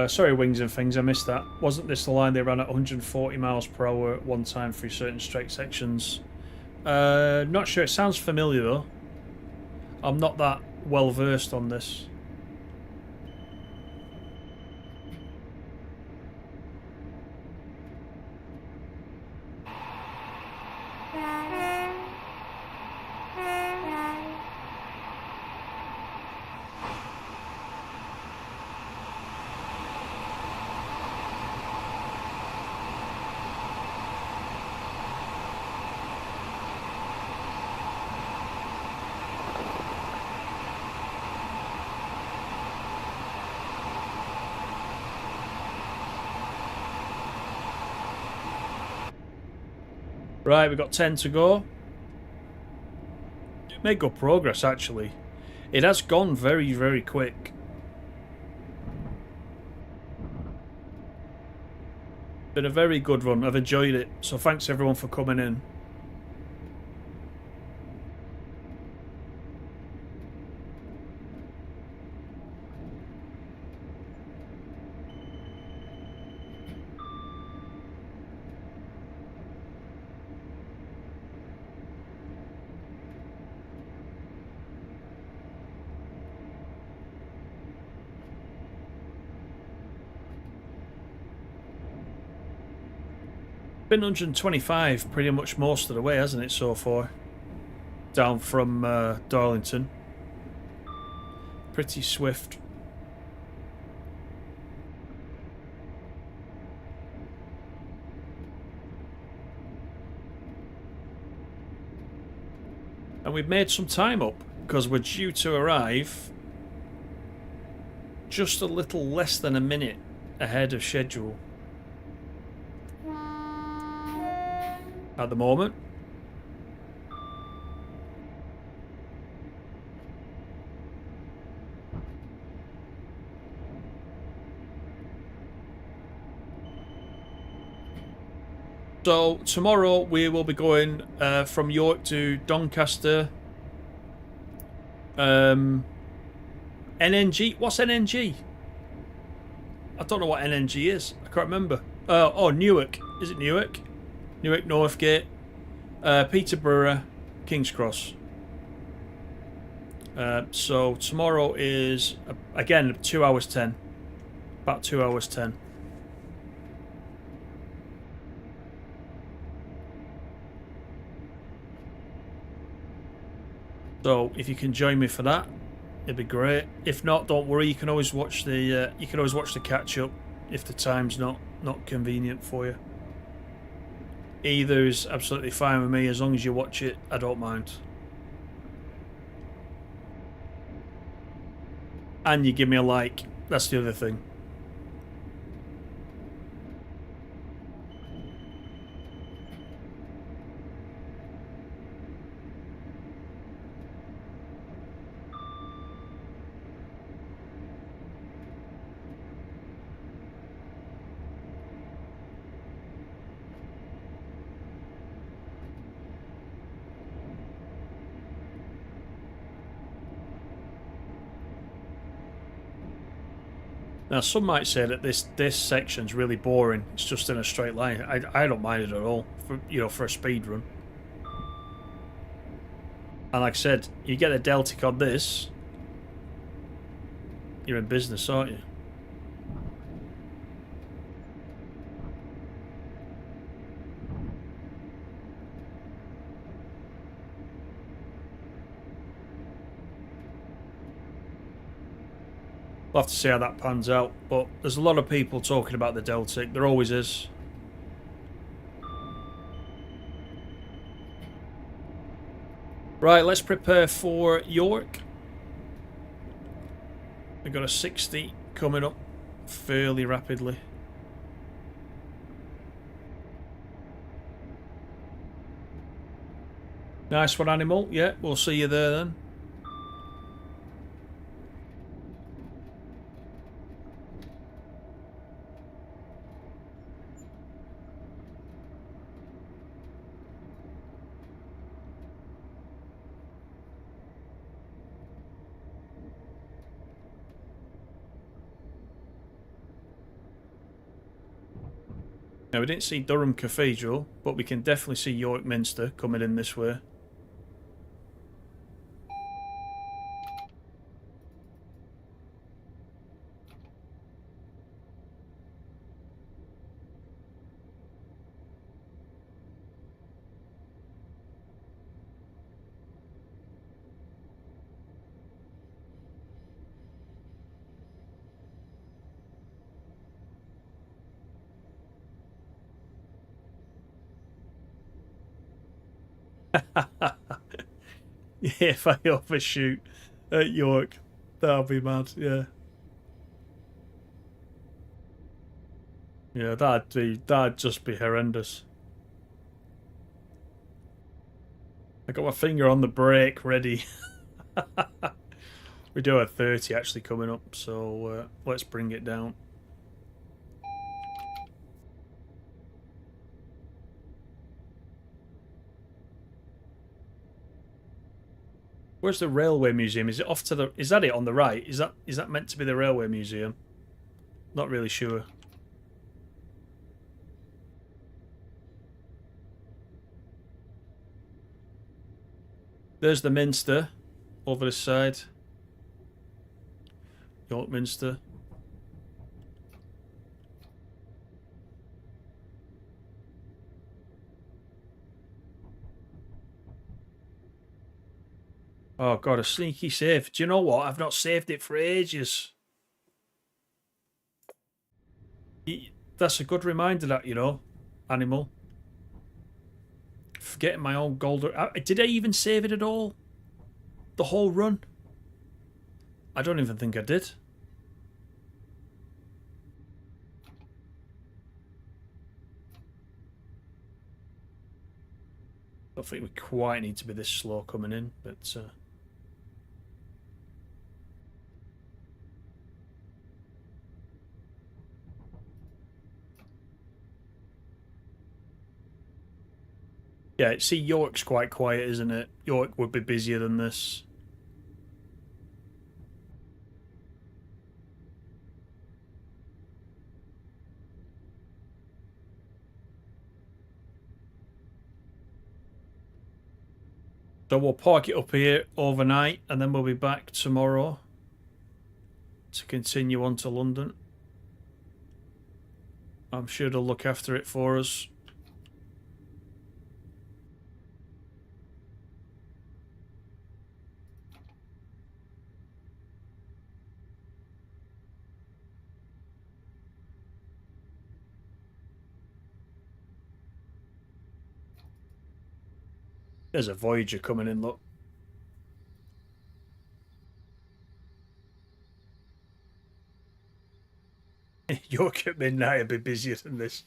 Sorry, Wings and Things, I missed that. Wasn't this the line they ran at 140 miles per hour at one time through certain straight sections? Not sure. It sounds familiar though. I'm not that well versed on this. Right, we've got 10 to go. Made good progress, actually. It has gone very, very quick. Been a very good run. I've enjoyed it. So thanks everyone for coming in. Been 125 pretty much most of the way, hasn't it, so far? Down from Darlington. Pretty swift. And we've made some time up because we're due to arrive just a little less than a minute ahead of schedule at the moment. So tomorrow we will be going from York to Doncaster. NNG? What's NNG? I don't know what NNG is. I can't remember. Oh, Newark. Is it Newark? Newark, Northgate, Peterborough, King's Cross. So tomorrow is, again, 2 hours 10. About 2 hours 10. So if you can join me for that, it'd be great. If not, don't worry. You can always watch the catch up if the time's not convenient for you. Either is absolutely fine with me as long as you watch it. I don't mind. And you give me a like. That's the other thing. Now, some might say that this section's really boring. It's just in a straight line. I don't mind it at all for a speed run. And like I said, you get a Deltic on this, you're in business, aren't you? We'll have to see how that pans out, but there's a lot of people talking about the Deltic. There always is. Right, let's prepare for York. We've got a 60 coming up fairly rapidly. Nice one, Animal. Yeah, we'll see you there then. Now, we didn't see Durham Cathedral, but we can definitely see York Minster coming in this way. Yeah, if I overshoot at York, that'll be mad. Yeah, yeah, that'd just be horrendous. I got my finger on the brake, ready. We do have 30 actually coming up, so let's bring it down. Where's the railway museum? Is it off to the? Is that it on the right? Is that meant to be the railway museum? Not really sure. There's the Minster over this side. York Minster. Oh god, a sneaky save. Do you know what? I've not saved it for ages. That's a good reminder, that, animal. Forgetting my own gold. Did I even save it at all? The whole run? I don't even think I did. I don't think we quite need to be this slow coming in, but yeah, see, York's quite quiet, isn't it? York would be busier than this. So we'll park it up here overnight, and then we'll be back tomorrow to continue on to London. I'm sure they'll look after it for us. There's a Voyager coming in, look. York at midnight will be busier than this.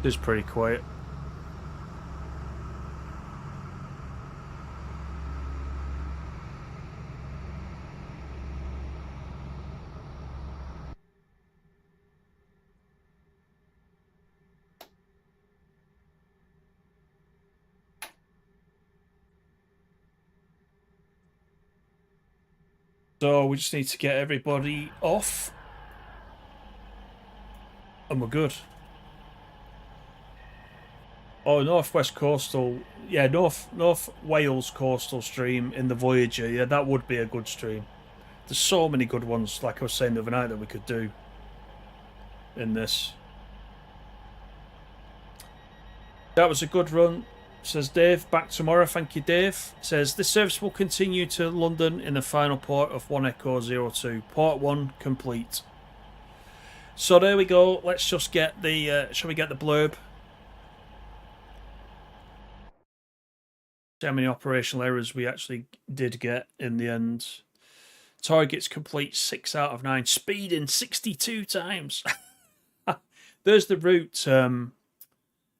It's pretty quiet. So we just need to get everybody off, and we're good. Oh, Northwest Coastal, yeah, North Wales Coastal Stream in the Voyager, yeah, that would be a good stream. There's so many good ones, like I was saying the other night, that we could do in this. That was a good run, says Dave. Back tomorrow, thank you, Dave. Says this service will continue to London in the final port of 1 Echo 02. Port 1 complete. So there we go. Let's just get the. Shall we get the blurb? See how many operational errors we actually did get in the end. Targets complete 6 out of 9. Speeding 62 times. There's the route,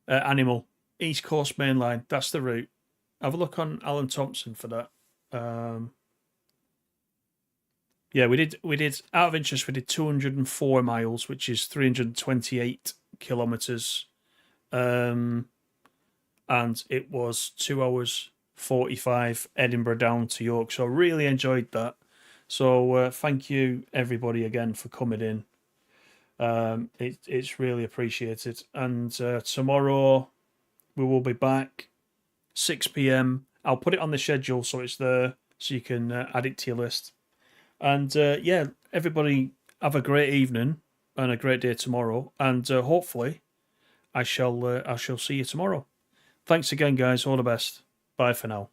animal. East Coast Main Line. That's the route. Have a look on Alan Thompson for that. Yeah, we did. Out of interest, we did 204 miles, which is 328 kilometres. And it was 2 hours 45 Edinburgh down to York. So I really enjoyed that. So thank you everybody again for coming in. It's really appreciated. And tomorrow we will be back 6 p.m. I'll put it on the schedule so it's there, so you can add it to your list. And yeah, everybody have a great evening and a great day tomorrow. And hopefully, I shall see you tomorrow. Thanks again, guys. All the best. Bye for now.